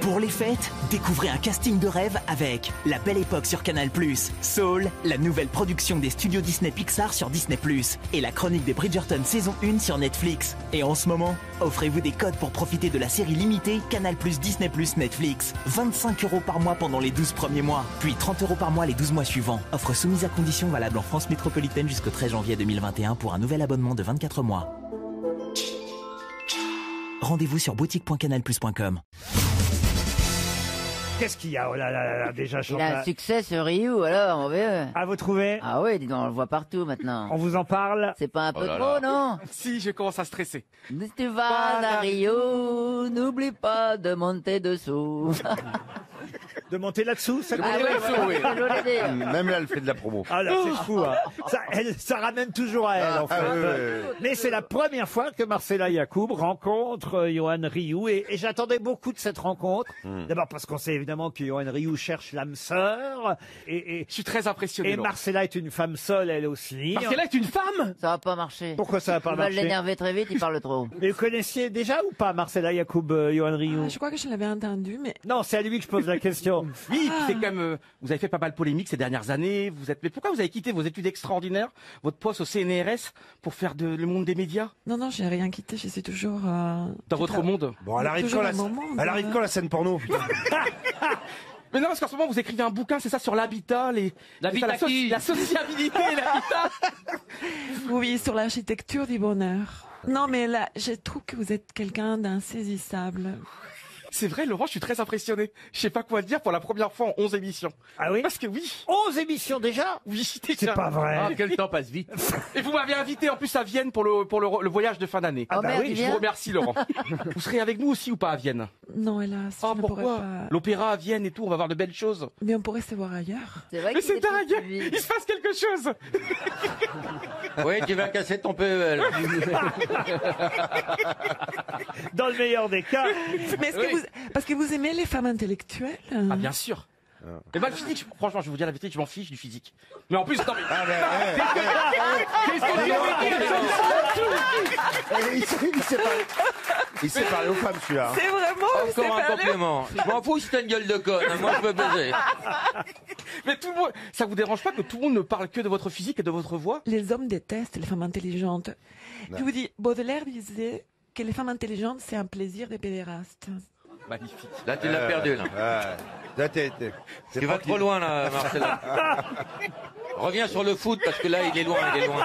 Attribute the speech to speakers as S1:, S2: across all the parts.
S1: Pour les fêtes, découvrez un casting de rêve avec La Belle Époque sur Canal+, Soul, la nouvelle production des studios Disney Pixar sur Disney+, et la chronique des Bridgerton saison 1 sur Netflix. Et en ce moment, offrez-vous des codes pour profiter de la série limitée Canal+, Disney+, Netflix. 25 € par mois pendant les 12 premiers mois, puis 30 € par mois les 12 mois suivants. Offre soumise à conditions valable en France métropolitaine jusqu'au 13 janvier 2021 pour un nouvel abonnement de 24 mois. Rendez-vous sur boutique.canalplus.com.
S2: Qu'est-ce qu'il y a? Oh là là là, déjà,
S3: Il a un succès ce Ryu, alors, on veut.
S2: Ah, vous trouvez?
S3: Ah oui, dis donc, on le voit partout maintenant.
S2: On vous en parle?
S3: C'est pas un peu trop, non?
S4: Si, je commence à stresser.
S3: Si tu vas à Rio, n'oublie pas de monter dessous.
S2: De monter là-dessous, ça
S3: Ah oui, je voulais dire.
S5: Même là, elle fait de la promo.
S2: Ah là, c'est fou, hein. Ça ramène toujours à elle, en fait. Mais c'est la première fois que Marcella Yacoub rencontre Johan Rioux, et j'attendais beaucoup de cette rencontre. D'abord parce qu'on sait évidemment que Johan Rioux cherche l'âme sœur, et
S4: Je suis très impressionné.
S2: et
S4: Laurent.
S2: Marcella est une femme seule, elle aussi.
S4: Marcella est une femme.
S3: Ça va pas marcher.
S2: Pourquoi ça va pas
S3: Il va
S2: marcher?
S3: l'énerver très vite, il parle trop.
S2: Mais vous connaissiez déjà ou pas Marcella Yacoub, Johan Rioux?
S6: Je crois que je l'avais entendu, mais
S2: Non, c'est à lui que je pose la question.
S4: Oui, c'est quand même. Vous avez fait pas mal de polémiques ces dernières années. Mais pourquoi vous avez quitté vos études extraordinaires, votre poste au CNRS, pour faire le monde des médias
S6: non, j'ai rien quitté, je suis toujours...
S4: dans votre monde?
S5: Bon, elle arrive
S6: Toujours
S5: quand
S6: un moment,
S5: elle arrive quand la scène porno?
S4: Mais non, parce qu'en ce moment vous écrivez un bouquin, c'est ça, sur l'habitat,
S7: L'habitat qui
S4: la sociabilité, et l'habitat.
S6: Oui, sur l'architecture du bonheur. Non, mais là, je trouve que vous êtes quelqu'un d'insaisissable.
S4: C'est vrai, Laurent, je suis très impressionné. Je sais pas quoi dire pour la première fois en 11 émissions.
S2: Ah oui?
S4: Parce que oui.
S2: 11 émissions déjà?
S4: Oui,
S2: C'est pas vrai.
S7: Ah, quel temps passe vite.
S4: Et vous m'avez invité en plus à Vienne pour le voyage de fin d'année.
S2: Ah bah
S3: merde,
S2: oui,
S3: il
S4: Je
S3: vient.
S4: vous remercie, Laurent. Vous serez avec nous aussi ou pas à Vienne?
S6: Non, hélas,
S4: Ah,
S6: je ne pourrais
S4: pourquoi?
S6: pas...
S4: L'opéra à Vienne et tout, on va voir de belles choses.
S6: Mais on pourrait se voir ailleurs.
S3: C'est vrai
S4: Mais
S3: qu'il
S4: c'est
S3: est tout
S4: dingue.
S3: suivi.
S4: Il se passe quelque chose.
S7: Oui, tu vas casser ton PEL.
S2: Dans le meilleur des cas.
S6: Mais est-ce que vous... Parce que vous aimez les femmes intellectuelles?
S4: Ah, bien sûr. Et ben le physique, franchement, je vais vous dire la vérité, je m'en fiche du physique. Mais en plus, non mais... Qu'est-ce que tu avais dit?
S5: Il sait parler aux femmes, celui-là.
S6: C'est vraiment... c'est
S7: Encore un
S6: pas-
S7: complément. Je m'en fous si t'as une gueule de conne. Moi, je peux baiser.
S4: Mais tout le monde, ça vous dérange pas que tout le monde ne parle que de votre physique et de votre voix?
S6: Les hommes détestent les femmes intelligentes. Je vous dis, Baudelaire disait que les femmes intelligentes, c'est un plaisir des pédérastes.
S4: Magnifique.
S7: Là, tu l'as perdu, là.
S5: Là,
S7: Tu vas trop loin, là, Marcella. Reviens sur le foot, parce que là, il est loin, il est loin.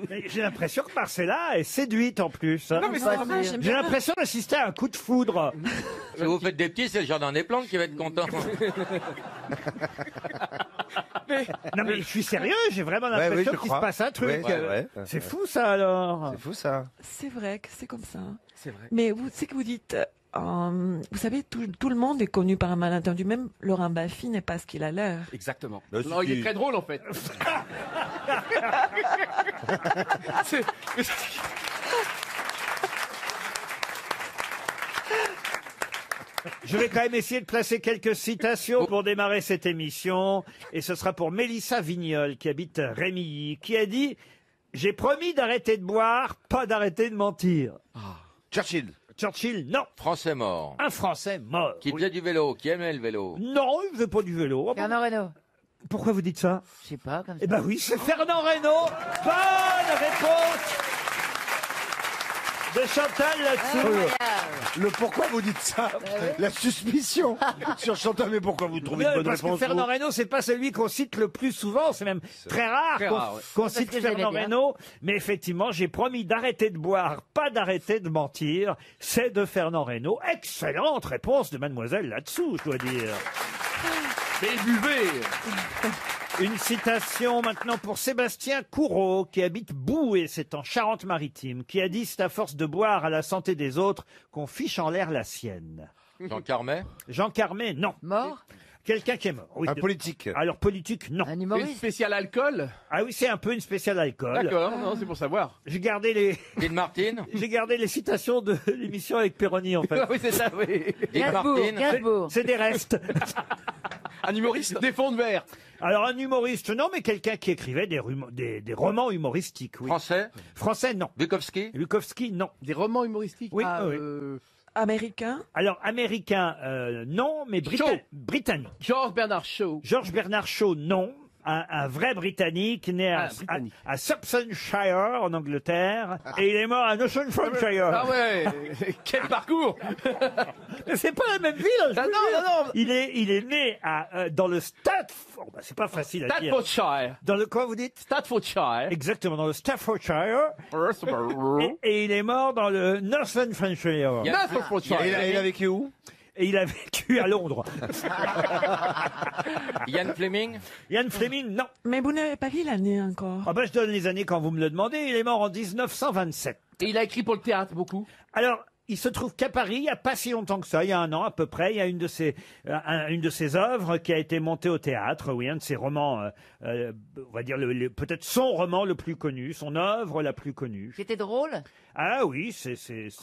S2: Mais j'ai l'impression que Marcella est séduite en plus.
S4: Non mais c'est
S6: Ah, j'aime
S2: J'ai
S6: bien.
S2: l'impression d'assister à un coup de foudre.
S7: Si vous faites des petits, c'est le jardin des plantes qui va être content.
S2: Non mais je suis sérieux, j'ai vraiment
S5: Ouais,
S2: l'impression
S5: oui, je
S2: qu'il se
S5: crois.
S2: passe un truc.
S5: Ouais, c'est vrai.
S2: C'est fou ça alors.
S5: C'est fou, ça.
S6: C'est vrai que c'est comme ça.
S4: C'est vrai.
S6: Mais vous, c'est que vous dites, vous savez, tout le monde est connu par un malentendu. Même Laurent Baffy n'est pas ce qu'il a l'air.
S4: Exactement.
S7: Non, il est très drôle, en fait.
S4: C'est-
S2: Je vais quand même essayer de placer quelques citations pour démarrer cette émission. Et ce sera pour Mélissa Vignol, qui habite Rémilly, qui a dit « J'ai promis d'arrêter de boire, pas d'arrêter de mentir.
S5: Churchill. »
S2: Churchill, non.
S7: Français mort.
S2: Un Français mort.
S7: Qui faisait du vélo, qui aimait le vélo.
S2: Non, il ne faisait pas du vélo.
S3: Fernand Reynaud.
S2: Pourquoi vous dites ça?
S3: Je sais pas, comme ça.
S2: Eh ben oui, c'est Fernand Reynaud. Bonne réponse de Chantal là-dessous.
S5: Le pourquoi vous dites ça? La suspicion sur Chantal, mais pourquoi vous trouvez
S2: Non,
S5: une bonne
S2: parce que
S5: réponse?
S2: Fernand Reynaud, c'est pas celui qu'on cite le plus souvent, c'est même très rare
S4: Très
S2: qu'on
S4: rare, ouais.
S2: qu'on
S3: C'est
S2: cite
S3: parce que j'aimais
S2: Fernand
S3: bien.
S2: Reynaud. Mais effectivement, j'ai promis d'arrêter de boire, pas d'arrêter de mentir. C'est de Fernand Reynaud. Excellente réponse de mademoiselle là-dessous, je dois dire.
S7: Mais buvez.
S2: Une citation maintenant pour Sébastien Courreau, qui habite Boué, c'est en Charente-Maritime, qui a dit « C'est à force de boire à la santé des autres qu'on fiche en l'air la sienne.
S7: Jean Carmet. »
S2: Jean Carmet, non.
S3: Mort.
S2: Quelqu'un qui est mort. Oui,
S5: Un politique.
S2: Alors politique, non.
S3: Un humoriste.
S7: spéciale alcool.
S2: Ah oui, c'est un peu une spéciale alcool.
S7: non, c'est pour savoir.
S2: J'ai gardé les,
S7: Dean Martin.
S2: j'ai gardé les citations de l'émission avec Perroni, en fait.
S7: Oui, c'est ça, oui. Dean
S3: Gainsbourg.
S7: Martin.
S3: Gainsbourg.
S2: C'est des restes.
S4: Un humoriste?
S7: Des fonds de verre.
S2: Alors un humoriste, non, mais quelqu'un qui écrivait des romans humoristiques, oui.
S7: Français?
S2: Français, non.
S7: Bukowski?
S2: Bukowski, non.
S8: Des romans humoristiques.
S2: Oui, oui.
S6: Américain?
S2: Alors américain, non, mais britannique.
S8: George Bernard Shaw.
S2: George Bernard Shaw, non. Un vrai Britannique né à Somersetshire en Angleterre et il est mort à Nottinghamshire.
S8: Ah ouais, quel parcours.
S2: C'est pas la même ville.
S8: Non.
S2: Il est né dans le Staffordshire. Bah, c'est pas facile à dire.
S8: Staffordshire.
S2: Dans le quoi vous dites?
S8: Staffordshire.
S2: Exactement, dans le Staffordshire. Et il est mort dans le Northamptonshire.
S5: Il a vécu où?
S2: Et il a vécu à Londres.
S7: Ian Fleming?
S2: Ian Fleming, non.
S6: Mais vous n'avez pas dit l'année encore.
S2: Ah ben, je donne les années quand vous me le demandez. Il est mort en 1927.
S8: Et il a écrit pour le théâtre beaucoup.
S2: Alors, il se trouve qu'à Paris, il n'y a pas si longtemps que ça, il y a un an à peu près, il y a une de ses œuvres qui a été montée au théâtre, oui, un de ses romans, on va dire peut-être son roman le plus connu, son œuvre la plus connue.
S3: C'était drôle?
S2: Ah oui, c'est...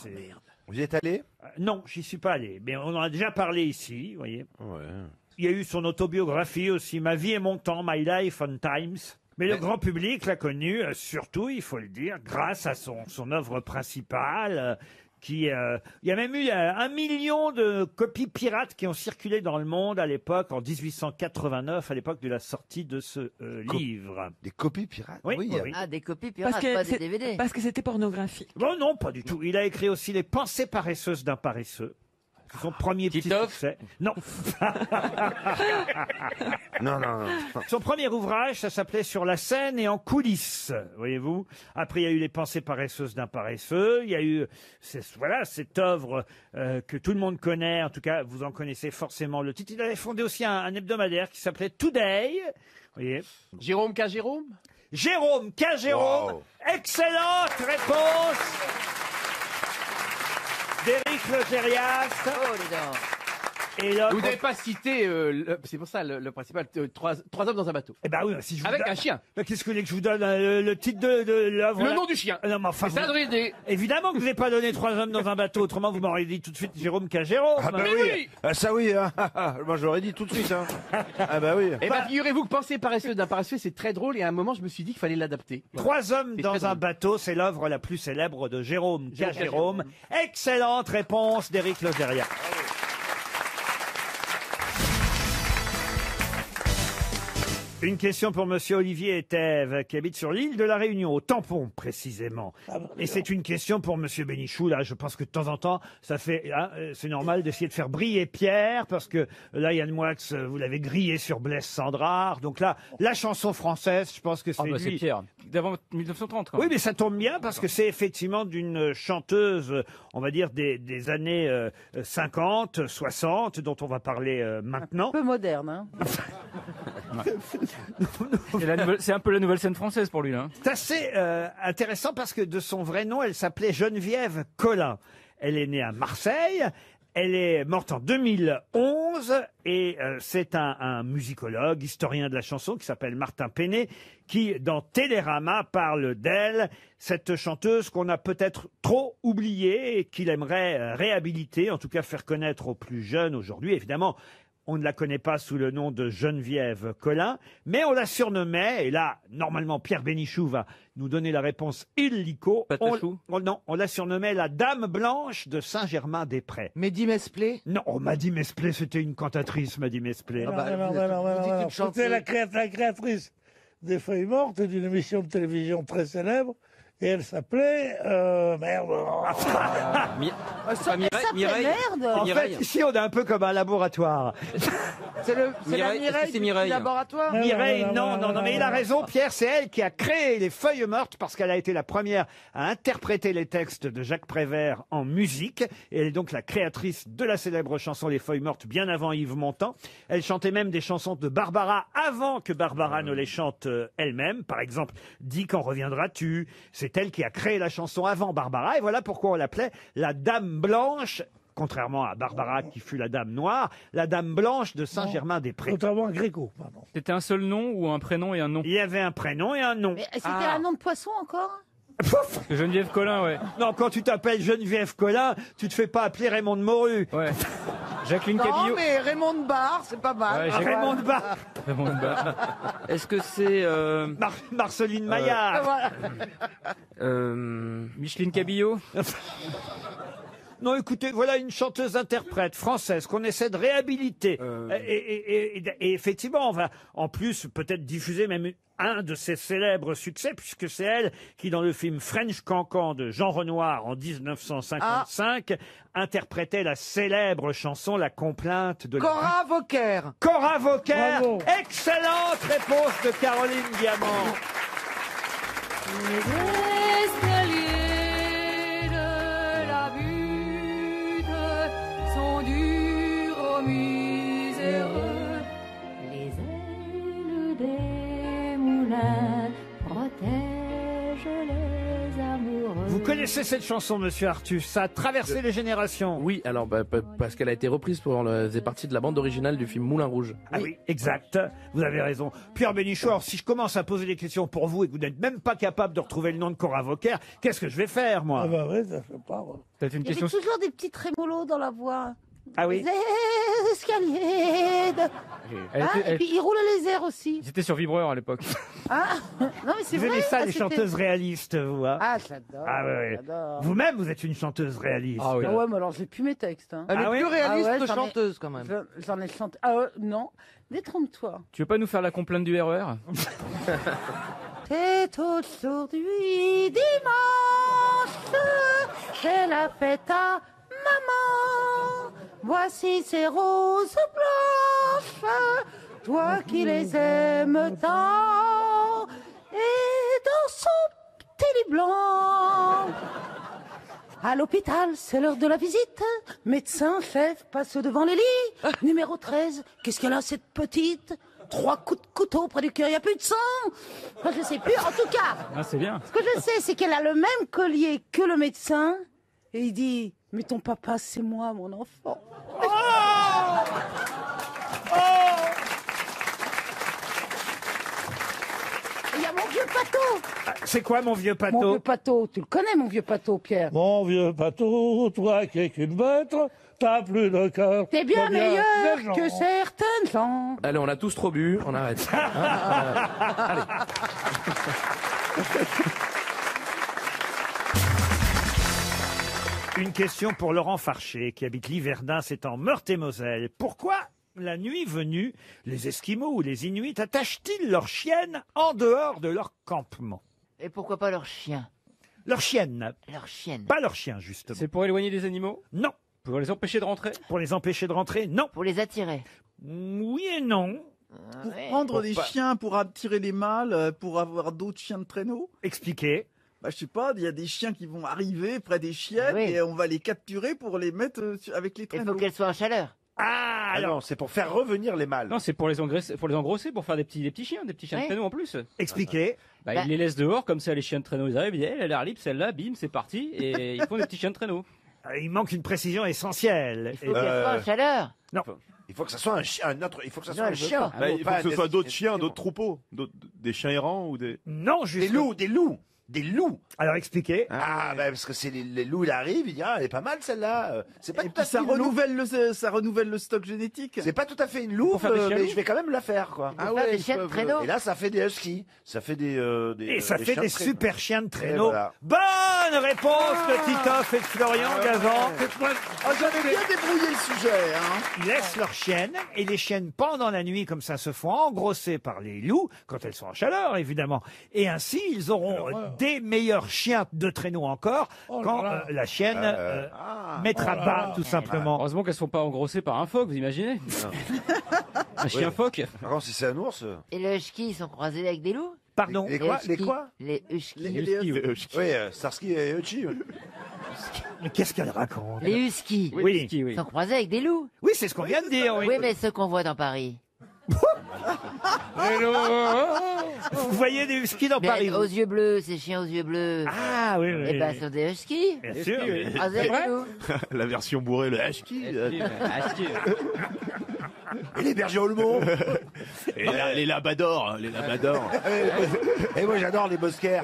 S5: Merde. Vous y êtes allé?
S2: Non, j'y suis pas allé, mais on en a déjà parlé ici, vous voyez.
S5: Ouais.
S2: Il y a eu son autobiographie aussi, Ma vie et mon temps, My Life on Times. Mais le grand public l'a connu, surtout, il faut le dire, grâce à son œuvre principale, il y a même eu 1 million de copies pirates qui ont circulé dans le monde à l'époque, en 1889, à l'époque de la sortie de ce livre.
S5: Des copies pirates?
S2: Oui.
S3: Ah, des copies pirates, pas des DVD.
S6: Parce que c'était pornographique.
S2: Bon, non, pas du tout. Il a écrit aussi Les pensées paresseuses d'un paresseux. C'est son premier petit succès. Non.
S5: Non.
S2: Son premier ouvrage, ça s'appelait Sur la scène et en coulisses, voyez-vous. Après, il y a eu Les pensées paresseuses d'un paresseux. Il y a eu, cette œuvre que tout le monde connaît. En tout cas, vous en connaissez forcément le titre. Il avait fondé aussi un hebdomadaire qui s'appelait Today. Vous voyez.
S8: Jérôme K. Jérôme.
S2: Jérôme K. Jérôme. Wow. Excellente réponse d'Éric Logérias.
S3: Oh, les dents.
S2: Et là,
S8: vous n'avez pas cité, c'est pour ça le principal, trois hommes dans un bateau.
S2: Eh ben oui, si je vous
S8: avec
S2: donne,
S8: un chien.
S2: Qu'est-ce que vous voulez que je vous donne le titre de l'œuvre?
S8: Le nom du chien.
S2: Non, mais enfin,
S8: ça devrait aider.
S2: Évidemment que vous n'avez pas donné 3 hommes dans un bateau, autrement vous m'auriez dit tout de suite Jérôme K. Jérôme.
S5: Ah bah oui. Ah, ça oui, hein. Moi je l'aurais dit tout de suite. Hein. Ah bah oui.
S8: Eh ben figurez-vous que Pensée paresseuse d'un paresseux, c'est très drôle et à un moment je me suis dit qu'il fallait l'adapter.
S2: 3 hommes dans un bateau, c'est l'œuvre la plus célèbre de Jérôme K. Jérôme. Excellente réponse d'Éric Logérias. Une question pour monsieur Olivier Etève, qui habite sur l'île de la Réunion, au Tampon, précisément. Et c'est une question pour monsieur Bénichou, là, je pense que de temps en temps, ça fait, c'est normal d'essayer de faire briller Pierre, parce que là, Yann Moix, vous l'avez grillé sur Blaise Sandrard. Donc là, la chanson française, je pense que c'est lui.
S4: C'est Pierre, d'avant 1930.
S2: Oui, mais ça tombe bien, parce que c'est effectivement d'une chanteuse, on va dire, des années 50, 60, dont on va parler maintenant.
S3: Un peu moderne, hein.
S4: C'est un peu la nouvelle scène française pour lui, là.
S2: C'est assez intéressant parce que de son vrai nom, elle s'appelait Geneviève Collin. Elle est née à Marseille. Elle est morte en 2011 et c'est un musicologue, historien de la chanson qui s'appelle Martin Péné qui, dans Télérama, parle d'elle, cette chanteuse qu'on a peut-être trop oubliée et qu'il aimerait réhabiliter, en tout cas faire connaître aux plus jeunes aujourd'hui. Évidemment, on ne la connaît pas sous le nom de Geneviève Collin, mais on la surnommait, et là, normalement, Pierre Bénichou va nous donner la réponse illico. On la surnommait la Dame Blanche de Saint-Germain-des-Prés.
S9: Mehdi Mesplé?
S2: Non, Mehdi Mesplé, c'était une cantatrice, Mehdi Mesplé.
S9: Non. C'était la créatrice des Feuilles Mortes, d'une émission de télévision très célèbre. Et elle s'appelait... merde.
S3: Mireille.
S2: En fait, ici, on est un peu comme un laboratoire.
S9: C'est la Mireille du laboratoire?
S2: Mireille, non, mais il a raison, Pierre, c'est elle qui a créé les Feuilles Mortes parce qu'elle a été la première à interpréter les textes de Jacques Prévert en musique. Et elle est donc la créatrice de la célèbre chanson Les Feuilles Mortes, bien avant Yves Montand. Elle chantait même des chansons de Barbara avant que Barbara ne les chante elle-même. Par exemple, Dis quand reviendras-tu? C'est elle qui a créé la chanson avant Barbara. Et voilà pourquoi on l'appelait la Dame Blanche. Contrairement à Barbara qui fut la Dame Noire, la Dame Blanche de Saint-Germain-des-Prés.
S9: Contrairement à Gréco, pardon.
S4: C'était un seul nom ou un prénom et un nom?
S2: Il y avait un prénom et un nom.
S3: Mais c'était un nom de poisson encore?
S10: Geneviève Collin, ouais.
S2: Non, quand tu t'appelles Geneviève Collin, tu te fais pas appeler Raymond de Morue.
S10: Ouais. Jacqueline
S11: Non,
S10: Cabillot.
S11: mais Raymond de Barre, c'est pas mal.
S10: Ouais,
S2: Raymond de Barre.
S10: Raymond de Barre. Est-ce que c'est
S2: Marceline Maillard.
S11: Voilà.
S10: Micheline Cabillot?
S2: Non, écoutez, voilà une chanteuse-interprète française qu'on essaie de réhabiliter. Et effectivement, on va en plus peut-être diffuser même un de ses célèbres succès, puisque c'est elle qui, dans le film French Cancan de Jean Renoir en 1955, interprétait la célèbre chanson La complainte de
S11: Cora Vauquer.
S2: Cora Vauquer.
S9: Bravo.
S2: Excellente réponse de Caroline Diamant.
S12: Les escaliers de la butte sont durs aux miséreux. Les ailes des moulins protègent les amoureux.
S2: Vous connaissez cette chanson, monsieur Artus? Ça a traversé les générations.
S13: Oui, alors parce qu'elle a été reprise pour faisait partie de la bande originale du film Moulin Rouge.
S2: Ah oui, exact. Vous avez raison. Pierre Bénichou, alors si je commence à poser des questions pour vous et que vous n'êtes même pas capable de retrouver le nom de Cora Vauquer, qu'est-ce que je vais faire, moi?
S9: Ah bah oui, ça fait pas.
S10: Peut-être une
S3: Il y avait
S10: question.
S3: toujours des petits trémolos dans la voix.
S2: Ah oui.
S3: Les escaliers de... Et puis il roule les airs aussi.
S10: Ils étaient sur vibreur à l'époque.
S3: Ah, non mais c'est
S2: Vous
S3: vrai.
S2: aimez ça, les
S3: c'était-
S2: chanteuses réalistes, vous, hein?
S3: Ah, j'adore.
S2: Ah ouais, ouais.
S3: J'adore.
S2: Vous-même, vous êtes une chanteuse réaliste.
S10: Ah oui.
S3: Ah ouais, mais alors j'ai plus mes textes. Hein.
S11: Elle est
S2: Ah oui
S11: plus réaliste
S3: Ah ouais,
S11: que
S3: j'en ai-
S11: chanteuse, quand même.
S3: J'en ai chanté. Ah ouais, non, détrompe-toi.
S10: Tu veux pas nous faire la complainte du RER?
S3: C'est aujourd'hui dimanche, c'est la fête à maman. Voici ces roses blanches, toi qui les aimes tant, et dans son petit lit blanc. À l'hôpital, c'est l'heure de la visite. Médecin, chef, passe devant les lits. Numéro 13, qu'est-ce qu'elle a cette petite? 3 coups de couteau près du cœur, il n'y a plus de sang. Enfin, je sais plus. En tout cas,
S10: Ah, c'est bien.
S3: ce que je sais, c'est qu'elle a le même collier que le médecin. Et il dit, mais ton papa, c'est moi, mon enfant. Il y a mon vieux Pato.
S2: C'est quoi, mon vieux
S3: Mon
S2: Pato?
S3: vieux Pato, tu le connais, mon vieux Pato, Pierre.
S9: Mon vieux Pato, toi qui es qu'une bête, t'as plus de cœur.
S3: T'es bien
S9: des
S3: meilleur
S9: gens.
S3: que certaines gens.
S13: Allez, on a tous trop bu, on arrête. Allez.
S2: Une question pour Laurent Farché, qui habite Liverdun, c'est en Meurthe-et-Moselle. Pourquoi, la nuit venue, les Esquimaux ou les Inuits attachent-ils leurs chiennes en dehors de leur campement?
S3: Et pourquoi pas leur chien?
S2: Leurs chiennes,
S3: Leur chienne.
S2: pas leurs chiens, justement.
S10: C'est pour éloigner des animaux?
S2: Non.
S10: Pour les empêcher de rentrer?
S2: Pour les empêcher de rentrer? Non.
S3: Pour les attirer.
S2: Oui et non.
S14: Pour prendre des chiens, pour attirer les mâles, pour avoir d'autres chiens de traîneau.
S2: Expliquez.
S14: Bah, je sais pas, il y a des chiens qui vont arriver près des chiennes
S3: Oui.
S14: et on va les capturer pour les mettre avec les
S3: Il
S14: traîneaux.
S3: faut qu'elles soient en chaleur.
S2: Ah,
S5: Ah
S2: alors,
S5: non, c'est pour faire revenir les mâles.
S10: Non, c'est pour les engrosser, pour faire des petits chiens de
S3: Ouais.
S10: traîneau en plus.
S2: expliquez.
S10: Bah,
S3: Bah.
S10: ils les laissent dehors, comme ça les chiens de traîneau ils arrivent, ils disent, elle a l'air libre, celle-là, bim, c'est parti, et ils font des petits chiens de traîneau.
S2: Il manque une précision essentielle.
S3: Il faut qu'elles soient en chaleur.
S2: Non.
S5: Il faut que ça soit un chien, un autre. Il faut que ça soit
S3: Non,
S5: un
S3: le
S5: chien.
S3: chat.
S15: Bah, il faut que ce soit d'autres chiens, d'autres
S5: troupeaux.
S15: troupeaux, des chiens errants ou des.
S2: Non,
S5: Des
S2: juste.
S5: loups, des loups. Des loups.
S2: Alors expliquez.
S5: Ah, bah, parce que c'est les loups, il arrive, il dit, ah, elle est pas mal celle-là. C'est pas
S14: Et
S5: tout à
S14: puis
S5: fait
S14: ça
S5: une loupe.
S14: renouvelle le stock génétique.
S5: C'est pas tout à fait une loupe,
S10: faire des chiens
S5: mais
S10: loups
S5: je vais quand même la faire, quoi.
S3: Pour faire des chiens de traîneau.
S5: Et là, ça fait des huskies. Ça fait des.
S2: Et ça fait
S5: chiens
S2: des
S5: de traîneau.
S2: super chiens de
S5: Et
S2: traîneau.
S5: voilà.
S2: Bonne réponse de Titoff et de Florian Gazan.
S14: Ah, j'avais bien débrouillé le sujet, hein.
S2: Ils laissent leurs chiennes et les chiennes pendant la nuit comme ça se font engrosser par les loups quand elles sont en chaleur évidemment et ainsi ils auront des meilleurs chiens de traîneau encore quand la chienne mettra bas tout simplement.
S10: Heureusement qu'elles ne sont pas engrossées par un phoque, vous imaginez? Un chien
S5: Oui.
S10: phoque.
S5: Par contre, si c'est un ours.
S3: Et les huskies, ils sont croisés avec des loups?
S2: Pardon.
S5: Les quoi? Les quoi?
S3: Les huskies.
S5: Oui, Starsky et Hutchie.
S2: Mais qu'est-ce qu'elle raconte?
S3: Les huskies.
S2: Oui.
S3: Ils sont croisés avec des loups.
S2: Oui, c'est ce qu'on vient de dire. Oui.
S3: Oui, mais ceux qu'on voit dans Paris.
S2: Vous voyez des huskies dans
S3: Mais
S2: Paris vous
S3: aux yeux bleus, ces chiens aux yeux bleus.
S2: Ah oui, oui.
S3: Eh ben, c'est des huskies.
S2: Bien sûr.
S3: Croisés avec des loups.
S15: La version bourrée, le husky.
S5: Et les bergers Olmo.
S15: Les labradors, les labradors.
S5: Et moi j'adore les bosquers.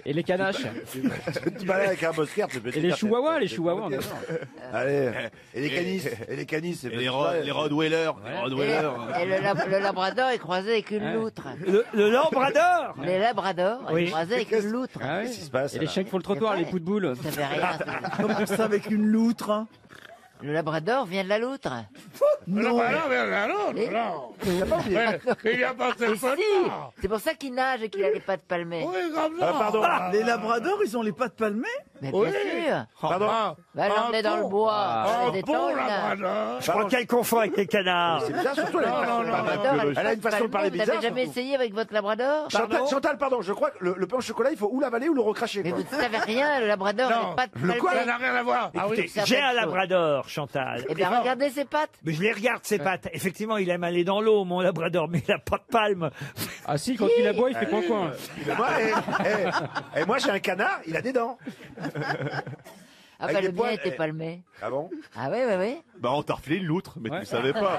S10: Et les canaches.
S5: Tu te balades avec un bosquer, tu peux te
S10: Et les
S5: dire,
S10: chihuahuas, les chihuahuas. on adore.
S5: Allez, et les canis, et les canis, c'est
S15: Les Rottweilers, les Rottweilers.
S3: Et le labrador est croisé avec une loutre.
S2: Le labrador
S3: Les labradors
S2: Oui.
S3: est croisé avec une loutre.
S10: Ah ouais.
S5: Qu'est-ce qui se passe
S10: Et les
S5: là
S10: chiens qui font le trottoir, les poux de boule.
S3: Ça fait rien.
S14: Comment ça avec une loutre hein?
S3: Le labrador vient de la loutre.
S14: Non.
S3: Et-
S9: Il y a pas
S3: Mais
S9: cette
S3: si,
S9: fois-là.
S3: c'est pour ça qu'il nage et qu'il a les pattes palmées.
S9: Oui, comme ça.
S5: pardon.
S14: Les labradors, ils ont les pattes palmées?
S3: Mais
S9: Oui.
S3: bien sûr.
S5: Pardon.
S3: Va l'emmener dans le bois.
S9: Un
S3: Ça détend,
S9: bon
S3: il nage.
S9: labrador.
S2: Je crois qu'elle confond avec les canards.
S5: C'est bizarre, surtout elle a une façon de parler.
S3: Labrador,
S5: Elle a une façon de parler
S3: Vous l'avez
S5: bizarre.
S3: jamais
S5: surtout.
S3: essayé avec votre labrador
S5: Chantal, pardon, je crois que le pain au chocolat, il faut ou l'avaler ou le recracher.
S3: Mais
S5: Quoi.
S3: vous ne savez rien, le labrador a
S9: Non.
S3: les pattes
S5: Le quoi,
S3: palmées.
S9: Ça n'a rien à voir. Ah oui.
S2: Écoutez,
S3: ça
S2: j'ai
S3: fait
S2: un
S3: chaud.
S2: labrador, Chantal.
S3: Eh bien, regardez ses pattes.
S2: Mais je les regarde, ses pattes. Effectivement, il aime aller dans l'eau, mon labrador, mais il n'a pas de palme.
S10: Ah si, quand il aboie, il fait coin-coin.
S5: Et moi j'ai un canard, il a des dents.
S3: Ah
S5: Avec
S3: bah
S5: des
S3: le mien
S5: poils,
S3: était palmé.
S5: Ah bon?
S3: Ah oui, oui, oui.
S15: Bah, on t'a refilé une loutre, mais tu ne savais pas.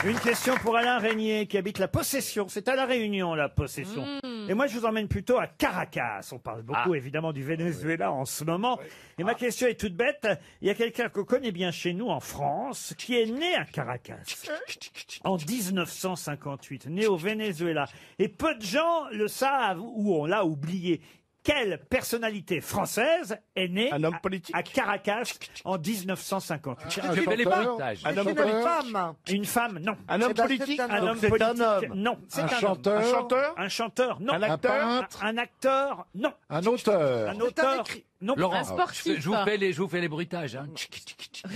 S2: Une question pour Alain Régnier qui habite la Possession. C'est à La Réunion, la Possession. Et moi, je vous emmène plutôt à Caracas. On parle beaucoup, évidemment, du Venezuela en ce moment. Et ma question est toute bête. Il y a quelqu'un qu'on connaît bien chez nous en France qui est né à Caracas en 1958, né au Venezuela. Et peu de gens le savent ou on l'a oublié. Quelle personnalité française est née à Caracas en 1958?
S16: Un homme
S2: Une femme, non.
S16: Un homme politique.
S2: Un homme
S16: Donc c'est
S2: politique,
S16: un homme.
S2: non. C'est
S16: Un
S2: homme.
S16: chanteur.
S2: Un chanteur. Un chanteur, non.
S16: Un acteur.
S2: Un acteur, non.
S16: Un auteur.
S2: Un auteur, non.
S17: Laurent,
S2: Un sportif.
S17: je vous fais les bruitages. Hein.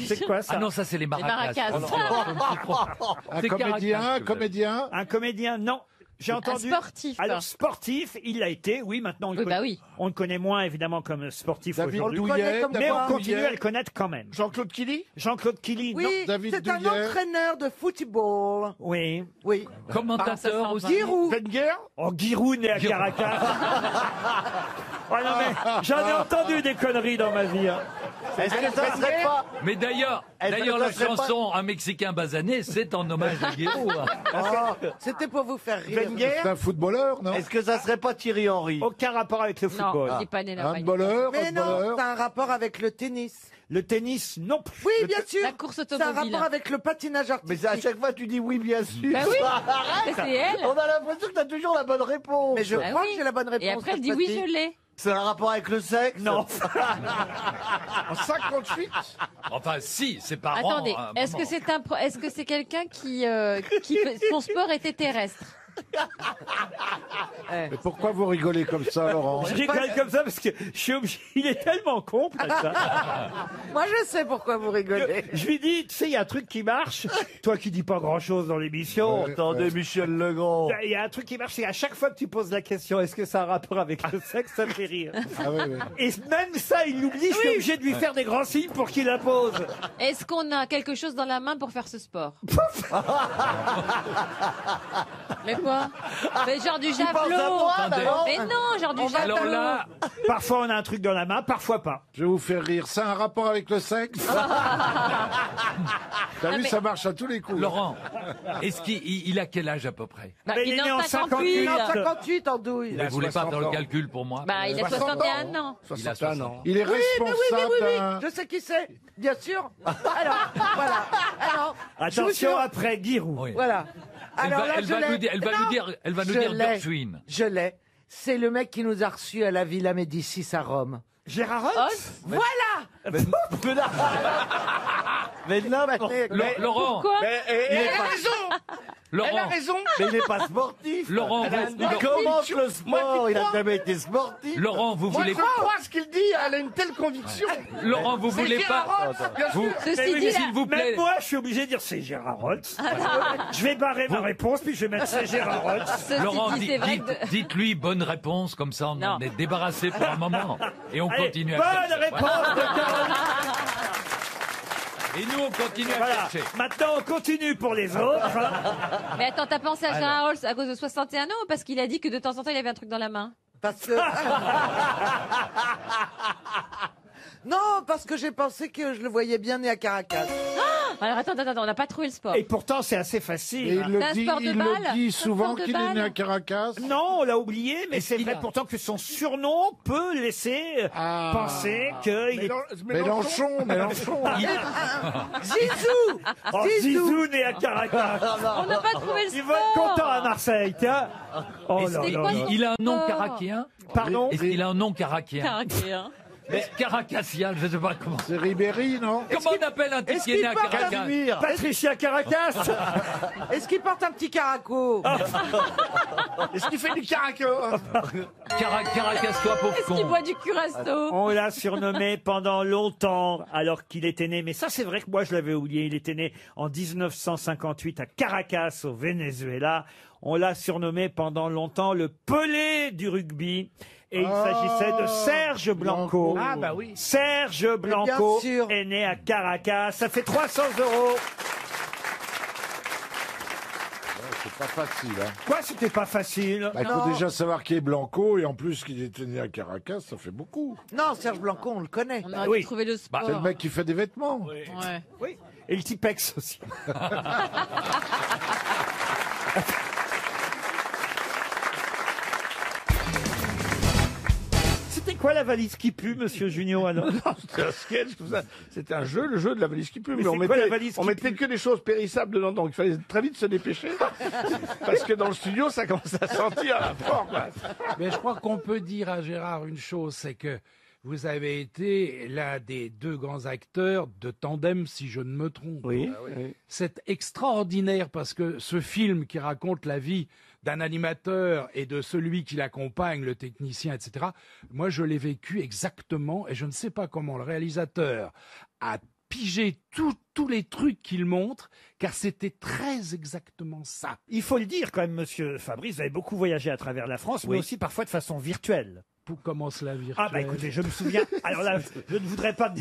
S2: C'est quoi ça?
S17: Ah non, ça c'est les maracas.
S2: Les maracas.
S16: Un comédien.
S2: Un comédien, non. J'ai entendu.
S18: sportif.
S2: Alors, sportif, il l'a été, oui, maintenant on le connaît moins évidemment comme sportif
S16: David
S2: aujourd'hui.
S16: Douillet,
S2: Mais on
S16: David
S2: continue
S16: Douillet.
S2: à le connaître quand même.
S16: Jean-Claude Killy.
S2: Jean-Claude Killy, non.
S11: Oui, c'est un entraîneur de football.
S2: Oui.
S11: Oui.
S17: Commentateur aussi.
S11: Giroud.
S16: Wenger.
S2: Oh, Giroud né à Caracas. Oh non mais j'en ai entendu des conneries dans ma vie. hein.
S16: Est-ce que ça serait pas...
S17: Mais d'ailleurs,
S16: Est-ce que
S17: la
S16: ça serait pas-
S17: chanson Un Mexicain basané, c'est en hommage à Giroud.
S11: C'était pour vous faire rire.
S16: C'est un footballeur, non?
S5: Est-ce que ça serait pas Thierry Henry?
S2: Aucun rapport avec le football.
S18: Non, il n'est pas né là.
S16: Handballeur,
S11: Mais non,
S16: handballeur.
S11: c'est un rapport avec le tennis.
S2: Le tennis, non plus.
S11: Oui, bien sûr.
S18: La course
S11: C'est un
S18: automobile.
S11: rapport avec le patinage
S5: Mais
S11: artistique.
S5: c'est à chaque fois tu dis oui bien sûr.
S18: Bah oui.
S5: Arrête.
S18: C'est elle.
S5: On a l'impression que t'as toujours la bonne réponse.
S11: Mais je
S18: Bah
S11: crois
S18: oui.
S11: que j'ai la bonne réponse.
S18: Et après, elle
S11: cette
S18: dit oui,
S11: fois-ci.
S18: je l'ai.
S5: C'est un rapport avec le sexe?
S2: Non.
S16: En 58.
S17: Enfin, si, ses parents.
S18: Attendez,
S17: à un
S18: est-ce
S17: moment.
S18: que c'est est-ce que c'est quelqu'un qui son sport était terrestre?
S16: Mais pourquoi vous rigolez comme ça, Laurent?
S2: Je rigole comme ça parce que je suis obligé. Il est tellement con, ça.
S11: Moi, je sais pourquoi vous rigolez.
S2: Je lui dis, tu sais, il y a un truc qui marche. Toi qui dis pas grand-chose dans l'émission.
S5: Attendez, Michel Legrand.
S2: Il y a un truc qui marche, c'est à chaque fois que tu poses la question, est-ce que ça a un rapport avec le sexe, ça me fait rire.
S16: Ah oui, oui.
S2: Et même ça, il l'oublie, je suis obligé de lui faire des grands signes pour qu'il la pose.
S18: Est-ce qu'on a quelque chose dans la main pour faire ce sport? Mais quoi? Mais genre du javelot. Mais non, genre du
S17: Alors
S18: javelot.
S17: là,
S2: Parfois on a un truc dans la main, parfois pas.
S16: Je vais vous faire rire. C'est un rapport avec le sexe? T'as vu,
S18: mais-
S16: ça marche à tous les coups.
S17: Laurent, est-ce qu'il a quel âge à peu près?
S18: Bah,
S2: Mais
S18: il est
S2: né
S18: en 58.
S11: Non, 58 en douille.
S17: Mais vous voulez pas
S16: 60
S17: faire le
S16: ans.
S17: calcul pour moi?
S18: Bah, il a 61 ans.
S17: Il a
S5: 61 ans.
S16: Il est
S11: Oui,
S16: responsable
S11: oui.
S16: d'un...
S11: Je sais qui c'est, bien sûr. Alors, voilà. Alors, je vous
S2: Attention
S11: jure-
S2: après Giroud.
S17: Oui.
S11: Voilà.
S17: Elle
S11: Alors
S17: va-
S11: là,
S17: elle
S11: je
S17: va
S11: l'ai.
S17: nous dire- elle va
S11: Non,
S17: nous dire- elle va nous
S11: je
S17: dire
S11: l'ai.
S17: Gershwin.
S11: Je l'ai. C'est le mec qui nous a reçus à la Villa Médicis à Rome.
S2: Gérard
S18: Oh,
S2: Rolls
S11: Voilà.
S5: Mais n'importe.
S17: Laurent,
S18: Pourquoi?
S5: Il est pas...
S17: Laurent,
S5: Mais il est pas sportif.
S17: Laurent,
S5: Il commente le sport. Il a jamais été sportif.
S17: Laurent, vous voulez pas,
S16: ce qu'il dit, elle a une telle conviction.
S17: Laurent, vous voulez pas, vous,
S18: Ceci dit,
S17: s'il vous plaît,
S2: Même moi, je suis obligé de dire c'est Gérard Rolls. Je vais barrer ma réponse, puis je vais mettre c'est Gérard Rolls.
S18: ceci
S17: Laurent,
S18: dit, c'est vrai que...
S17: dites-lui bonne réponse, comme ça on
S18: Non.
S17: en est débarrassé pour un moment. Et on
S2: Allez,
S17: continue à
S2: bonne
S17: chercher.
S2: réponse de Caroline.
S17: Et nous, on continue à
S2: Voilà.
S17: chercher.
S2: Maintenant, on continue pour les autres.
S18: Mais attends, t'as pensé à Gérard Rolls à cause de 61 ans ou parce qu'il a dit que de temps en temps il avait un truc dans la main?
S11: Parce que. Non, parce que j'ai pensé que je le voyais bien né à Caracas.
S18: Alors attends, on n'a pas trouvé le sport.
S2: Et pourtant, c'est assez facile.
S16: Et il
S18: C'est un
S16: le
S18: sport de
S16: il
S18: balle
S16: le dit
S18: Un
S16: souvent
S18: sport de
S16: qu'il est né
S18: balle
S16: à Caracas.
S2: Non, on l'a oublié, mais c'est vrai pourtant que son surnom peut laisser penser qu'il est...
S16: Mélenchon.
S11: Zizou.
S2: Oh, Zizou né à Caracas.
S18: On n'a pas trouvé le
S2: Il va être
S18: sport.
S2: content à Marseille, tiens. Oh là
S18: c'est
S2: là
S18: quoi
S2: là.
S17: Il a un nom
S18: sport
S17: caracien.
S2: Pardon.
S17: Est-ce qu'il a un nom caracien?
S18: Caracas.
S17: Caracassial, je sais pas comment.
S16: C'est Ribéry, non?
S17: Comment on appelle un type qui est né à Caracas?
S2: Patricia Caracas.
S11: Est-ce qu'il porte un petit caraco?
S16: Est-ce qu'il fait du caraco?
S17: Caracas-toi, pauvre
S18: Est-ce qu'il
S17: con.
S18: boit du curaçao?
S2: On l'a surnommé pendant longtemps alors qu'il était né. Mais ça, c'est vrai que moi, je l'avais oublié. Il était né en 1958 à Caracas, au Venezuela. On l'a surnommé pendant longtemps le Pelé du rugby. Et il s'agissait de Serge Blanco.
S16: Ah, bah oui.
S2: Serge Blanco
S11: bien sûr.
S2: est né à Caracas. Ça fait 300 €.
S16: C'est pas facile, hein.
S2: Quoi, c'était pas facile?
S16: Il faut déjà savoir qui est Blanco et en plus qu'il était né à Caracas, ça fait beaucoup.
S11: Non, Serge Blanco, on le connaît.
S18: On aurait
S2: Oui.
S18: dû trouver le sport.
S16: C'est le mec qui fait des vêtements.
S18: Ouais.
S2: Oui. Et le Tipex aussi. C'était quoi la valise qui pue, monsieur Junio, alors?
S5: C'était un sketch, tout ça. C'était un jeu, le jeu de la valise qui pue.
S2: Mais
S5: Mais on
S2: c'est quoi
S5: mettait,
S2: la valise
S5: on
S2: qui
S5: mettait que des choses périssables dedans, donc il fallait très vite se dépêcher. Parce que dans le studio, ça commençait à sentir fort, quoi.
S19: Mais je crois qu'on peut dire à Gérard une chose, c'est que vous avez été l'un des deux grands acteurs de Tandem, si je ne me trompe.
S2: Oui.
S19: C'est extraordinaire parce que ce film qui raconte la vie d'un animateur et de celui qui l'accompagne, le technicien, etc., moi je l'ai vécu exactement et je ne sais pas comment le réalisateur a pigé tous les trucs qu'il montre, car c'était très exactement ça.
S2: Il faut le dire quand même, monsieur Fabrice, vous avez beaucoup voyagé à travers la France, mais
S19: Oui.
S2: aussi parfois de façon virtuelle.
S19: Pour comment cela virtuel.
S2: Ah bah écoutez, je me souviens. Alors là, je ne voudrais pas.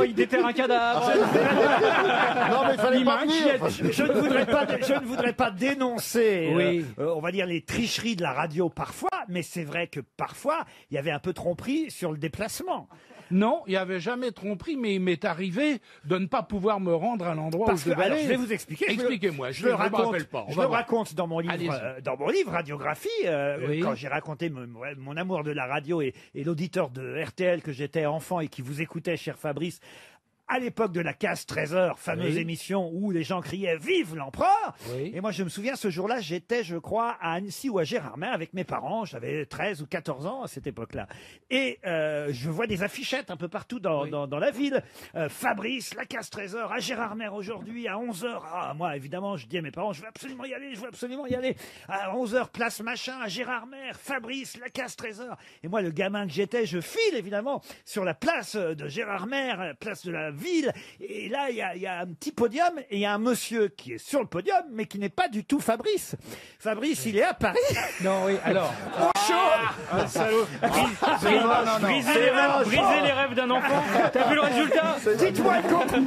S10: Il déterre un cadavre.
S16: Non, mais il fallait pas venir.
S2: Je ne voudrais pas dénoncer,
S19: Oui.
S2: on va dire les tricheries de la radio parfois, mais c'est vrai que parfois il y avait un peu tromperie sur le déplacement.
S19: Non, il n'y avait jamais tromperie, mais il m'est arrivé de ne pas pouvoir me rendre à l'endroit où
S2: Parce
S19: je
S2: que,
S19: devais
S2: alors,
S19: aller.
S2: je vais vous expliquer.
S19: Expliquez-moi,
S2: Je le
S19: me
S2: raconte.
S19: rappelle pas. On
S2: Je
S19: va
S2: le
S19: voir.
S2: raconte dans mon livre, Radiographie,
S19: Oui.
S2: quand j'ai raconté mon amour de la radio et l'auditeur de RTL que j'étais enfant et qui vous écoutait, cher Fabrice. À l'époque de la casse trésor, fameuse
S19: Oui.
S2: émission où les gens criaient Vive l'empereur!
S19: Oui.
S2: Et moi, je me souviens, ce jour-là, j'étais, je crois, à Annecy ou à Gérardmer avec mes parents. J'avais 13 ou 14 ans à cette époque-là. Et je vois des affichettes un peu partout dans la ville. Fabrice, la casse trésor à Gérardmer aujourd'hui à 11h. Ah, moi, évidemment, je dis à mes parents, je veux absolument y aller, je veux absolument y aller. À 11h, place machin à Gérardmer. Fabrice, la casse trésor. Et moi, le gamin que j'étais, je file évidemment sur la place de Gérardmer, place de la ville. Et là, il y a un petit podium et il y a un monsieur qui est sur le podium, mais qui n'est pas du tout Fabrice. Fabrice, il est à Paris.
S19: Non, oui, alors.
S2: Au chaud.
S10: Un salaud. Briser les rêves d'un enfant. T'as vu le résultat?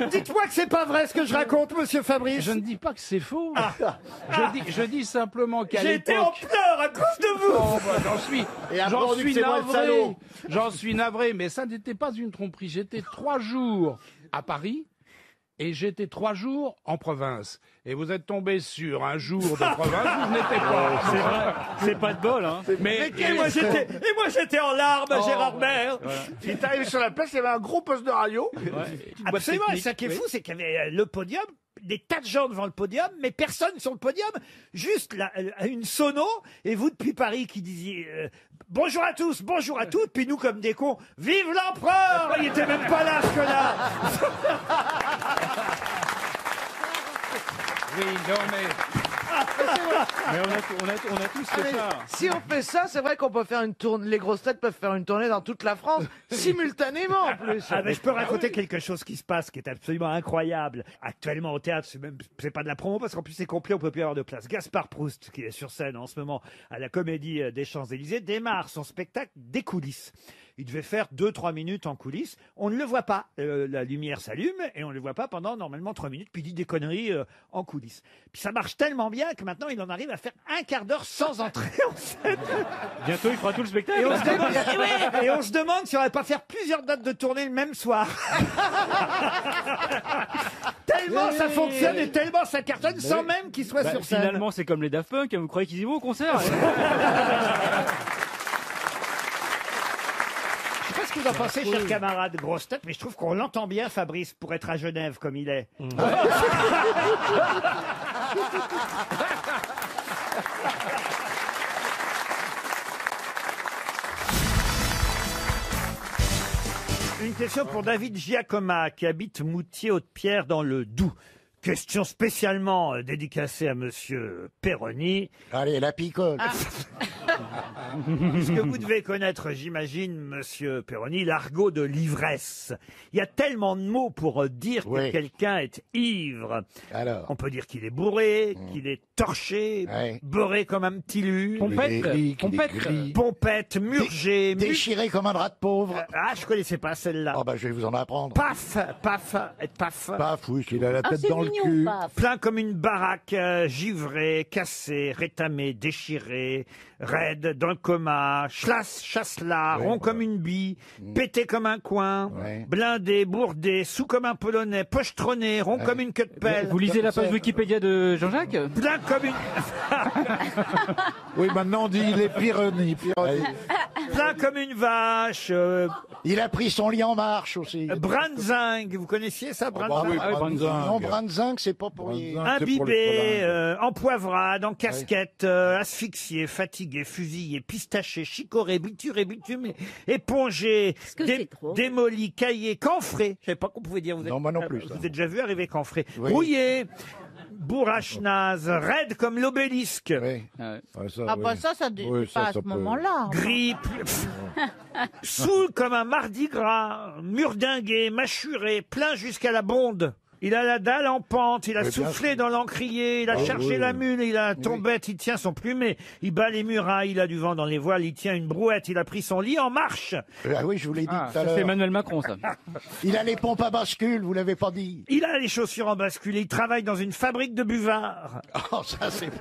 S2: Dites-moi que c'est pas vrai ce que je raconte, monsieur Fabrice.
S19: Je ne dis pas que c'est faux. Je dis simplement qu'à
S2: J'ai été en
S19: l'époque.
S2: pleurs à cause de vous.
S19: Oh, bah,
S16: Et après, on dit que c'est moi le salaud.
S19: J'en suis navré, mais ça n'était pas une tromperie. J'étais 3 jours à Paris et j'étais 3 jours en province. Et vous êtes tombé sur un jour de province où vous n'étiez pas.
S10: C'est vrai. C'est pas de bol, hein.
S2: Et moi j'étais en larmes à Gérardmer.
S5: Il est arrivé sur la place, il y avait un gros poste de radio.
S2: Absolument, et ça qui est fou, c'est qu'il y avait le podium, des tas de gens devant le podium, mais personne sur le podium, juste une sono, et vous depuis Paris qui disiez bonjour à tous, bonjour à toutes, puis nous comme des cons, vive l'empereur. Il était même pas là ce que-là.
S19: Oui, non, mais.
S10: Mais on a tous fait ça.
S11: Si on fait ça, c'est vrai qu'on peut faire une tournée. Les grosses têtes peuvent faire une tournée dans toute la France simultanément en plus.
S2: Ah ben, je peux raconter quelque chose qui se passe, qui est absolument incroyable. Actuellement au théâtre, c'est pas de la promo parce qu'en plus c'est complet, on peut plus avoir de place. Gaspard Proust, qui est sur scène en ce moment à la Comédie des Champs-Élysées, démarre son spectacle des coulisses. Il devait faire 2-3 minutes en coulisses. On ne le voit pas. La lumière s'allume et on ne le voit pas pendant normalement 3 minutes. Puis il dit des conneries en coulisses. Puis ça marche tellement bien que maintenant il en en arrive à faire un quart d'heure sans entrer en scène.
S10: Bientôt, il fera tout le spectacle.
S2: Et on se demande si on va pas faire plusieurs dates de tournée le même soir. Tellement ça fonctionne et tellement ça cartonne sans même qu'il soit sur scène.
S10: Finalement, c'est comme les Daft Punk. Vous croyez qu'ils y vont au concert?
S2: Je sais pas ce que vous en pensez, chers camarades grosses têtes, mais je trouve qu'on l'entend bien, Fabrice, pour être à Genève comme il est. Une question pour David Giacoma, qui habite Moutier-Haute-Pierre dans le Doubs. Question spécialement dédicacée à Monsieur Perroni.
S20: Allez, la picote.
S2: Puisque vous devez connaître, j'imagine, Monsieur Perroni, l'argot de l'ivresse. Il y a tellement de mots pour dire que quelqu'un est ivre.
S20: Alors.
S2: On peut dire qu'il est bourré, qu'il est torché, beurré comme un petit lu. Pompette, murgé.
S20: Déchiré comme un drap de pauvre.
S2: Ah, je connaissais pas celle-là.
S20: Oh, bah, je vais vous en apprendre.
S2: Paf, être paf.
S16: Paf, oui, qu'il a la tête dans le cul.
S2: Plein comme une baraque, givré, cassé, rétamé, déchiré, raide, dans le coma, chasse-là, rond comme une bille, pété comme un coin, blindé, bourdé, sous comme un polonais, pochetronné, rond comme une queue de pelle.
S10: Vous lisez la page Wikipédia de Jean-Jacques?
S2: Plein comme une...
S16: Oui, maintenant on dit les Pyrénées.
S2: Plein comme une vache.
S20: Il a pris son lit en marche aussi.
S2: Brandzingue, vous connaissiez ça, Brandzingue?
S20: Non, Brandzingue, c'est pas pour les...
S2: Imbibé, en poivrade, en casquette, asphyxié, fatigué, fusillé, pistaché, chicoré, bituré, bitumé, épongé, démoli, caillé, cancré. Je savais pas qu'on pouvait dire.
S20: Non, moi non plus.
S2: Vous avez déjà vu arriver cancré. Rouillé, bourrache naze, raide comme l'obélisque.
S3: Ça dépend pas à ce moment-là.
S2: Gris, saoul comme un mardi gras, murdingué, mâchuré, plein jusqu'à la bonde. Il a la dalle en pente, il a soufflé dans l'encrier, il a cherché la mule, il a tombette, il tient son plumet, il bat les murailles, il a du vent dans les voiles, il tient une brouette, il a pris son lit en marche.
S20: Ah oui, je vous l'ai dit tout à l'heure.
S10: C'est Emmanuel Macron, ça.
S20: Il a les pompes à bascule, vous l'avez pas dit.
S2: Il a les chaussures en bascule, il travaille dans une fabrique de buvards.
S20: Oh, ça c'est...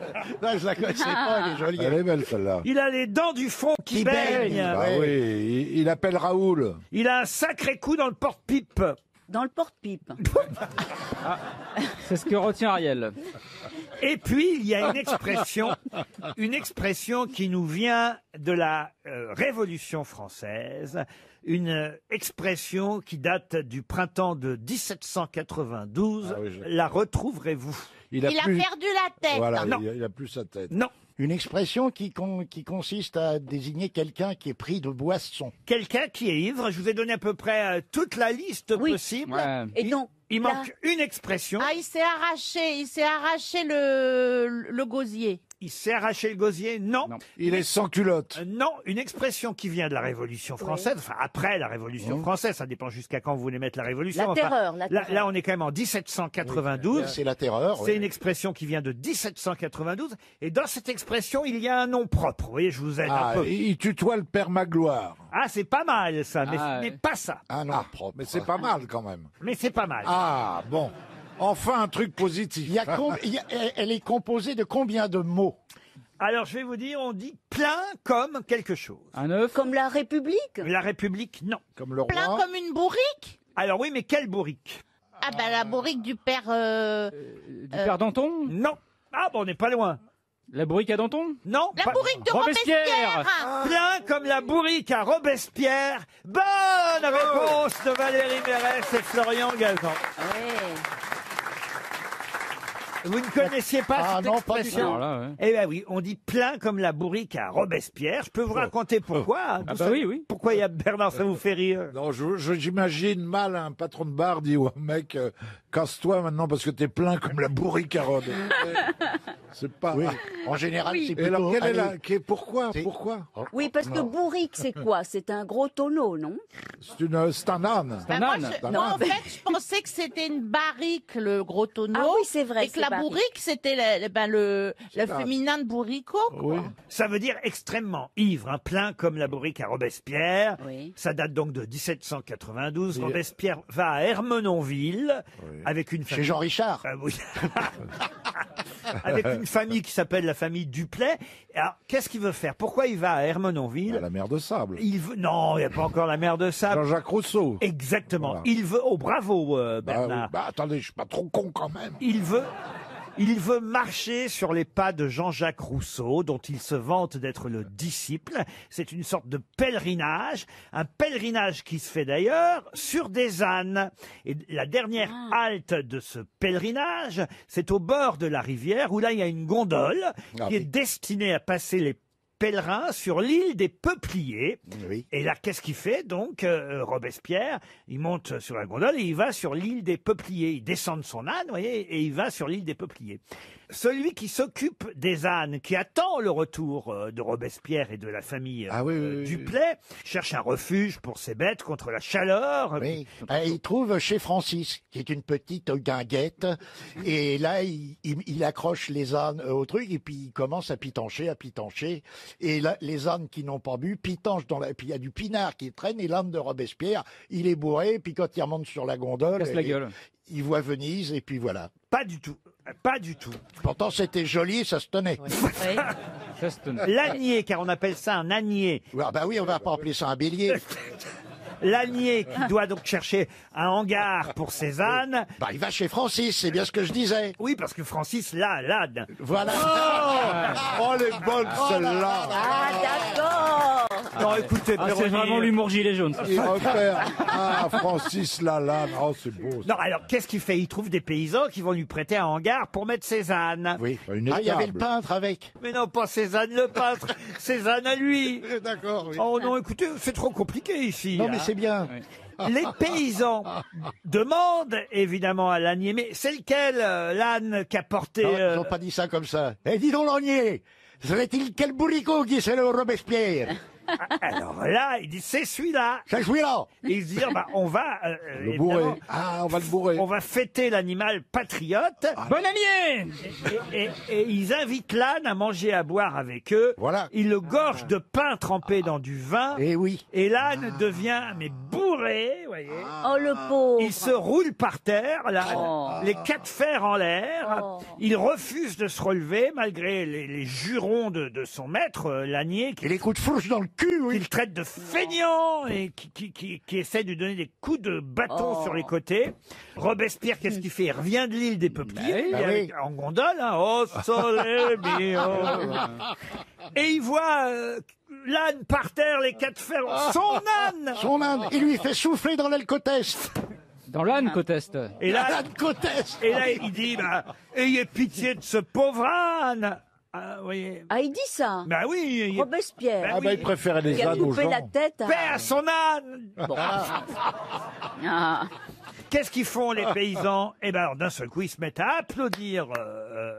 S20: Là, je la connaissais pas, elle est jolie.
S16: Elle est belle, celle-là.
S2: Il a les dents du fond qui baignent.
S16: Ah oui, il appelle Raoul.
S2: Il a un sacré coup dans le porte-pipe.
S21: Dans le porte-pipe.
S10: C'est ce que retient Ariel.
S2: Et puis, il y a une expression qui nous vient de la Révolution française, une expression qui date du printemps de 1792. La retrouverez-vous?
S3: Il a perdu la tête.
S16: Voilà,
S2: Non.
S16: il a plus sa tête.
S2: Non.
S20: Une expression qui consiste à désigner quelqu'un qui est pris de boisson.
S2: Quelqu'un qui est ivre. Je vous ai donné à peu près toute la liste possible.
S21: Et donc,
S2: il manque une expression.
S3: Ah, il s'est arraché le gosier.
S2: Il s'est arraché le gosier? Non.
S16: Il est sans culotte?
S2: Non, une expression qui vient de la Révolution française, enfin après la Révolution française, ça dépend jusqu'à quand vous voulez mettre la Révolution.
S21: La terreur.
S2: Là, on est quand même en 1792.
S20: C'est la terreur.
S2: C'est une expression qui vient de 1792. Et dans cette expression, il y a un nom propre. Vous voyez, je vous aide un peu.
S16: Il tutoie le père Magloire.
S2: Ah, c'est pas mal ça, mais ce n'est pas ça.
S20: Un nom propre.
S16: Mais c'est pas mal quand même.
S2: Mais c'est pas mal.
S16: Ah, bon. Enfin, un truc positif.
S20: Elle est composée de combien de mots?
S2: Alors, je vais vous dire, on dit plein comme quelque chose.
S10: Un œuf?
S21: Comme la République?
S2: La République, non.
S16: Comme le roi.
S3: Plein comme une bourrique.
S2: Alors oui, mais quelle bourrique?
S3: Ah ben la bourrique du père...
S10: Du père Danton?
S2: Non. Ah bon, on n'est pas loin.
S10: La bourrique à Danton?
S2: Non.
S3: La bourrique de Robespierre.
S2: Plein comme la bourrique à Robespierre. Bonne réponse de Valérie Mérès et Florian Gazan. Vous ne connaissiez pas cette expression? Eh bien oui, on dit plein comme la bourrique à Robespierre. Je peux vous raconter pourquoi.
S10: Oui.
S2: Pourquoi il y a Bernard, ça vous fait rire?
S16: Non, j'imagine mal un patron de bar dit au mec, casse-toi maintenant parce que t'es plein comme la bourrique à Rhodes. C'est pas...
S20: Oui. En général, c'est plutôt...
S16: Et alors, quelle est pourquoi?
S21: Oui, parce que bourrique, c'est quoi? C'est un gros tonneau, non?
S16: C'est un âne.
S3: Moi, en fait, je pensais que c'était une barrique, le gros tonneau.
S21: Ah oui, c'est vrai.
S3: Et que la bourrique, c'était le féminin de bourricot.
S2: Oui. Ça veut dire extrêmement ivre, hein, plein comme la bourrique à Robespierre.
S21: Oui.
S2: Ça date donc de 1792. Robespierre va à Ermenonville. Avec une
S20: Chez Jean Richard.
S2: Oui. Avec une famille qui s'appelle la famille Duplay. Alors, qu'est-ce qu'il veut faire? Pourquoi il va à Hermenonville?
S16: La mer de sable.
S2: Il veut... Non, il n'y a pas encore la mer de sable.
S16: Jean-Jacques Rousseau.
S2: Exactement.
S16: Voilà.
S2: Il veut... Oh, bravo, Bernard.
S16: Attendez, je suis pas trop con quand même.
S2: Il veut marcher sur les pas de Jean-Jacques Rousseau, dont il se vante d'être le disciple. C'est une sorte de pèlerinage, un pèlerinage qui se fait d'ailleurs sur des ânes. Et la dernière halte de ce pèlerinage, c'est au bord de la rivière, où là il y a une gondole qui est destinée à passer les pèlerin sur l'île des Peupliers.
S20: Oui.
S2: Et là, qu'est-ce qu'il fait donc, Robespierre? Il monte sur la gondole et il va sur l'île des Peupliers. Il descend de son âne, vous voyez, et il va sur l'île des Peupliers. Celui qui s'occupe des ânes, qui attend le retour de Robespierre et de la famille Duplay, cherche un refuge pour ses bêtes contre la chaleur.
S20: Oui. Il trouve chez Francis, qui est une petite guinguette, et là, il accroche les ânes au truc, et puis il commence à pitancher, et là, les ânes qui n'ont pas bu pitanchent puis il y a du pinard qui traîne, et l'âne de Robespierre, il est bourré, puis quand il remonte sur la gondole,
S17: Casse la gueule.
S20: Il voit Venise, et puis voilà.
S2: Pas du tout. Pas du tout.
S20: Pourtant, c'était joli, ça se tenait.
S2: L'ânier, car on appelle ça un ânier.
S20: Oui, on va pas appeler ça un bélier.
S2: L'ânier qui doit donc chercher un hangar pour ses ânes.
S20: Il va chez Francis, c'est bien ce que je disais.
S2: Oui, parce que Francis, là, l'âne.
S20: Voilà.
S16: Oh, les bonnes, celles-là.
S21: Ah, d'accord.
S2: Non, écoutez,
S17: c'est vraiment l'humour gilet jaune. Ça.
S16: Il repère. Francis Lalanne. Oh, c'est beau.
S2: Non, alors, qu'est-ce qu'il fait? Il trouve des paysans qui vont lui prêter un hangar pour mettre ses ânes.
S20: Oui. Il y avait le peintre avec.
S2: Mais non, pas ses ânes, le peintre. Ses ânes à lui.
S20: D'accord, oui.
S2: Oh non, écoutez, c'est trop compliqué ici.
S20: Non, mais c'est bien.
S2: Les paysans demandent évidemment à l'ânier, mais c'est lequel l'âne qu'a porté...
S20: Non, ils n'ont pas dit ça comme ça. Eh, dis donc, l'ânier, serait-il quel bourricot qui c'est le Robespierre?
S2: Alors là, il dit, c'est celui-là.
S20: C'est celui-là.
S2: Et il se dit, on va...
S16: le bourrer. On va le bourrer.
S2: On va fêter l'animal patriote.
S17: Bon allié.
S2: Et ils invitent l'âne à manger, à boire avec eux.
S20: Voilà.
S2: Ils le gorgent de pain trempé dans du vin.
S20: Et oui.
S2: Et l'âne devient, mais bourré, vous voyez.
S21: Oh, le pauvre.
S2: Il se roule par terre, l'âne, les quatre fers en l'air. Il refuse de se relever, malgré les jurons de son maître, l'ânier.
S20: Et les coups de fourche dans le cul, oui.
S2: Qu'il traite de feignant et qui essaie de lui donner des coups de bâton sur les côtés. Robespierre, qu'est-ce qu'il fait? Il revient de l'île des Peupliers, en gondole, hein. Oh, soleil mio. Et il voit l'âne par terre, les quatre fers. Son âne.
S20: Il lui fait souffler dans l'aile côte est.
S17: Dans l'âne côte est.
S2: Et là,
S20: et
S2: là, il dit, ayez pitié de ce pauvre âne.
S21: Il dit ça.
S2: Bah oui.
S21: Robespierre.
S16: Il préférait les ânes aux gens.
S21: Il a coupé la tête.
S2: Paix à son âne.
S21: Bon.
S2: Qu'est-ce qu'ils font les paysans? Eh ben, alors, d'un seul coup, ils se mettent à applaudir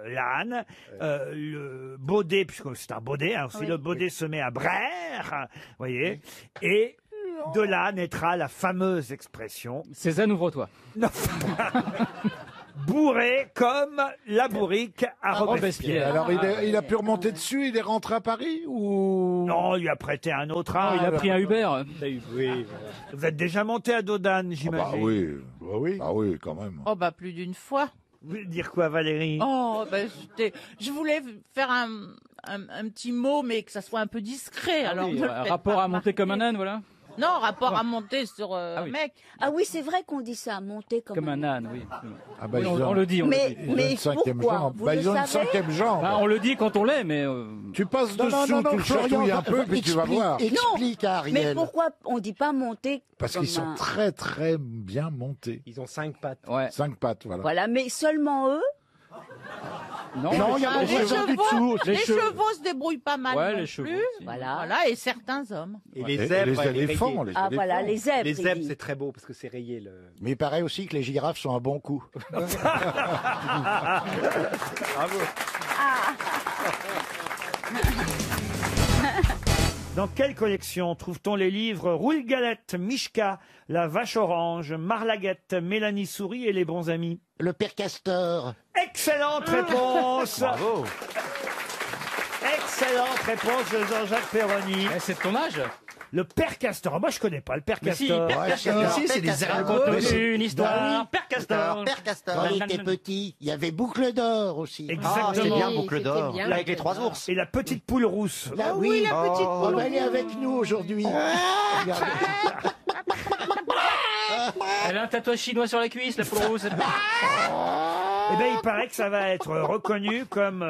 S2: l'âne, le baudet, puisque c'est un baudet, hein, aussi le baudet se met à braire, voyez, et de là naîtra la fameuse expression.
S17: Cézanne, ouvre-toi.
S2: Non. Bourré comme la bourrique à Robespierre.
S16: Alors, il a pu remonter dessus, il est rentré à Paris ou...
S2: Non, il lui a prêté un autre âne.
S17: Il a pris un Uber.
S2: Oui. Vous êtes déjà monté à Dodane, j'imagine.
S16: Oui. Ah oui, quand même.
S3: Oh, plus d'une fois.
S2: Vous voulez dire quoi, Valérie?
S3: Oh, je voulais faire un petit mot, mais que ça soit un peu discret. Alors,
S17: rapport à monter comme un âne, voilà.
S3: Non, rapport à monter sur un mec.
S21: Ah oui, c'est vrai qu'on dit ça, monter comme
S17: un âne, oui.
S2: On
S17: le dit.
S21: Mais pourquoi?
S16: Ils ont une cinquième jambe.
S17: On le dit quand on l'est, mais...
S16: Tu passes dessous, tu le chatouilles un peu, puis tu vas voir.
S20: Explique à Ariel.
S21: Mais pourquoi on dit pas monter?
S16: Parce qu'ils sont très très bien montés.
S8: Ils ont 5 pattes.
S17: Ouais.
S16: 5 pattes, voilà.
S21: Voilà, mais seulement eux?
S20: Non, il y a des voisins du dessous.
S3: Les chevaux se débrouillent pas mal non
S17: les chevaux
S3: plus.
S17: aussi.
S3: Voilà, et certains hommes.
S8: Et les zèbres,
S16: les éléphants.
S21: Ah voilà, les zèbres.
S8: Les zèbres, c'est très beau parce que c'est rayé.
S20: Mais il paraît aussi que les girafes sont un bon coup.
S8: Bravo.
S2: Dans quelle collection trouve-t-on les livres Roule-Galette, Mishka, La Vache Orange, Marlaguette, Mélanie Souris et Les Bons Amis?
S20: Le Père Castor.
S2: Excellente réponse.
S8: Bravo.
S2: Excellente réponse de Jean-Jacques Perroni.
S17: C'est de ton âge.
S2: Le père Castor. Moi, je connais pas le père
S17: Mais si,
S2: Castor.
S17: Père Castor.
S20: Si,
S17: c'est des
S20: Raconte-nous
S17: une histoire. Père Castor.
S20: Père Castor. Quand il était petit, il y avait Boucle d'Or aussi.
S2: Exactement.
S20: c'était bien,
S2: Boucle
S20: d'Or.
S18: bien.
S20: Là,
S18: avec les trois
S2: ours. Et la petite poule rousse.
S20: Là, oui, la petite poule. Elle est avec nous aujourd'hui. Regardez.
S17: Elle a un tatouage chinois sur la cuisse, la poule rousse.
S2: Eh bien, il paraît que ça va être reconnu comme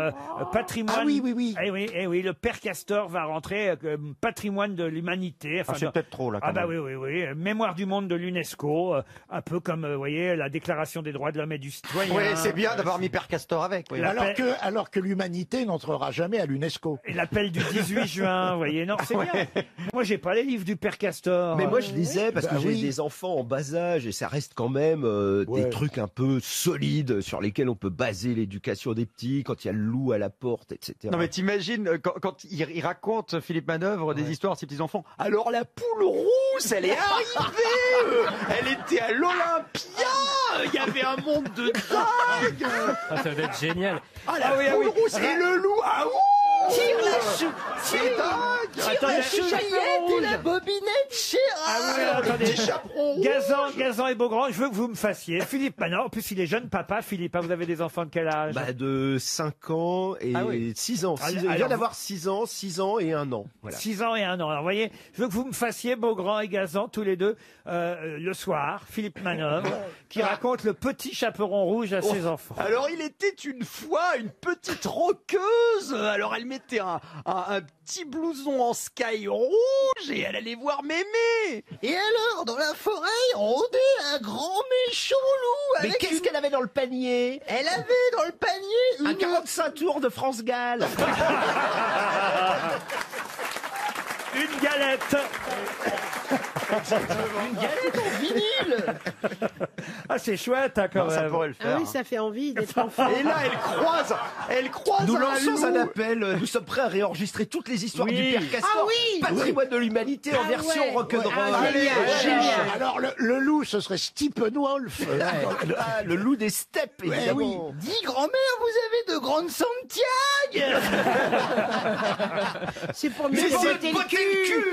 S2: patrimoine.
S20: Ah oui, oui, oui.
S2: Eh oui, le père Castor va rentrer comme patrimoine de l'humanité. Enfin,
S1: c'est peut-être trop, là, quand
S2: Ah bah
S1: même.
S2: oui. Mémoire du monde de l'UNESCO. Un peu comme, vous voyez, la Déclaration des droits de l'homme et du citoyen.
S1: Oui, c'est bien d'avoir mis Père Castor avec. Oui.
S20: Alors que l'humanité n'entrera jamais à l'UNESCO.
S2: Et l'appel du 18 juin, vous voyez. Non, c'est bien. Moi, j'ai pas les livres du père Castor.
S22: Mais moi, je lisais parce que
S20: Bah
S22: j'ai
S20: oui.
S22: des enfants en bas âge et ça reste quand même des trucs un peu solides sur lesquels on peut baser l'éducation des petits quand il y a le loup à la porte, etc.
S1: Non mais t'imagines quand il raconte Philippe Manœuvre des histoires de ses petits enfants.
S22: Alors la poule rousse, elle est arrivée. Elle était à l'Olympia. Il y avait un monde de dingue.
S17: Ah, ça va être génial.
S22: Ah la poule rousse et le loup. Ah ouh.
S20: Tire la chou,
S22: C'est dingue.
S2: Attendez.
S20: la chouillette et la bobinette Chirac.
S2: Ah oui, attendez. Gazan et Beaugrand, je veux que vous me fassiez. Philippe Manor, en plus il est jeune papa. Philippe, hein, vous avez des enfants de quel âge?
S22: Bah de 5 ans et 6 ans. Il vient
S2: alors,
S22: d'avoir 6 ans et 1 an. Voilà.
S2: 6 ans et 1 an. Alors, vous voyez, je veux que vous me fassiez, Beaugrand et Gazan, tous les deux, le soir, Philippe Manœuvre, qui raconte le petit chaperon rouge à ses enfants.
S22: Alors, il était une fois une petite roqueuse. Alors, elle mettait un petit blouson en sky rouge et elle allait voir mémé.
S20: Et alors, dans la forêt, rôdait un grand méchant loup.
S22: Mais qu'est-ce qu'elle avait dans le panier?
S20: Elle avait dans le panier
S22: Un 45 tours de France Gall.
S2: Une galette.
S20: Une galette en vinyle.
S2: Ah, c'est chouette, hein, quand
S1: Non,
S2: même.
S1: ça pourrait le faire.
S3: Ah oui, ça fait envie d'être enfant.
S22: Et là, elle croise Nous un lançons loup. un appel. Nous sommes prêts à réenregistrer toutes les histoires
S2: Oui.
S22: du Père Castor.
S20: Ah oui.
S22: Patrimoine de l'humanité en version rock'n'roll.
S20: Allez,
S22: Génial.
S20: alors le loup, ce serait Steppenwolf.
S22: Le loup des steppes, évidemment.
S20: Dis grand-mère, vous avez de grandes Santiago. C'est pour mieux
S22: Mais c'est
S20: botter le cul.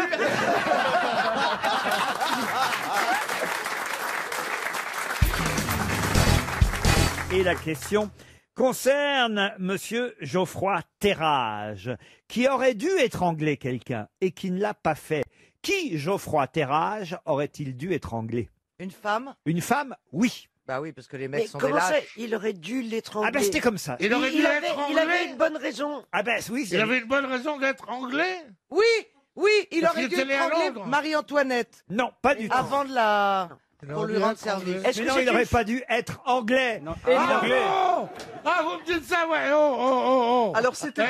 S2: Et la question concerne Monsieur Geoffroy Terrage, qui aurait dû étrangler quelqu'un et qui ne l'a pas fait. Qui, Geoffroy Terrage, aurait-il dû étrangler?
S11: Une femme?
S2: Une femme? Oui.
S11: Bah oui, parce que les mecs
S3: Mais
S11: sont
S3: comment
S11: des
S3: ça,
S11: lâches.
S3: il aurait dû l'étrangler?
S2: Ah ben c'était comme ça.
S5: Il aurait dû être
S3: il avait
S5: anglais.
S3: une bonne raison.
S2: Ah ben oui.
S5: Il avait une bonne raison d'être anglais.
S11: Oui, il
S5: Parce
S11: aurait
S5: qu'il
S11: dû
S5: était né à
S11: étrangler
S5: Londres.
S11: Marie-Antoinette
S2: Non, pas du tout.
S11: avant de la... pour lui rendre service.
S2: Mais non, il n'aurait pas dû être anglais.
S17: Non.
S2: Anglais.
S5: Ah, vous me dites ça, ouais. Oh.
S11: Alors c'était...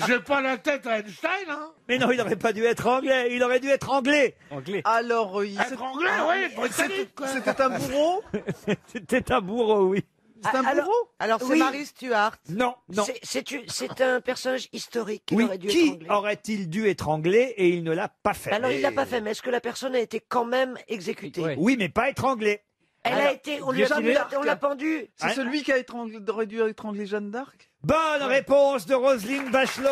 S5: J'ai pas la tête à Einstein, hein.
S2: Mais non, il n'aurait pas dû être anglais. Il aurait dû être anglais.
S17: Anglais.
S11: Alors,
S5: Être anglais, oui, britannique, quoi.
S11: c'était un bourreau?
S2: C'était un bourreau, oui.
S11: C'est un bourreau? Alors c'est
S3: oui.
S11: Marie Stuart.
S2: Non, non.
S3: C'est un personnage historique qui
S2: Oui,
S3: aurait dû
S2: qui
S3: étrangler.
S2: aurait-il dû étrangler et il ne l'a pas fait?
S3: Alors il l'a pas fait, mais est-ce que la personne a été quand même exécutée?
S17: Oui.
S2: Oui, mais pas étranglé.
S3: Elle a été, on l'a pendue.
S14: C'est
S2: Hein
S14: celui qui aurait dû étrangler Jeanne d'Arc.
S2: Bonne réponse de Roselyne Bachelot.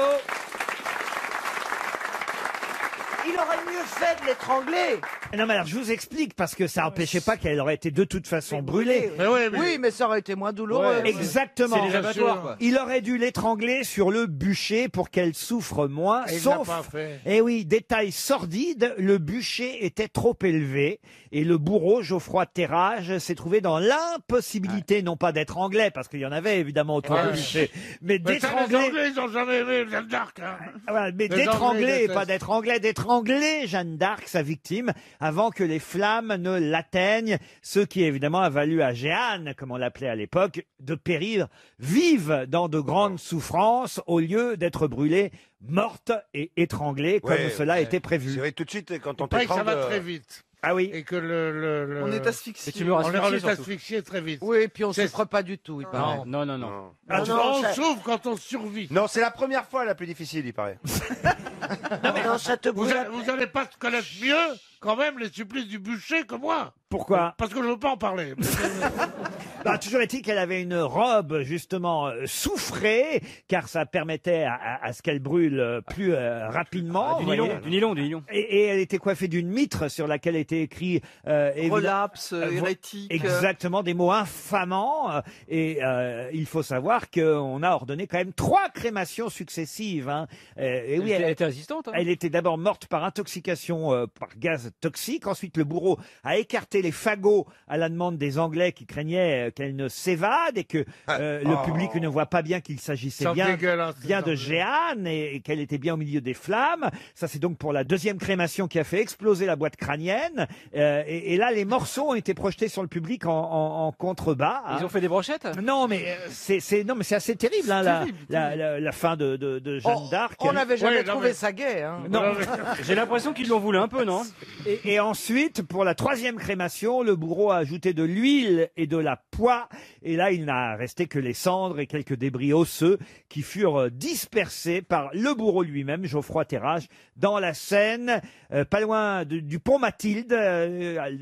S3: Il aurait mieux fait de l'étrangler.
S2: Non, mais alors je vous explique parce que ça n'empêchait pas qu'elle aurait été de toute façon brûlée.
S5: Mais
S11: Oui, mais ça aurait été moins douloureux.
S17: Ouais.
S2: Exactement.
S17: C'est les abattoirs, quoi.
S2: Il aurait dû l'étrangler sur le bûcher pour qu'elle souffre moins.
S5: Il l'a
S2: Sauf,
S5: pas fait.
S2: eh oui, détail sordide, le bûcher était trop élevé et le bourreau, Geoffroy Terrage, s'est trouvé dans l'impossibilité, non pas d'être anglais, parce qu'il y en avait évidemment autour du bûcher, mais
S5: Mais ça, les
S2: d'étrangler.
S5: Anglais, ils ont jamais aimé Jeanne d'Arc, hein.
S2: Voilà, mais
S5: Les Anglais
S2: d'étrangler, et
S5: détestent.
S2: pas d'être anglais, d'étrangler Jeanne d'Arc, sa victime, avant que les flammes ne l'atteignent, ce qui évidemment a valu à Jeanne, comme on l'appelait à l'époque, de périr vive dans de grandes souffrances au lieu d'être brûlée morte et étranglée comme
S1: Ouais,
S2: cela était prévu.
S1: C'est vrai, tout de suite, quand on
S5: Il paraît que ça
S1: t'étrangle...
S5: va très vite.
S2: Ah oui.
S5: Et que le...
S14: On est asphyxié.
S17: Et tu meurs
S5: On est
S17: asphyxié, surtout.
S5: asphyxié très vite.
S11: Oui, puis on
S5: C'est-
S11: souffre pas du tout, il paraît.
S17: Non.
S2: Ah, tu
S5: On
S3: ça-
S5: souffre quand on survit.
S1: Non, c'est la première fois la plus difficile, il paraît.
S3: Non, ça te brûle.
S5: Vous allez pas connaître mieux, quand même, les supplices du bûcher que moi.
S2: Pourquoi?
S5: Parce que je veux pas en parler.
S2: Bah, toujours est-il qu'elle avait une robe, justement, soufrée, car ça permettait à ce qu'elle brûle plus rapidement.
S17: Du
S2: vous
S17: nylon,
S2: voyez.
S17: du nylon, du nylon.
S2: Et elle était coiffée d'une mitre sur laquelle était écrit
S22: Relapse, hérétique.
S2: Exactement, des mots infamants. Et il faut savoir qu'on a ordonné quand même 3 crémations successives. Hein. Et oui,
S17: Elle était résistante. Hein.
S2: elle était d'abord morte par intoxication par gaz toxique. Ensuite, le bourreau a écarté les fagots à la demande des Anglais qui craignaient qu'elle ne s'évade et que le public ne voit pas bien qu'il s'agissait bien de Jeanne et qu'elle était bien au milieu des flammes. Ça, c'est donc pour la deuxième crémation qui a fait exploser la boîte crânienne. Et là, les morceaux ont été projetés sur le public en contrebas.
S17: Ils ont fait des brochettes?
S2: Non, mais c'est assez terrible, hein, la fin de Jeanne d'Arc.
S11: On n'avait jamais trouvé ça gay. Hein.
S2: Non.
S17: J'ai l'impression qu'ils l'ont voulu un peu, non?
S2: Et ensuite, pour la 3e crémation, le bourreau a ajouté de l'huile et de la poix. Et là, il n'a resté que les cendres et quelques débris osseux qui furent dispersés par le bourreau lui-même, Geoffroy Terrage, dans la Seine, pas loin du pont Mathilde,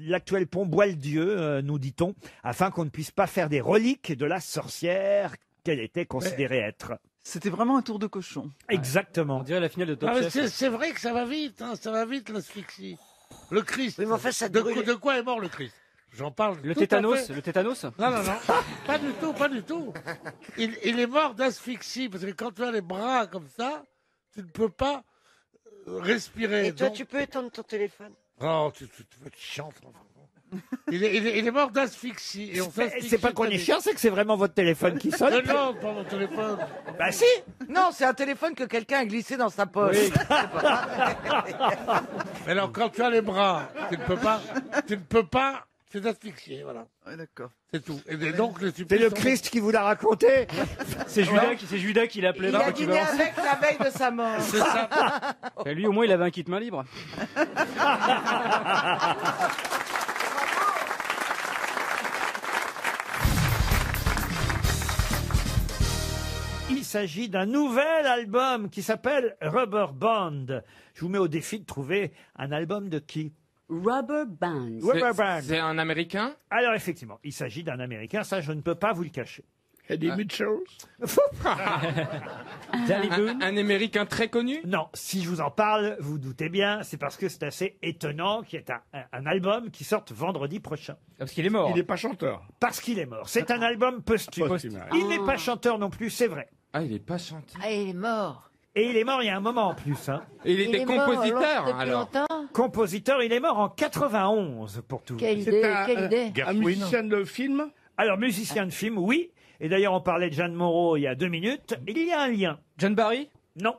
S2: l'actuel pont Boieldieu, nous dit-on, afin qu'on ne puisse pas faire des reliques de la sorcière qu'elle était considérée être.
S14: C'était vraiment un tour de cochon.
S2: Exactement.
S17: On dirait la finale de Top
S9: Ah, mais
S17: Chef.
S9: c'est vrai que ça va vite, hein, ça va vite l'asphyxie. Le Christ.
S3: Oui, mais enfin, ça
S9: de
S3: brûle.
S9: quoi est mort le Christ? J'en parle.
S17: Le
S9: tout à
S17: tétanos,
S9: fait.
S17: le tétanos?
S9: Non, pas du tout, pas du tout. Il est mort d'asphyxie, parce que quand tu as les bras comme ça, tu ne peux pas respirer.
S3: Et toi,
S9: Donc-
S3: tu peux étendre ton téléphone.
S9: Oh, tu vas être chiante. Il est mort d'asphyxie. Et on s'asphyxie
S2: C'est pas qu'on est chiant, c'est que c'est vraiment votre téléphone qui sonne.
S9: Non, pas mon téléphone.
S2: Bah si.
S11: Non, c'est un téléphone que quelqu'un a glissé dans sa poche.
S9: Mais alors, quand tu as les bras, tu ne peux pas, c'est asphyxié, voilà.
S14: Ouais, d'accord.
S9: C'est tout. Et donc, les
S2: C'est le Christ qui vous l'a raconté.
S17: C'est Judas qui l'appelait.
S11: Il a dîné avec la veille de sa mort.
S9: C'est ça.
S17: Et lui, au moins, il avait un kit main libre.
S2: Il s'agit d'un nouvel album qui s'appelle Rubber Band. Je vous mets au défi de trouver un album de qui?
S21: Rubber Band.
S2: Rubber Band.
S6: C'est un Américain?
S2: Alors effectivement, il s'agit d'un Américain, ça je ne peux pas vous le cacher.
S9: Eddie Mitchell.
S6: Un Américain très connu?
S2: Non, si je vous en parle, vous doutez bien, c'est parce que c'est assez étonnant qu'il y ait un album qui sorte vendredi prochain.
S17: Parce qu'il est mort.
S5: Il n'est pas chanteur.
S2: Parce qu'il est mort. C'est un album posthume.
S5: Posthume, ouais.
S2: Il n'est pas chanteur non plus, c'est vrai.
S6: Ah, il est pas chanteur.
S3: Ah, il est mort.
S2: Et il est mort il y a un moment en plus. Hein.
S6: Et il était
S3: est mort
S6: compositeur,
S3: depuis
S6: alors.
S3: longtemps.
S2: Compositeur, il est mort en 91 pour tout.
S3: Quelle
S5: C'est
S3: idée, quelle idée.
S5: un musicien de film.
S2: Alors, musicien de film, oui. Et d'ailleurs, on parlait de Jeanne Moreau il y a 2 minutes. Il y a un lien.
S17: John Barry?
S2: Non.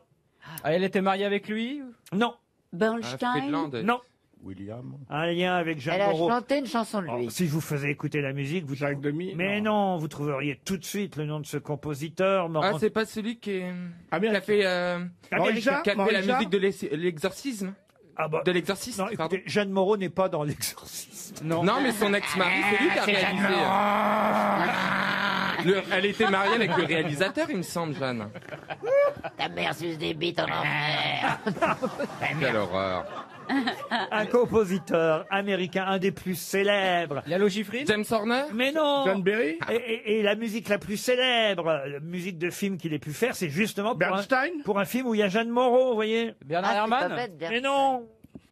S17: Ah, elle était mariée avec lui?
S2: Non.
S21: Bernstein.
S2: Non.
S16: William.
S2: Un lien avec Jeanne
S3: Elle a
S2: Moreau.
S3: chanté une chanson de lui.
S2: Oh, si je vous faisais écouter la musique, vous
S5: Jacques Demy.
S2: Mais non, vous trouveriez tout de suite le nom de ce compositeur.
S6: Ah, c'est pas celui qui a fait,
S2: Américain.
S6: qui a fait la musique de l'exorcisme?
S2: Ah bah,
S6: De l'exorcisme?
S2: non, écoutez, Jeanne Moreau n'est pas dans l'exorcisme.
S6: Non, mais son ex-mari, c'est lui qui a réalisé. Elle était mariée avec le réalisateur, il me semble, Jeanne.
S3: Ta mère suce des bites en enfer.
S6: Quelle horreur.
S2: Un compositeur américain, un des plus célèbres.
S17: Lalo Schifrin?
S6: James Horner?
S2: Mais non.
S5: John Berry.
S2: Et la musique la plus célèbre, la musique de film qu'il ait pu faire, c'est justement
S5: Bernstein.
S2: pour un film où il y a Jeanne Moreau, vous voyez.
S17: Bernard
S3: Ah, c'est
S17: Herrmann?
S3: pas bête,
S2: Mais non.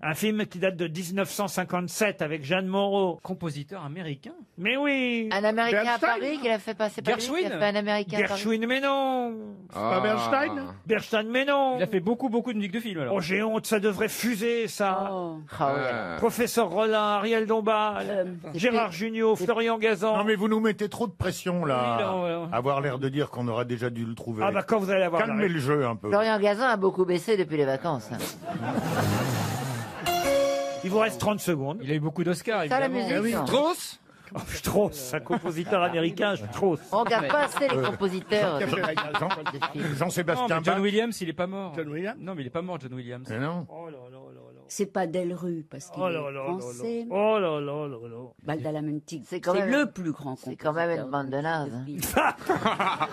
S2: Un film qui date de 1957 avec Jeanne Moreau.
S17: Compositeur américain?
S2: Mais oui.
S3: Un Américain à
S5: Bernstein.
S3: Paris qui l'a fait passer par lui, qui a
S17: Gershwin.
S3: fait un Américain à Paris.
S2: Gershwin, mais non.
S5: Pas Bernstein.
S2: Bernstein, mais non.
S17: Il a fait beaucoup de musique de film, alors.
S2: Oh, j'ai honte, ça devrait fuser, ça.
S21: Oh.
S3: Ah ouais.
S2: Professeur Rollin, Ariel Dombal, Gérard Jugnot, Florian Gazan.
S7: Non mais vous nous mettez trop de pression là.
S2: Oui, non, ouais.
S7: Avoir l'air de dire qu'on aurait déjà dû le trouver.
S2: Ah bah quand vous allez avoir
S7: Calmez le jeu un peu.
S3: Florian Gazan a beaucoup baissé depuis les vacances.
S2: Il vous reste 30 secondes.
S17: Il a eu beaucoup d'Oscars,
S3: Ça, la
S17: évidemment.
S3: musique, non.
S6: Strauss?
S2: Oh, Strauss, un compositeur américain, Strauss.
S3: On regarde pas assez les compositeurs.
S17: Non,
S7: Jean-Sébastien
S17: mais John
S7: Bach.
S17: Williams, il est pas mort.
S5: John Williams.
S17: Non, mais il est pas mort, John Williams.
S7: Mais non.
S21: C'est pas Delru, parce qu'il
S2: Oh là là
S21: est
S2: là
S21: français.
S2: là. Oh là là là là.
S21: Badalamenti.
S3: C'est
S21: C'est
S3: quand même-
S21: le plus grand
S3: C'est quand même une bande de nazes. hein.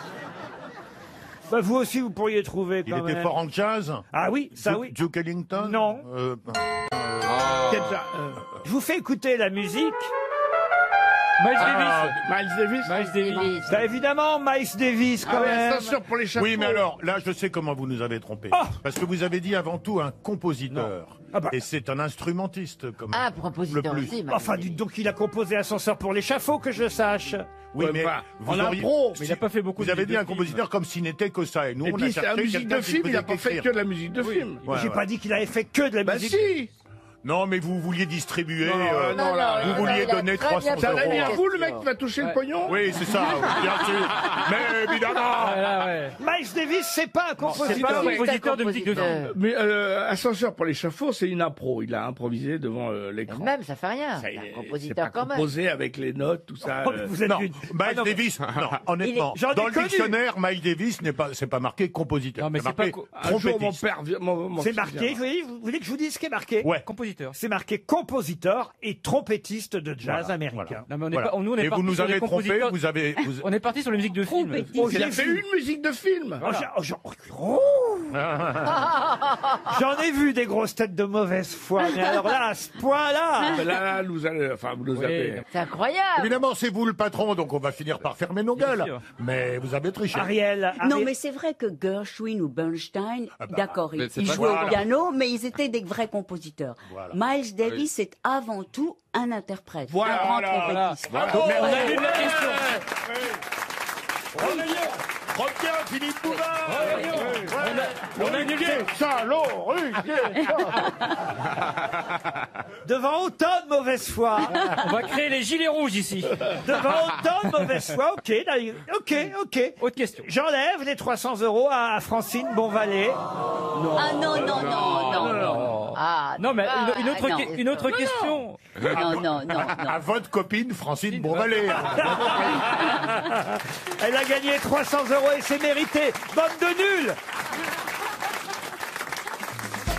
S2: Bah vous aussi, vous pourriez trouver
S7: Il
S2: quand
S7: était
S2: même.
S7: fort en jazz.
S2: Ah oui, ça oui.
S7: Duke Ellington.
S2: Non.
S7: Euh,
S2: Je vous fais écouter la musique
S5: Miles Davis.
S2: Bah, évidemment, Miles Davis, quand même.
S5: Attention pour les chapeaux.
S7: Oui, mais alors, là, je sais comment vous nous avez trompés. Parce que vous avez dit avant tout un compositeur. Et c'est un instrumentiste, comme
S3: Ah,
S7: le
S3: compositeur
S7: plus.
S3: aussi.
S2: Enfin, dites donc, il a composé Ascenseur pour l'échafaud, que je sache.
S7: Oui, mais vous
S5: en
S7: auriez-
S5: impro.
S7: Mais il n'a pas fait beaucoup. Vous avez dit un compositeur comme s'il n'était que ça. Et nous,
S5: Et
S7: on
S5: puis,
S7: a
S5: c'est
S7: cherché
S5: la musique
S7: quelqu'un
S5: de
S7: qui
S5: film, il n'a
S7: faisait
S5: pas fait
S7: qu'écrire.
S5: que de la musique de film.
S2: J'ai pas dit qu'il avait fait que de la
S5: Bah
S2: musique.
S5: si.
S7: Non, mais vous vouliez distribuer.
S5: Non, là,
S7: vous vouliez donner 300
S5: C'est un ami à
S7: euros.
S5: vous, le mec qui va toucher le pognon.
S7: Oui, c'est ça, bien sûr. Mais évidemment.
S2: Miles Davis, c'est pas un compositeur.
S5: C'est pas un
S17: compositeur de musique de film.
S5: Mais Ascenseur pour l'échafaud, c'est une impro. Il a improvisé devant l'écran.
S3: Même, ça fait rien.
S5: Ça,
S3: C'est un
S5: c'est
S3: compositeur
S5: pas
S3: quand même.
S5: composé avec les notes, tout ça.
S2: Vous êtes
S7: Non,
S2: une-
S7: Miles
S2: non, mais-
S7: Davis, non, honnêtement,
S2: J'en ai
S7: dans le
S2: connu.
S7: dictionnaire, Miles Davis c'est pas marqué compositeur.
S17: Non, mais c'est
S7: marqué
S17: pas
S5: Un jour, mon
S7: trompettiste.
S5: père,
S2: C'est marqué, vous voulez que je vous dise ce qui est marqué?
S7: Ouais.
S17: Compositeur.
S2: C'est marqué compositeur et trompettiste de jazz américain.
S17: Non, mais on est
S7: Voilà.
S17: pas, nous, on est
S7: Et vous
S17: parti
S7: nous
S17: sur les
S7: avez trompé,
S17: compositeurs-
S7: vous avez.
S17: On est parti sur les musiques de film.
S5: Il a fait une musique de film.
S2: J'en ai vu des grosses têtes de mauvaise foi, mais alors là, à ce point-là.
S5: Là, vous nous avez.
S3: C'est incroyable.
S7: Évidemment, c'est vous le patron, donc on va finir par fermer nos gueules.
S17: sûr.
S7: Mais vous avez triché.
S2: Ariel,
S21: Non, mais c'est vrai que Gershwin ou Bernstein, d'accord,
S6: mais
S21: ils
S6: c'est pas
S21: jouaient
S6: grave.
S21: au piano, mais ils étaient des vrais compositeurs.
S7: Voilà.
S21: Miles Davis, c'est avant tout un interprète,
S5: Voilà,
S21: un grand
S5: voilà,
S21: trompettiste.
S17: Mais on a lu la question.
S7: Reviens, Philippe Bouvard.
S17: On a annulé.
S2: devant autant de mauvaise foi,
S17: On va créer les gilets rouges ici.
S2: devant autant de mauvaise foi, ok, ok.
S17: Autre question.
S2: J'enlève les 300 € à Francine Bonvalet.
S21: Ah non, non, non, non, non. Ah,
S17: Non, mais
S21: ah, non.
S17: une autre question.
S21: Non.
S7: À votre copine Francine Bonvalet.
S2: Elle a gagné 300 € et c'est mérité. Bande de nuls.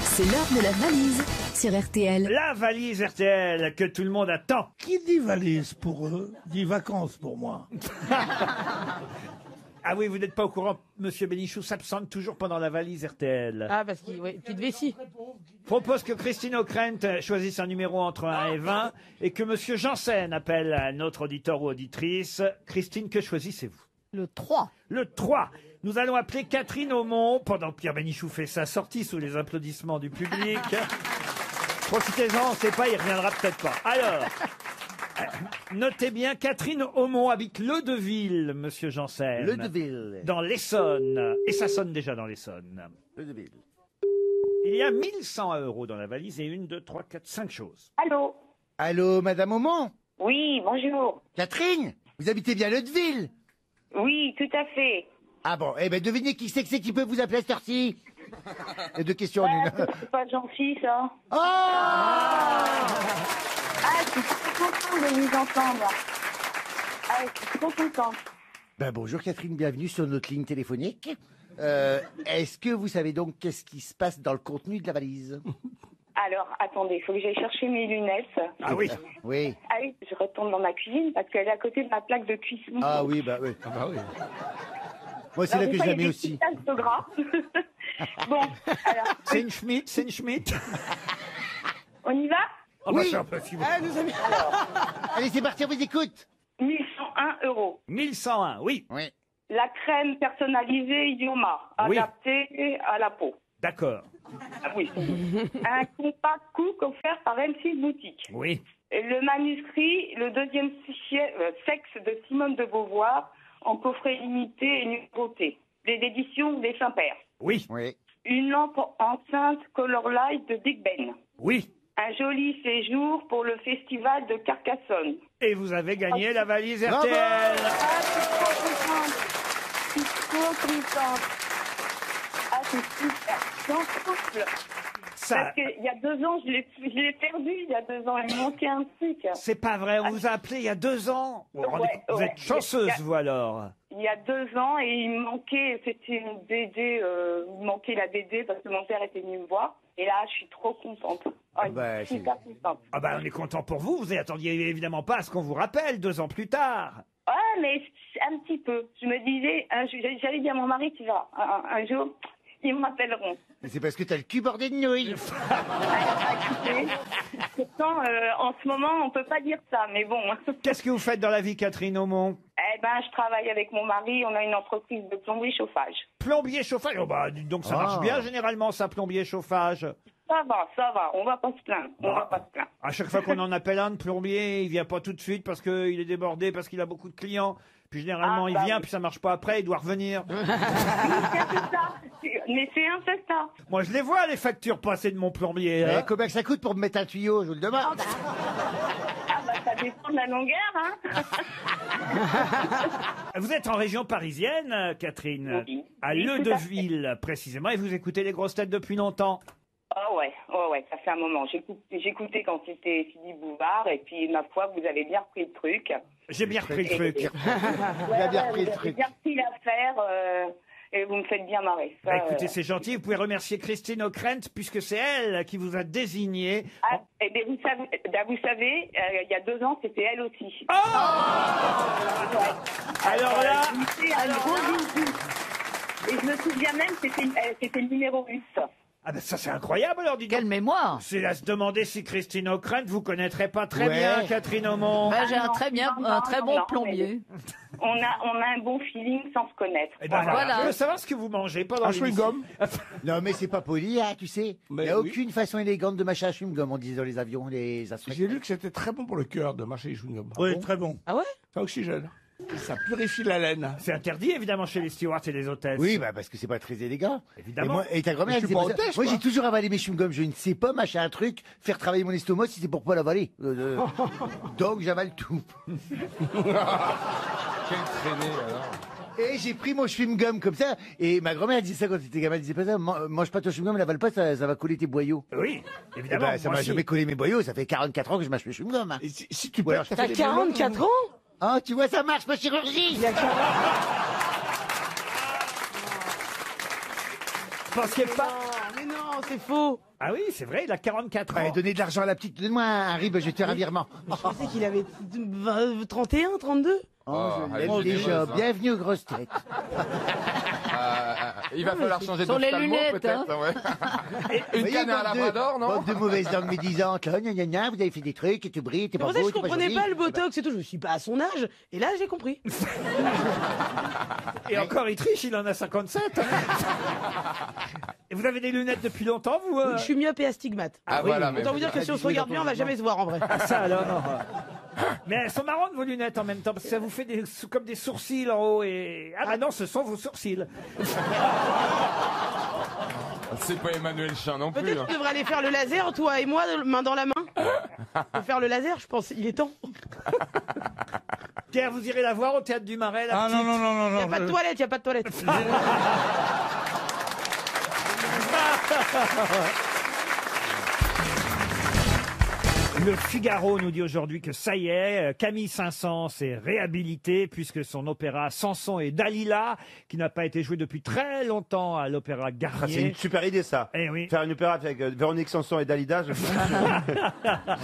S4: C'est l'heure de la valise sur RTL.
S2: La valise RTL que tout le monde attend.
S9: Qui dit valise pour eux dit vacances pour moi.
S2: Ah oui, vous n'êtes pas au courant, Monsieur Bénichou s'absente toujours pendant la valise RTL.
S11: Ah, parce qu'il, oui, petite vessie.
S2: Propose que Christine O'Krent choisisse un numéro entre 1 et 20 et que Monsieur Janssen appelle un autre auditeur ou auditrice. Christine, que choisissez-vous?
S11: Le 3.
S2: Le 3. Nous allons appeler Catherine Aumont pendant que Pierre Bénichou fait sa sortie sous les applaudissements du public. Profitez-en, on ne sait pas, il reviendra peut-être pas. Alors, notez bien, Catherine Aumont habite Leudeville, Monsieur Janssen.
S22: Leudeville.
S2: Dans l'Essonne. Et ça sonne déjà dans l'Essonne.
S22: Leudeville.
S2: Il y a 1100 € dans la valise et 1, 2, 3, 4, 5 choses.
S22: Allô. Allô, Madame Aumont.
S12: Oui, bonjour.
S22: Catherine, vous habitez bien Leudeville?
S12: Oui, tout à fait.
S22: Ah bon, eh ben devinez qui c'est que c'est qui peut vous appeler à cette heure-ci? Et deux questions en une.
S12: C'est pas gentil, ça.
S22: Oh
S12: Ah, je suis trop contente de vous entendre. Ah, je suis trop contente.
S22: Ben bonjour Catherine, bienvenue sur notre ligne téléphonique. Est-ce que vous savez donc qu'est-ce qui se passe dans le contenu de la valise?
S12: Alors, attendez, il faut que j'aille chercher mes lunettes.
S22: Ah oui. Oui.
S12: Ah oui, je retourne dans ma cuisine parce qu'elle est à côté de ma plaque de cuisson.
S22: Ah oui, bah oui.
S17: Ah bah oui.
S22: Moi c'est là que je la mets aussi.
S12: Il y a des petites taches de gras. Bon, alors,
S2: C'est une Schmitt, c'est une Schmitt.
S12: on y va?
S2: Ah bah, c'est impossible.
S22: Allez, c'est parti, on vous écoute.
S12: 1101 €.
S2: 1101, oui.
S22: Oui.
S12: La crème personnalisée Yoma,
S2: Oui.
S12: adaptée à la peau.
S2: D'accord.
S12: Ah oui. Un compact cook offert par M6 Boutique.
S2: Oui.
S12: Et le manuscrit, le deuxième sexe de Simone de Beauvoir, en coffret limité et numéroté. Les éditions des Saint-Pères.
S2: Oui.
S22: Oui.
S12: Une lampe enceinte Color Light de Big Ben.
S2: Oui.
S12: Un joli séjour pour le festival de Carcassonne.
S2: Et vous avez gagné la valise
S22: Bravo.
S2: RTL.
S12: Ah, je suis trop contente. Je suis trop contente. Ah, c'est super. J'en souffle.
S2: Ça,
S12: Parce qu'il y a 2 ans, je l'ai perdu. Il y a 2 ans, il me manquait un truc.
S2: c'est pas vrai, on vous a appelé il y a 2 ans. Vous, vous rendez
S12: Ouais,
S2: compte, vous
S12: ouais.
S2: êtes chanceuse,
S12: Il y a-
S2: vous alors.
S12: Il y a 2 ans et il me manquait, c'était une BD, il me manquait la BD parce que mon père était venu me voir. Et là, je suis trop contente. Ah,
S22: bah,
S12: je suis super contente.
S2: Ah ben, on est content pour vous. Vous attendiez évidemment pas à ce qu'on vous rappelle 2 ans plus tard.
S12: Ouais, mais un petit peu. Je me disais, j'allais dire à mon mari, tu verras, un jour, ils me rappelleront.
S20: Mais c'est parce que t'as le cul bordé de nouilles.
S12: Pourtant, en ce moment, on peut pas dire ça, mais bon.
S2: Qu'est-ce que vous faites dans la vie, Catherine Aumont?
S12: Eh ben, je travaille avec mon mari, on a une entreprise de plomberie chauffage.
S2: Plombier chauffage. Oh bah, dites donc ça marche bien généralement, ça, plombier chauffage.
S12: Ça va, on va pas se plaindre, on va pas se plaindre.
S2: À chaque fois qu'on en appelle un de plombier, il vient pas tout de suite parce qu'il est débordé, parce qu'il a beaucoup de clients. Puis généralement, il vient, puis ça marche pas après, il doit revenir.
S12: Mais c'est un peu ça.
S2: Moi, je les vois, les factures passées de mon plombier. hein.
S20: Combien que ça coûte pour me mettre un tuyau, je vous le demande.
S12: Ça dépend de la longueur, hein.
S2: Vous êtes en région parisienne, Catherine, à
S12: Oui, tout à
S2: Leudeville précisément, et vous écoutez les grosses têtes depuis longtemps.
S12: Oh ouais, ça fait un moment. J'écoutais quand c'était Philippe Bouvard, et puis ma foi, vous avez bien repris le truc.
S2: J'ai bien repris le truc.
S12: Vous avez bien repris l'affaire, et vous me faites bien marrer. Ça,
S2: Écoutez, c'est gentil, vous pouvez remercier Christine O'Krent, puisque c'est elle qui vous a désigné.
S12: Eh bien, vous savez, il y a 2 ans, c'était elle aussi.
S2: Alors là,
S12: un gros bisou. Et je me souviens même, c'était le numéro 8.
S2: Ah ben ça c'est incroyable alors, dites.
S18: Quelle mémoire!
S2: C'est à se demander si Christine O'Krent vous connaîtrez pas très
S20: Ouais.
S2: bien, Catherine Aumont.
S18: Bah, j'ai
S12: non,
S18: un très bon
S12: non,
S18: plombier.
S12: On a un bon feeling sans se connaître.
S2: Eh ben
S18: Voilà.
S2: Je veux savoir ce que vous mangez pendant
S5: Un
S2: l'émission.
S5: chewing-gum.
S20: Non, mais c'est pas poli, hein, tu sais. Il
S5: Mais
S20: n'y a
S5: oui.
S20: aucune façon élégante de mâcher un chewing-gum, on disait dans les avions, les instructeurs.
S5: J'ai lu que c'était très bon pour le cœur de mâcher les chewing-gums.
S9: Oui, très bon.
S18: Ah ouais?
S5: Ça oxygène. Ça purifie la laine.
S2: C'est interdit évidemment chez les stewards et les hôtesses.
S20: Oui, bah parce que c'est pas très élégant.
S2: Évidemment.
S20: Et ta grand-mère,
S5: Mais
S20: elle
S5: je suis
S20: disait
S5: pas
S20: pas ça.
S5: hôtesse,
S20: Moi,
S5: quoi.
S20: j'ai toujours avalé mes chewing-gums. Je ne sais pas mâcher un truc, faire travailler mon estomac si c'est pour pas l'avaler. Donc, j'avale tout.
S6: Quelle traînée, alors.
S20: Et j'ai pris mon chewing-gum comme ça. Et ma grand-mère disait ça quand t'étais gamin. Elle disait pas ça. Mange pas ton chewing-gum, l'avale pas, ça va coller tes boyaux.
S2: Oui,
S20: Eh
S2: évidemment.
S20: ben, ça
S2: moi
S20: m'a
S2: aussi.
S20: jamais collé mes boyaux. Ça fait 44 ans que je mâche mes chewing-gums. Hein.
S5: Et si tu
S20: Ou
S5: peux,
S20: alors,
S11: T'as 44 ans?
S20: Ah, tu vois, ça marche, ma chirurgie.
S2: Vous pensiez pas?
S11: Mais non, c'est faux.
S2: Ah oui, c'est vrai, il a 44 ans.
S20: Ouais, donnez de l'argent à la petite. Donne-moi un rib, je vais te faire un virement.
S11: Je pensais qu'il avait 31, 32.
S20: Oh, je
S6: allez,
S20: l'aime
S6: c'est
S20: déjà.
S6: généreuse, hein.
S20: Bienvenue aux grosses têtes.
S6: Il va falloir changer
S18: Sur les
S6: d'ophtalmo,
S18: lunettes,
S6: peut-être. Ouais.
S20: Vous
S6: Une
S20: voyez,
S6: canne à
S20: bande de-
S6: Labrador, non?
S20: bande de mauvaises langues médisantes, là. Gna, gna, gna, vous avez fait des trucs, et tu brilles, t'es
S11: C'est
S20: pas
S11: pour ça
S20: beau,
S11: que je
S20: t'es
S11: comprenais
S20: joli.
S11: pas le botox et tout. Je me suis pas à son âge. Et là, j'ai compris.
S2: Et encore, il triche, il en a 57. Et vous avez des lunettes depuis longtemps, vous
S11: Je suis myope et astigmate.
S6: Ah, voilà, mais
S11: Autant vous dire que si on se regarde bien, on va jamais se voir en vrai.
S2: Ah, ça alors. Mais elles sont marrantes vos lunettes en même temps, parce que ça vous fait comme des sourcils en haut et... Ah bah non, ce sont vos sourcils.
S6: C'est pas Emmanuel Chin non plus.
S11: Peut-être
S6: hein.
S11: qu'on devrait aller faire le laser, toi et moi, main dans la main. Pour faire le laser, je pense. Il est temps.
S2: Pierre, vous irez la voir au Théâtre du Marais, la petite.
S11: Il n'y a pas de toilette, il n'y a pas de toilette.
S2: Le Figaro nous dit aujourd'hui que ça y est, Camille Saint-Saëns est réhabilité puisque son opéra Samson et Dalila, qui n'a pas été joué depuis très longtemps à l'Opéra Garnier.
S13: Ah, c'est une super idée ça.
S2: Eh oui.
S13: Faire une opéra avec Véronique Sanson et Dalida.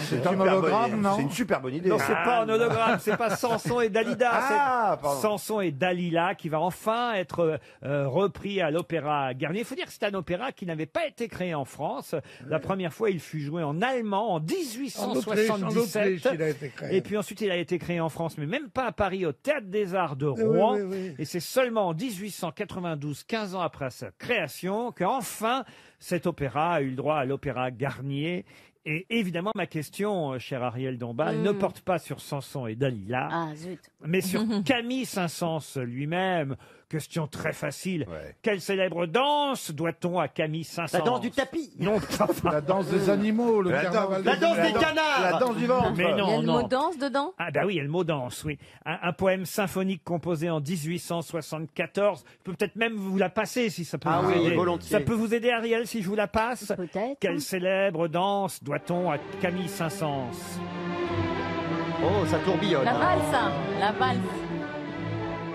S13: C'est
S16: un hologramme, non?
S13: C'est une super bonne idée.
S2: Non, c'est pas en hologramme, c'est pas Samson et Dalida,
S13: Ah,
S2: c'est
S13: pardon.
S2: Samson et Dalila qui va enfin être repris à l'Opéra Garnier. Il faut dire que c'est un opéra qui n'avait pas été créé en France. La première fois, il fut joué en allemand en 1877.
S9: En Autriche, il a été créé.
S2: Et puis ensuite, il a été créé en France, mais même pas à Paris, au Théâtre des Arts de
S9: Oui,
S2: Rouen.
S9: oui, oui.
S2: Et c'est seulement en 1892, 15 ans après sa création, qu'enfin cet opéra a eu le droit à l'Opéra Garnier. Et évidemment, ma question, cher Ariel Dombal, ne porte pas sur Samson et Dalila,
S21: Ah, zut.
S2: mais sur Camille Saint-Saëns lui-même. Question très facile. Quelle célèbre danse doit-on à Camille Saint-Saëns?
S22: La danse du tapis.
S2: Non,
S16: La danse des animaux, le carnaval
S22: La
S16: des
S22: danse des
S16: animaux.
S22: canards.
S13: La danse du ventre.
S2: mais
S18: Il y a
S2: non,
S18: le
S2: non.
S18: mot danse dedans?
S2: Ah bah oui, il y a le mot danse, oui. Un poème symphonique composé en 1874. Je peux peut-être même vous la passer si ça peut
S22: Ah
S2: vous
S22: oui,
S2: aider.
S22: volontiers.
S2: Ça peut vous aider, Ariel, si je vous la passe?
S21: Peut-être.
S2: Quelle célèbre danse doit-on à Camille Saint-Saëns?
S22: Oh, ça tourbillonne.
S18: La valse, hein. La valse.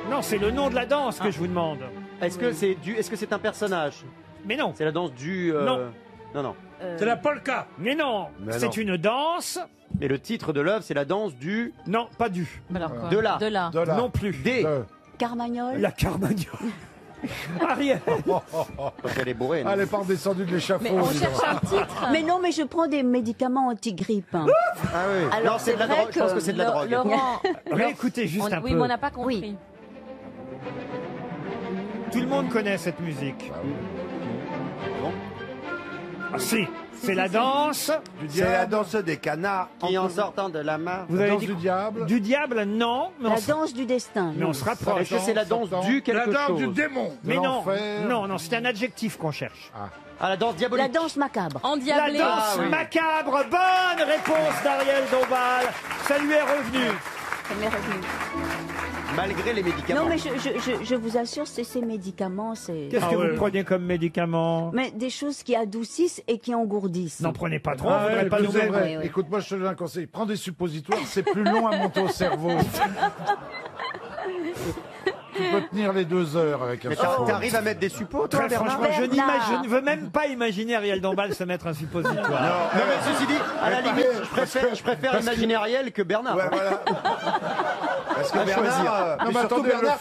S2: Non, c'est le nom de la danse que je vous demande.
S22: Est-ce que c'est un personnage?
S2: Mais non.
S22: C'est la danse du.
S2: Non.
S22: Non.
S9: C'est la polka.
S2: Mais non.
S22: Mais
S2: C'est
S22: non.
S2: une danse.
S22: Mais le titre de l'œuvre, c'est la danse du.
S2: Non, pas du.
S18: Alors quoi?
S22: De là.
S18: De là.
S16: De là.
S2: Non plus.
S22: Des.
S21: Carmagnole.
S2: La Carmagnole. Ariel.
S13: Parce qu'elle est bourrée.
S16: Elle n'est pas redescendue de l'échafaud.
S21: Mais on
S16: dis
S21: cherche
S16: donc.
S21: un titre. Mais non, mais je prends des médicaments anti-grippe. hein.
S13: Ah oui.
S21: Alors,
S13: Non, c'est de la
S21: vrai
S13: drogue. Je pense que c'est de la drogue.
S18: Laurent,
S2: Réécoutez juste un
S18: oui,
S2: peu.
S18: mais on n'a pas compris.
S21: Oui.
S2: Tout le monde connaît cette musique. Ah si, c'est la danse.
S13: C'est la danse des canards qui en sortant de la mare.
S2: Vous avez dit du diable. Du diable, non. Mais
S21: La
S2: on se-
S21: danse du destin.
S2: mais on se rapproche.
S13: Est-ce que c'est la danse du quelque
S16: La danse
S13: chose
S16: du démon.
S2: Mais
S16: de
S2: non,
S16: l'enfer.
S2: non, c'est un adjectif qu'on cherche.
S13: Ah, la danse
S21: La
S13: diabolique.
S21: danse macabre.
S2: La
S18: Endiablé.
S2: danse
S13: oui.
S2: macabre. Bonne réponse d'Ariel Dombal. Ça lui est revenu.
S21: Ça m'est revenu.
S13: Malgré les médicaments.
S21: Non, mais je vous assure, c'est ces médicaments, c'est.
S2: Qu'est-ce que vous prenez comme médicament?
S21: Mais des choses qui adoucissent et qui engourdissent.
S2: N'en prenez pas trop,
S16: Ah
S2: vous
S16: ouais,
S2: voudrez pas
S16: écoute,
S2: nous
S16: c'est vrai.
S21: Oui, oui.
S16: Écoute, moi je te donne un conseil. Prends des suppositoires, c'est plus long à monter au cerveau. Tu peux tenir les 2 heures avec un
S13: Mais
S16: suppositoire.
S13: t'arrives à mettre des suppos, toi,
S2: Très
S13: Bernard
S2: franchement, je
S21: Bernard.
S2: ne veux même pas imaginer Ariel Dombal se mettre un suppositoire.
S13: Non, mais ceci dit, à la limite, je préfère imaginer Ariel que Bernard.
S7: Ouais, voilà. Parce que Bernard,
S16: Non, mais attendez,
S7: Bernard,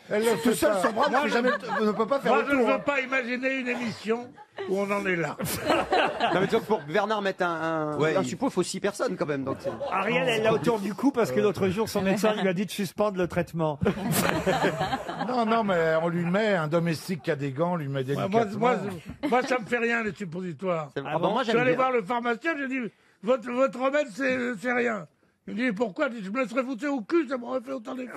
S16: elle le fait.
S7: tout seul,
S16: pas.
S7: son bras ne peut pas faire
S9: Moi,
S7: le
S9: je ne
S7: tour.
S9: veux pas imaginer une émission où on en est là.
S13: Non, mais tu vois, pour que Bernard mette un suppôt, il faut 6 personnes quand même. Donc
S2: Ariel, elle l'a autour du cou parce que l'autre jour, son médecin lui a dit de suspendre le traitement.
S16: Non, mais on lui met un domestique qui a des gants, on lui met délicatement.
S9: Moi, ça me fait rien, les suppositoires.
S13: Ah bon, moi,
S9: Je suis
S13: j'aime
S9: allé
S13: bien.
S9: voir le pharmacien, j'ai dit, votre remède, c'est rien. Il me dit, pourquoi? Je me serais foutu au cul, ça m'aurait fait autant d'effet.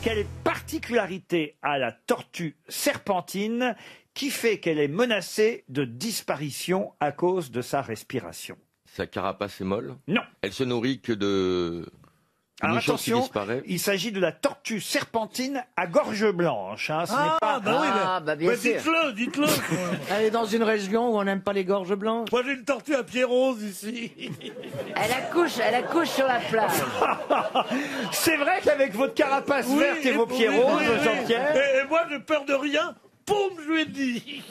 S2: Quelle particularité a la tortue serpentine qui fait qu'elle est menacée de disparition à cause de sa respiration?
S15: Sa carapace est molle?
S2: Non.
S15: Elle se nourrit que de...
S2: Alors
S15: nichons qui
S2: attention,
S15: disparaît.
S2: il s'agit de la tortue serpentine à gorge blanche. Hein, ce n'est pas...
S9: bah oui,
S11: bien
S9: mais
S11: sûr.
S9: dites-le.
S11: Elle est dans une région où on n'aime pas les gorges blanches.
S9: Moi, j'ai une tortue à pieds roses ici.
S11: Elle accouche sur la plage.
S2: C'est vrai qu'avec votre carapace
S9: Oui,
S2: verte et vos pieds
S9: oui,
S2: roses,
S9: oui, oui.
S2: Jean-Pierre...
S9: Et moi, j'ai peur de rien. Poum, je lui ai dit.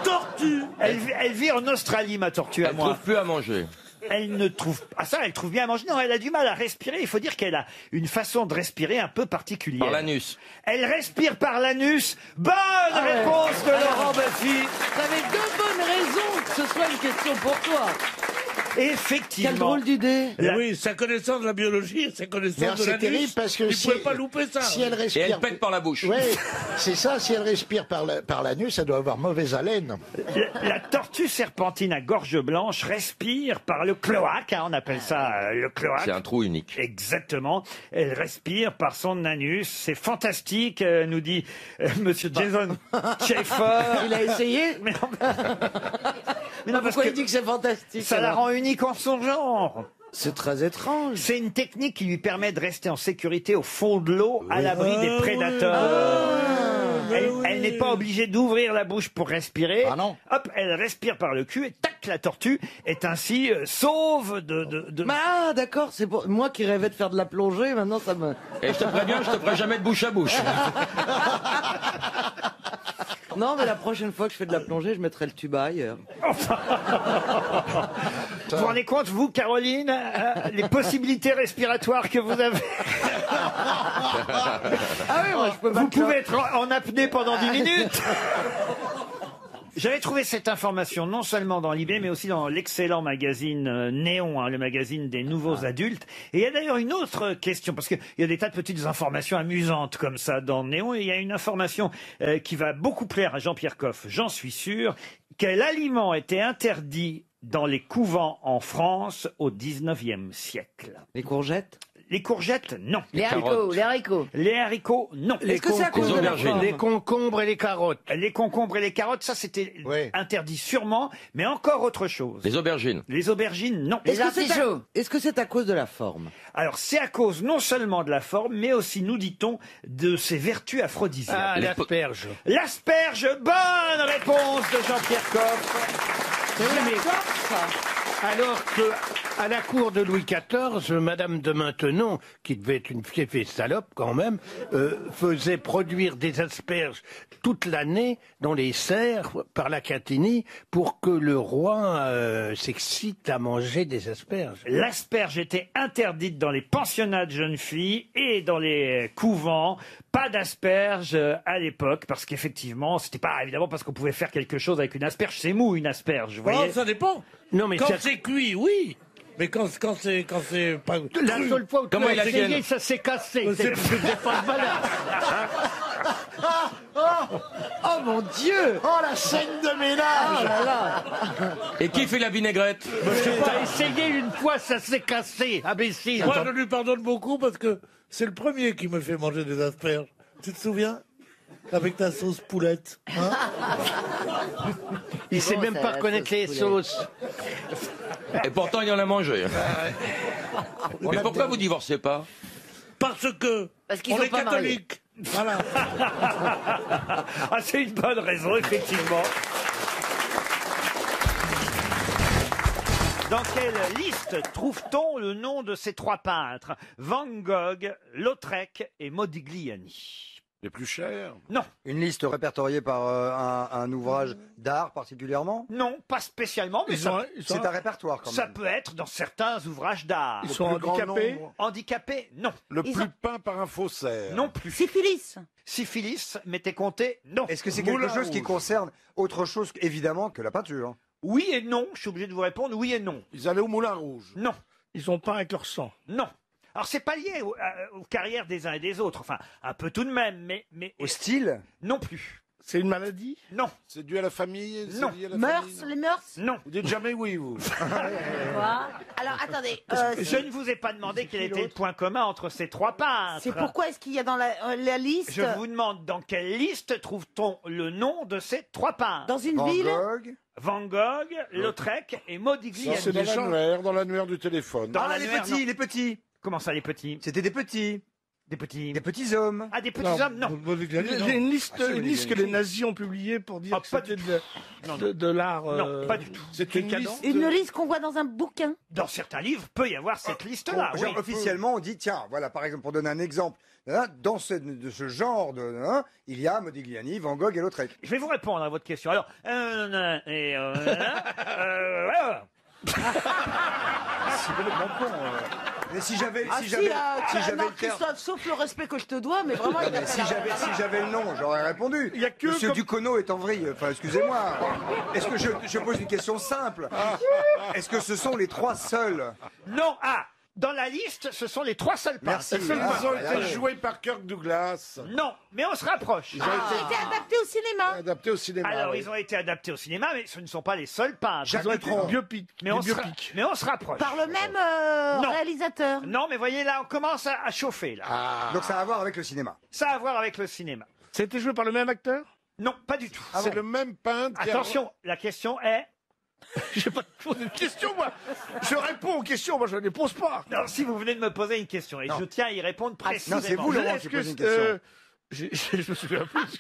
S9: Tortue.
S2: Elle vit en Australie, ma tortue, à
S15: Elle
S2: moi.
S15: trouve plus à manger.
S2: Elle ne trouve pas ça, elle trouve bien à manger. Non, elle a du mal à respirer. Il faut dire qu'elle a une façon de respirer un peu particulière.
S15: Par l'anus.
S2: Elle respire par l'anus. Bonne réponse de Laurent Baffy.
S11: T'avais 2 bonnes raisons que ce soit une question pour toi.
S2: Effectivement.
S11: Quelle drôle d'idée.
S9: Mais oui, sa connaissance de la biologie, sa
S20: Mais
S9: connaissance de
S20: c'est
S9: la
S20: terrible parce que
S9: il
S20: si,
S9: pouvait pas louper ça.
S20: si elle
S15: Et
S20: respire...
S15: elle pète par la bouche.
S20: Oui, c'est ça, si elle respire par l'anus, elle doit avoir mauvaise haleine.
S2: La tortue serpentine à gorge blanche respire par le cloaque. Hein, on appelle ça le cloaque.
S15: C'est un trou unique.
S2: Exactement. Elle respire par son anus. C'est fantastique, nous dit Monsieur Jason Schaeffer.
S11: Il a essayé.
S2: Mais non, mais non, parce
S11: Pourquoi
S2: que
S11: il dit que c'est fantastique?
S2: ça la
S11: alors
S2: rend unique en son genre.
S11: C'est très étrange.
S2: C'est une technique qui lui permet de rester en sécurité au fond de l'eau, à l'abri des prédateurs. Elle n'est pas obligée d'ouvrir la bouche pour respirer.
S20: Ah non.
S2: Hop, elle respire par le cul et tac, la tortue est ainsi sauve de...
S11: Ah, d'accord, c'est pour moi qui rêvais de faire de la plongée, maintenant ça me...
S15: Et je te préviens, je te ferai jamais de bouche à bouche.
S11: Non, mais la prochaine fois que je fais de la plongée, je mettrai le tuba ailleurs.
S2: Vous vous rendez compte, vous, Caroline, les possibilités respiratoires que vous avez?
S11: Ah oui, moi je peux
S2: Vous pouvez être en apnée pendant 10 minutes. J'avais trouvé cette information non seulement dans Libé, mais aussi dans l'excellent magazine Néon, hein, le magazine des nouveaux adultes. Et il y a d'ailleurs une autre question, parce qu'il y a des tas de petites informations amusantes comme ça dans Néon, et il y a une information qui va beaucoup plaire à Jean-Pierre Coff, j'en suis sûr. Quel aliment était interdit dans les couvents en France au 19e siècle?
S11: Les courgettes?
S2: Les courgettes, non.
S11: Les haricots, les haricots.
S2: Les haricots, non.
S11: Est-ce que c'est à cause de la forme?
S20: Les concombres et les carottes.
S2: Les concombres et les carottes, ça c'était interdit sûrement, mais encore autre chose.
S15: Les aubergines.
S2: Les aubergines, non.
S11: Est-ce que c'est à cause de la forme?
S2: Alors c'est à cause non seulement de la forme, mais aussi, nous dit-on, de ses vertus aphrodisiaques.
S14: Ah, l'asperge.
S2: L'asperge, bonne réponse de Jean-Pierre Coff.
S14: Oui, mais alors que
S10: À la cour de Louis XIV, Madame de Maintenon, qui devait être une fiefée salope quand même, faisait produire des asperges toute l'année dans les serres par la Catinine pour que le roi s'excite à manger des asperges.
S2: L'asperge était interdite dans les pensionnats de jeunes filles et dans les couvents. Pas d'asperges à l'époque, parce qu'effectivement, c'était pas évidemment parce qu'on pouvait faire quelque chose avec une asperge. C'est mou, une asperge, vous voyez.
S9: Oh, ça dépend.
S10: Non, mais
S9: quand
S10: ça-
S9: c'est cuit, oui. Mais quand c'est pas
S2: La
S9: cru.
S2: seule fois où tu
S10: Comment
S2: l'as
S10: il a
S2: essayé,
S10: gagné
S2: ça s'est cassé.
S9: C'est
S2: pas de valeur.
S11: Oh mon Dieu!
S20: Oh, la scène de ménage.
S11: Oh là là!
S15: Et qui fait la vinaigrette?
S2: T'as essayé une fois, ça s'est cassé, imbécile.
S9: Moi, je lui pardonne beaucoup parce que c'est le premier qui me fait manger des asperges. Tu te souviens? Avec ta sauce poulette. Hein?
S10: Il sait même pas reconnaître les sauces.
S15: Et pourtant, il en a mangé. Mais pourquoi vous divorcez pas?
S9: Parce que
S18: qu'ils
S9: on
S18: sont
S9: est
S18: pas mariés.
S9: catholique. Voilà.
S2: Ah, c'est une bonne raison, effectivement. Dans quelle liste trouve-t-on le nom de ces trois peintres? Van Gogh, Lautrec et Modigliani.
S16: Les plus chers.
S2: Non.
S13: Une liste répertoriée par un ouvrage d'art particulièrement?
S2: Non, pas spécialement, mais
S13: C'est un répertoire quand même.
S2: ça peut être dans certains ouvrages d'art.
S16: Ils sont
S2: Le plus grand
S16: handicapés
S2: nombre. Handicapés, non.
S16: Le plus peint par un faussaire.
S2: Non plus.
S3: Syphilis.
S2: Syphilis, mettez compté, non.
S13: Est-ce que c'est quelque chose qui concerne autre chose évidemment que la peinture?
S2: Oui et non, je suis obligé de vous répondre oui et non.
S16: Ils allaient au Moulin Rouge.
S2: Non.
S9: Ils ont peint avec leur sang.
S2: Non. Alors c'est pas lié aux carrières des uns et des autres, enfin un peu tout de même, mais
S13: Au style?
S2: non plus.
S9: C'est une maladie?
S2: Non.
S16: C'est dû à la famille? c'est
S2: Non.
S16: lié à la
S3: Mœurs,
S16: famille,
S3: les mœurs.
S2: Non.
S16: Vous dites jamais oui, vous.
S3: Alors attendez.
S2: Je ne vous ai pas demandé quel était le point commun entre ces trois peintres.
S3: C'est pourquoi est-ce qu'il y a dans la liste
S2: Je vous demande dans quelle liste trouve-t-on le nom de ces trois peintres?
S3: dans une
S13: Van
S3: ville
S13: Gogh?
S2: Van Gogh, Lautrec et Modigliani.
S16: C'est dans l'annuaire du téléphone.
S2: Dans
S13: Ah,
S2: l'annuaire, non.
S13: les petits.
S2: Comment ça, les petits?
S13: C'était des petits.
S2: Des petits.
S13: Des petits hommes.
S2: Ah, des petits hommes? Non.
S9: J'ai une liste que les nazis ont publiée pour dire que c'était de l'art.
S2: Non, pas du tout.
S16: C'est une liste.
S3: Une liste qu'on voit dans un bouquin.
S2: Dans certains livres, peut y avoir cette liste-là.
S13: Bon,
S2: oui.
S13: genre, officiellement, on dit, tiens, voilà, par exemple, pour donner un exemple, hein, dans ce genre il y a Modigliani, Van Gogh et Lautrec.
S2: Je vais vous répondre à votre question. Alors, voilà.
S13: C'est complètement con. Mais si j'avais,
S3: Ah
S13: si j'avais, si j'avais
S11: non,
S13: le terme-
S11: Christophe, sauf le respect que je te dois, mais vraiment, il a
S13: Mais
S11: fait
S13: si
S11: la-
S13: j'avais le nom, j'aurais répondu.
S9: Il y a que
S13: Monsieur
S9: comme-
S13: Ducournau est en vrille. Enfin, excusez-moi. Est-ce que je pose une question simple? Est-ce que ce sont les trois seuls?
S2: Non, ah, dans la liste, ce sont les trois seuls peintres.
S13: Merci.
S16: Ils
S13: Ah,
S16: ont été
S13: ouais.
S16: joués par Kirk Douglas.
S2: Non, mais on se rapproche.
S3: Ils ont été adaptés au cinéma.
S16: Adaptés au cinéma.
S2: Alors,
S16: oui.
S2: ils ont été adaptés au cinéma, mais ce ne sont pas les seuls peintres.
S16: Jacques Dutronc.
S9: Biopic.
S2: Mais on, mais on se rapproche.
S3: Par le même
S2: Non.
S3: réalisateur.
S2: Non, mais voyez, là, on commence à chauffer. Là.
S13: Donc ça a à voir avec le cinéma.
S2: Ça a à voir avec le cinéma.
S9: C'était joué par le même acteur?
S2: Non, pas du tout.
S16: C'est le même peintre. qui a-
S2: Attention, la question est...
S9: J'ai pas posé de question, moi. Je réponds aux questions, moi je ne les pose pas.
S2: Non, si vous venez de me poser une question, et
S13: Non.
S2: je tiens à y répondre précisément.
S13: non, c'est vous, Laurent, qui posez une question.
S9: Je me souviens plus.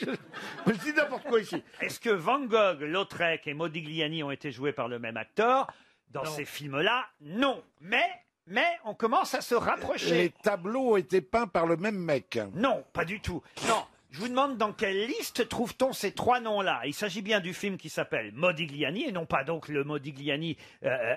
S9: Je dis n'importe quoi ici.
S2: Est-ce que Van Gogh, Lautrec et Modigliani ont été joués par le même acteur? Dans ces films-là, non. Mais on commence à se rapprocher.
S16: Les tableaux ont été peints par le même mec.
S2: Non, pas du tout. Non. Je vous demande dans quelle liste trouve-t-on ces trois noms-là? Il s'agit bien du film qui s'appelle Modigliani, et non pas donc le Modigliani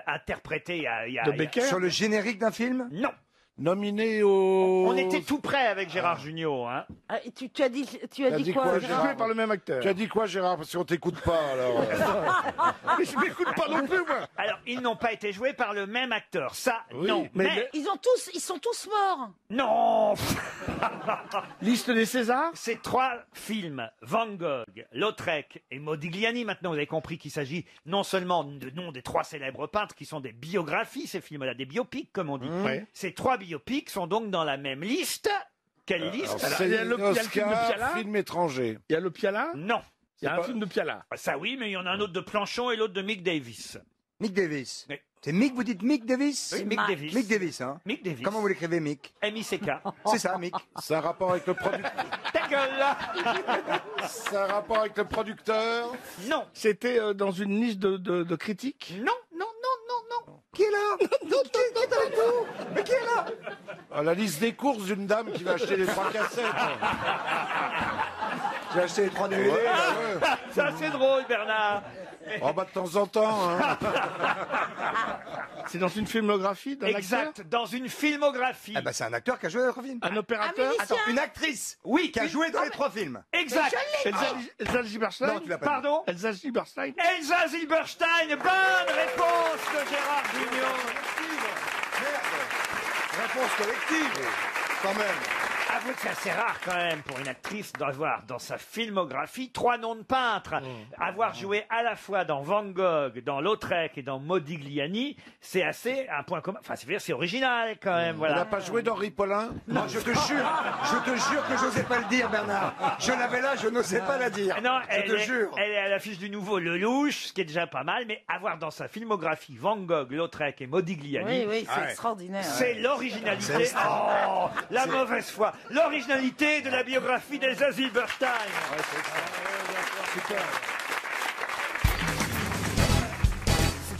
S2: interprété il y a...
S9: De Becker?
S13: Sur le générique d'un film?
S2: Non.
S16: Nominé au...
S2: On était tout près avec Gérard Jugnot. Hein.
S3: Ah, et tu as dit
S16: dit
S3: quoi,
S16: quoi,
S3: Gérard
S9: Joué par le même acteur.
S16: Tu as dit quoi, Gérard? Parce qu'on t'écoute pas, alors.
S9: Mais je m'écoute pas non plus, moi.
S2: Alors, ils n'ont pas été joués par le même acteur. Ça,
S16: Oui,
S2: non.
S9: mais
S3: Ils sont tous morts.
S2: Non.
S9: Liste des Césars?
S2: Ces trois films, Van Gogh, Lautrec et Modigliani, maintenant vous avez compris qu'il s'agit non seulement de noms des trois célèbres peintres qui sont des biographies, ces films-là, des biopics comme on dit.
S9: Ouais.
S2: Ces trois biopics sont donc dans la même liste. Quelle liste?
S16: Alors,
S9: il y a
S16: c'est
S9: le- il y a le film de
S16: Oscar,
S9: Piala
S16: film étranger.
S9: Il y a le Piala?
S2: Non.
S9: Il y a un film de Piala.
S2: Ça oui, mais il y en a un autre de Planchon et l'autre de Mick Davis.
S13: Mick Davis.
S2: Oui.
S13: C'est Mick, vous dites Mick Davis?
S2: Oui, Mick Davis.
S13: Mick Davis, hein?
S2: Mick Davis.
S13: Comment vous l'écrivez, Mick?
S2: M-I-C-K.
S13: C'est ça, Mick.
S16: C'est un rapport avec le producteur.
S2: Ta gueule là.
S16: C'est un rapport avec le producteur.
S2: Non.
S9: C'était dans une liste de critiques?
S2: Non, non, non, non, non.
S13: Qui est là? Qui est avec nous? Mais qui est là?
S16: Ah, la liste des courses d'une dame qui va acheter les 3 cassettes.
S13: J'ai acheté les 3 DVD.
S2: Ça, c'est drôle, Bernard.
S16: Oh bah de temps en temps. Hein.
S5: C'est dans une filmographie d'un
S2: Exact, dans une filmographie.
S13: Ah bah c'est un acteur qui a joué dans les 3 films.
S5: Un opérateur.
S13: Attends, une actrice. Oui, qui a joué dans les 3 films.
S2: Exact.
S5: Elsa Zilberstein.
S13: Non, tu l'as pas.
S2: Pardon?
S5: Elsa Zilberstein.
S2: Elsa Zilberstein, bonne réponse de Gérard Junior.
S13: Réponse collective, quand même.
S2: Avouez que c'est assez rare quand même pour une actrice d'avoir dans sa filmographie 3 noms de peintres. Avoir joué à la fois dans Van Gogh, dans Lautrec et dans Modigliani, c'est assez un point commun. Enfin, c'est original quand même.
S16: Elle
S2: Voilà.
S16: n'a pas joué dans Ripollin?
S13: Non, je te jure que j'osais pas le dire, Bernard. Je l'avais là, je n'osais pas la dire.
S2: Non,
S13: je te jure.
S2: Elle est à l'affiche du nouveau Lelouch, ce qui est déjà pas mal, mais avoir dans sa filmographie Van Gogh, Lautrec et Modigliani,
S3: Oui, c'est extraordinaire.
S2: c'est l'originalité.
S13: C'est extraordinaire.
S2: Oh, la mauvaise foi. L'originalité de la biographie d'Elsa Zilberstein.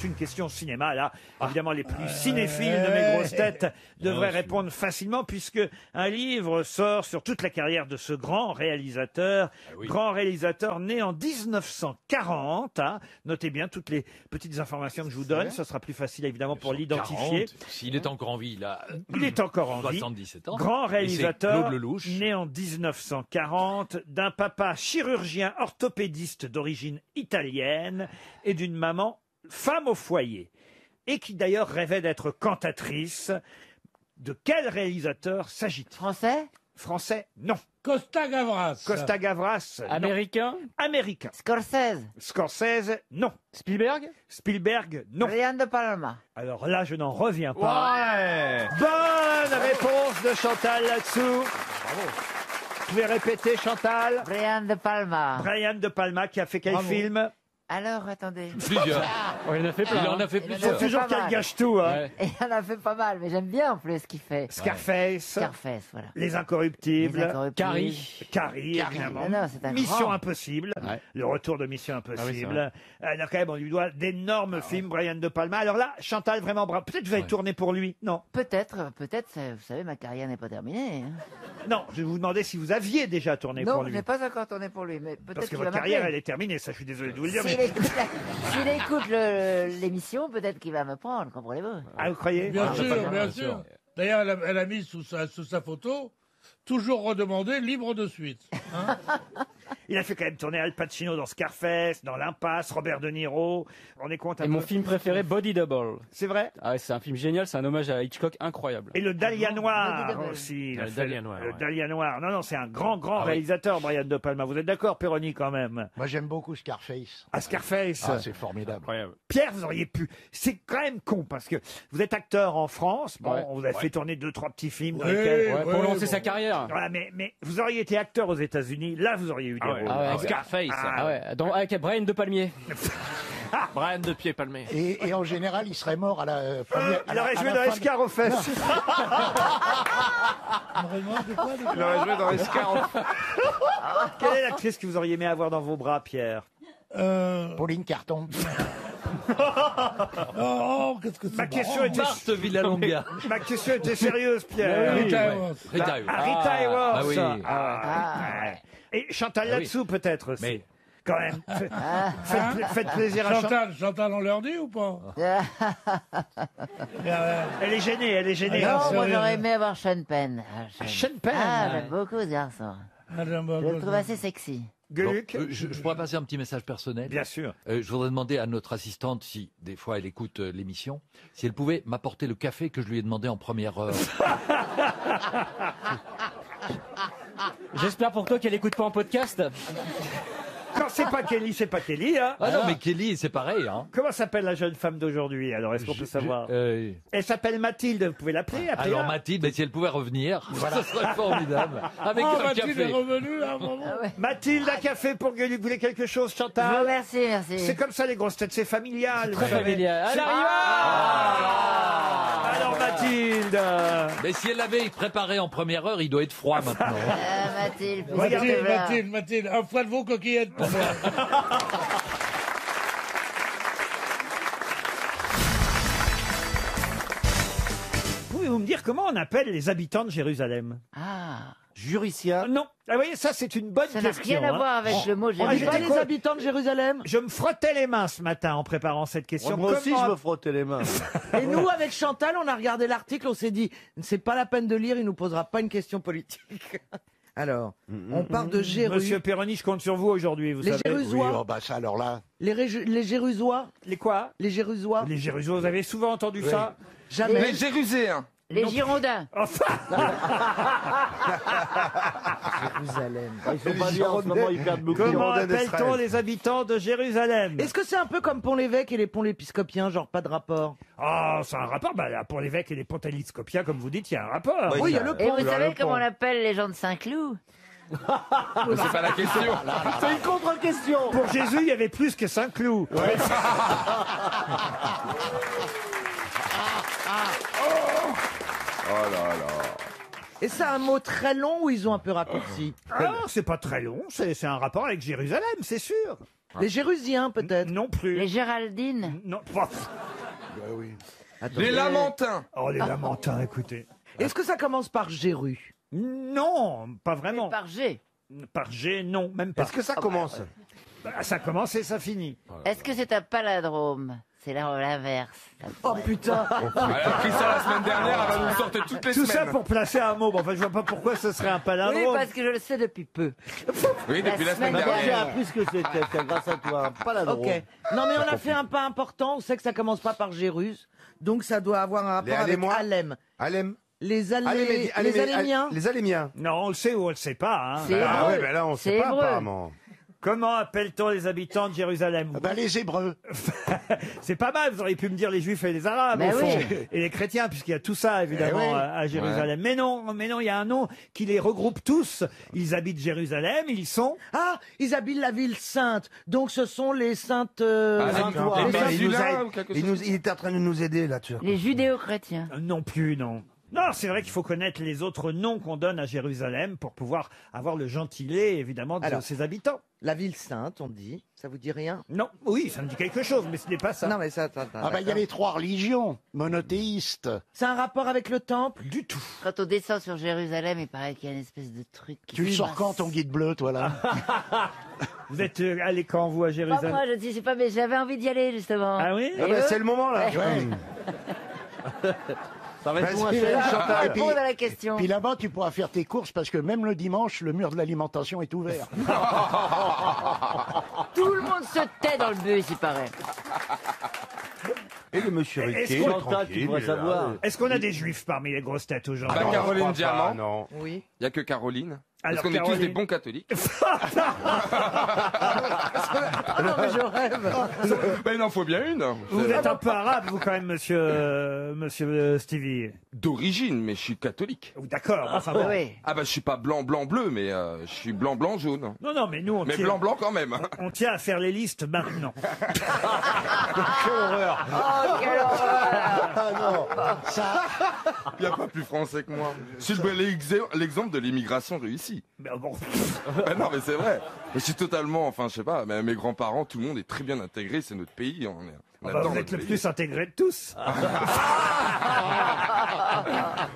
S2: C'est une question cinéma, là. Évidemment, les plus cinéphiles de mes grosses têtes devraient répondre facilement, puisque un livre sort sur toute la carrière de ce grand réalisateur. Grand réalisateur né en 1940. Hein. Notez bien toutes les petites informations que je vous donne. Ce sera plus facile, évidemment, pour l'identifier.
S8: S'il est encore en vie, là.
S2: Il est encore en vie.
S8: 77 ans.
S2: Grand
S8: Et c'est
S2: réalisateur,
S8: Claude Lelouch.
S2: né en 1940, d'un papa chirurgien orthopédiste d'origine italienne et d'une maman femme au foyer, et qui d'ailleurs rêvait d'être cantatrice. De quel réalisateur s'agit-il?
S3: Français?
S2: Français, non.
S9: Costa Gavras.
S2: Costa Gavras, non.
S17: Américain?
S2: Américain.
S3: Scorsese?
S2: Scorsese, non.
S17: Spielberg?
S2: Spielberg, non.
S3: Brian De Palma?
S2: Alors là, je n'en reviens pas.
S1: Ouais.
S2: Bonne réponse de Chantal là-dessous. Bravo. Vous pouvez répéter, Chantal?
S3: Brian De Palma.
S2: Brian De Palma, qui a fait quel film?
S3: Alors, attendez.
S8: Plusieurs.
S17: Oh, il en a fait plein.
S8: Il en a fait
S3: Il en a
S8: plusieurs.
S3: fait
S2: Toujours
S3: pas
S2: qu'elle
S3: mal.
S2: gâche tout, hein.
S17: Ouais.
S3: Et il en a fait pas mal, mais j'aime bien en plus ce qu'il fait.
S2: Scarface.
S3: Scarface, voilà.
S2: Les Incorruptibles.
S3: Les Incorruptibles.
S2: Carrie, évidemment.
S3: Non, c'est un
S2: Mission
S3: grand.
S2: Impossible.
S8: Ouais.
S2: Le retour de Mission
S8: Ah oui, c'est
S2: Impossible.
S8: vrai.
S2: Alors quand même, on lui doit d'énormes films, Brian De Palma. Alors là, Chantal, vraiment bravo. Peut-être que vous avez tourné pour lui. Non.
S3: Peut-être, vous savez, ma carrière n'est pas terminée. hein.
S2: Non, je vais vous demander si vous aviez déjà tourné
S3: Non,
S2: pour
S3: je
S2: lui.
S3: n'ai pas encore tourné pour lui, mais peut-être
S2: Parce que
S3: qu'il
S2: votre
S3: va
S2: carrière, elle
S3: m'appeler.
S2: est terminée. Ça, je suis désolé de vous le dire.
S3: S'il
S2: Mais...
S3: écoute, s'il écoute l'émission, peut-être qu'il va me prendre, comprenez-vous?
S2: Ah, vous croyez?
S9: Bien
S8: Ah,
S9: sûr,
S8: pas
S9: bien
S8: bien
S9: sûr.
S8: sûr.
S9: D'ailleurs, elle a mis sous sa photo, toujours redemandé, libre de suite. Hein.
S2: Il a fait quand même tourner Al Pacino dans Scarface, dans L'Impasse, Robert De Niro. On est compte un
S17: Et
S2: peu.
S17: mon film préféré, Body Double.
S2: C'est vrai?
S17: Ah ouais, c'est un film génial, c'est un hommage à Hitchcock incroyable.
S2: Et le Dahlia Noir
S3: Body Double.
S2: aussi. il a
S8: Le
S2: fait
S8: Dahlia Noir,
S2: Le
S8: ouais.
S2: Dahlia Noir. Non, c'est un grand
S8: Ah oui.
S2: réalisateur, Brian De Palma. Vous êtes d'accord, Péroni, quand même?
S20: Moi, j'aime beaucoup Scarface.
S2: À Scarface.
S20: Ah, c'est formidable.
S8: Incroyable.
S2: Pierre, vous auriez pu. C'est quand même con parce que vous êtes acteur en France. Bon,
S17: Ouais.
S2: on vous a fait tourner 2-3 petits films dans
S9: Oui,
S2: lesquels.
S17: Ouais, pour lancer sa carrière.
S2: Voilà, mais vous auriez été acteur aux États-Unis. Là, vous auriez eu des rôles.
S17: Ah ouais,
S8: Scarface.
S17: Ah ouais, avec Brian De Palmier.
S8: Brian de Pied Palmé.
S20: Et en général, il serait mort à la première.
S2: Il aurait
S20: à
S2: joué
S20: la
S2: dans
S20: fin de-
S2: Escar aux fesses.
S5: Il aurait joué dans Escar.
S2: Quelle est l'actrice que vous auriez aimé avoir dans vos bras, Pierre?
S20: Pauline Carton.
S9: Qu'est-ce que c'est
S2: Ma question était
S8: Marthe Villalonga.
S2: Ma question était sérieuse, Pierre.
S9: Oui,
S8: Rita
S9: ouais.
S8: Hayworth. Rita Hayworth.
S2: Ah, Rita Hayworth.
S8: Ah oui.
S2: Ouais. Et Chantal
S8: Ah oui.
S2: là-dessous, peut-être aussi.
S8: Mais-
S2: Quand même. Faites plaisir à Chantal.
S9: Chantal, on leur dit ou pas?
S2: Elle est gênée, elle est gênée.
S3: Non, moi
S9: sérieux.
S3: j'aurais aimé avoir Sean Penn.
S2: Sean Penn.
S3: Ah, j'aime beaucoup ce garçon. Je le trouve assez sexy.
S2: Gueuluc.
S8: Je pourrais passer un petit message personnel.
S2: Bien sûr.
S8: Je voudrais demander à notre assistante, si des fois elle écoute l'émission, si elle pouvait m'apporter le café que je lui ai demandé en première heure.
S17: J'espère pour toi qu'elle écoute pas en podcast.
S2: Quand c'est pas Kelly, c'est pas Kelly. Hein.
S8: Ah non, mais Kelly, c'est pareil. Hein.
S2: Comment s'appelle la jeune femme d'aujourd'hui? Alors, est-ce qu'on peut savoir? Elle s'appelle Mathilde, vous pouvez l'appeler?
S8: Alors Mathilde, mais si elle pouvait revenir, ça serait formidable. Avec un
S9: Mathilde est
S8: café.
S9: revenue, là, vraiment.
S2: Mathilde, un café pour Gueuluc. Vous voulez quelque chose, Chantal?
S3: Je vous remercie, merci.
S2: C'est comme ça, les grosses têtes, c'est familial.
S17: Très
S2: vous savez.
S17: familial.
S2: C'est-
S17: Elle arrive.
S2: Alors, Mathilde.
S8: Mais si elle l'avait préparé en première heure, il doit être froid maintenant.
S3: Mathilde,
S9: Mathilde, un foie de veau coquillette pour moi.
S2: pouvez-vous me dire comment on appelle les habitants de Jérusalem?
S22: Ah.
S2: Juriciens. Non. Ah, vous voyez, ça, c'est une bonne
S18: Ça n'a
S2: question.
S18: rien à voir avec le mot
S2: Ah,
S18: Jérusalem.
S2: j'étais
S11: Pas les
S2: quoi
S11: habitants de Jérusalem.
S2: Je me frottais les mains ce matin en préparant cette question.
S22: Moi aussi,
S2: Comment-
S22: je me frottais les mains.
S11: Et nous, avec Chantal, on a regardé l'article, on s'est dit, c'est pas la peine de lire, il nous posera pas une question politique. Alors, on parle de Jéru.
S2: Monsieur Perroni, je compte sur vous aujourd'hui, vous
S11: Les
S2: savez.
S11: Jérusois.
S20: Oui, oh, bah ça alors là.
S11: Les Jérusois.
S2: Les quoi?
S11: Les Jérusois.
S2: Les Jérusois, vous avez souvent entendu ça?
S11: Jamais.
S6: Les Jéruséens.
S18: Les Girondins.
S2: Enfin,
S11: Jérusalem.
S22: Ils sont pas bien en ce moment, ils perdent beaucoup.
S2: comment
S22: Girondins
S2: appelle-t-on
S22: d'Israël.
S2: les habitants de Jérusalem?
S11: Est-ce que c'est un peu comme Pont-l'Évêque et les ponts l'épiscopiens, genre pas de rapport?
S2: Ah, c'est un rapport. Bah, là, pour l'évêque et les pontéliscopiens, comme vous dites, il y a un rapport.
S11: Oui, il y a le
S18: Et
S11: pont.
S18: vous savez comment on appelle les gens de Saint-Cloud?
S6: C'est pas la question.
S22: C'est une contre-question.
S2: Pour Jésus, il y avait plus que Saint-Cloud.
S6: Oh là là.
S11: Et c'est un mot très long ou ils ont un peu raccourci?
S2: Ah, c'est pas très long. C'est un rapport avec Jérusalem, c'est sûr.
S11: Les Jérusiens, peut-être?
S2: Non plus.
S18: Les Géraldines.
S2: Non. Bah,
S6: Les Lamentins.
S2: oh, les Lamentins, écoutez.
S11: Est-ce que ça commence par Jéru?
S2: Non, pas vraiment.
S18: Par G.
S2: Par G, non, même pas.
S22: Est-ce que ça commence?
S2: Bah, ça commence et ça finit.
S18: Est-ce que c'est un palindrome? C'est l'inverse.
S11: Oh putain!
S6: Elle a pris ça la semaine dernière, elle va nous sortir toutes les
S2: Tout
S6: semaines.
S2: ça pour placer un mot. Bon, enfin, je vois pas pourquoi ce serait un
S18: Oui,
S2: palindrome.
S18: parce que je le sais depuis peu.
S6: Oui, depuis la semaine
S22: Moi, j'ai
S6: dernière.
S22: appris ce que c'était grâce à toi. Pas la drôle.
S11: Ok. Non, mais on a fait un pas important. On sait que ça commence pas par Jérus. Donc ça doit avoir un rapport avec
S22: Alémois.
S11: Alem.
S22: Alem.
S11: Les Alémiens.
S22: Les Alémiens.
S2: Non, on le sait ou on le sait pas. Hein.
S18: C'est
S22: Ah
S18: hébreu.
S22: ouais, mais là, on
S18: C'est
S22: sait pas
S18: hébreu.
S22: apparemment.
S2: Comment appelle-t-on les habitants de Jérusalem?
S20: Ah bah, les Hébreux.
S2: C'est pas mal, vous auriez pu me dire les Juifs et les Arabes,
S18: Mais
S2: au fond.
S18: oui.
S2: Et les chrétiens, puisqu'il y a tout ça, évidemment,
S22: Eh oui.
S2: à Jérusalem. Mais non, il y a un nom qui les regroupe tous. Ils habitent Jérusalem, ils sont...
S11: Ah, ils habitent la ville sainte. Donc ce sont les saintes.
S6: Ah,
S22: Saint-Ouen.
S6: les
S22: Mais
S6: Masulins ou quelque chose.
S22: il était en train de nous aider là-dessus.
S18: Les judéo-chrétiens.
S2: Non plus, non. Non, c'est vrai qu'il faut connaître les autres noms qu'on donne à Jérusalem pour pouvoir avoir le gentilé, évidemment, de
S11: Alors.
S2: ses habitants.
S11: La ville sainte, on dit. Ça vous dit rien?
S2: Non, oui, ça me dit quelque chose, mais ce n'est pas ça.
S11: Non, mais ça.
S20: Ah bah il y a les trois religions monothéistes.
S11: C'est un rapport avec le temple?
S2: Du tout.
S18: Quand on descend sur Jérusalem, il paraît qu'il y a une espèce de truc qui
S20: Tu le
S18: se
S20: sors
S18: passe.
S20: quand ton guide bleu, toi là?
S2: Vous êtes allé quand, vous, à
S18: Pas
S2: Jérusalem?
S18: moi, je ne sais pas, mais j'avais envie d'y aller, justement.
S2: Ah oui?
S18: Et
S22: Ah bah,
S18: eux
S22: c'est le moment là. Ça répond à celle de
S18: Ça
S22: Chantal.
S18: répond à la question.
S20: Puis là-bas, tu pourras faire tes courses parce que même le dimanche, le mur de l'alimentation est ouvert.
S18: Tout le monde se tait dans le bus, il paraît.
S22: Et le monsieur
S2: Est-ce
S22: Riquet,
S2: qu'on-
S22: Chantal, tu pourrais savoir.
S2: Est-ce qu'on a des juifs parmi les grosses têtes aujourd'hui?
S6: Bah, Caroline
S22: Je crois pas,
S6: Diamant.
S22: non.
S11: Oui.
S6: Il n'y a que Caroline.
S2: Alors,
S6: Parce qu'on est tous
S2: Caroline.
S6: des bons catholiques.
S11: Ah non, mais je rêve.
S6: Ben, il en faut bien une.
S2: Vous êtes un peu arabe, vous, quand même, monsieur Stevie.
S6: D'origine, mais je suis catholique.
S2: D'accord, enfin bon.
S18: Oui.
S6: Ah bah je suis pas blanc, blanc, bleu, mais je suis blanc, blanc, jaune.
S2: Non, non, mais nous, on
S6: Mais
S2: tient,
S6: blanc, blanc quand même.
S2: on tient à faire les listes maintenant.
S22: Quelle horreur.
S18: Oh, quelle horreur.
S22: Ah non.
S6: Il n'y a pas plus français que moi. Je suis l'exemple de l'immigration réussie.
S2: Mais bon,
S6: Ben non, mais c'est vrai. Je suis totalement, enfin, je sais pas, mais mes grands-parents, tout le monde est très bien intégré, c'est notre pays. On
S2: bah,
S6: adore
S2: vous êtes
S6: notre
S2: le
S6: pays.
S2: plus intégré de tous.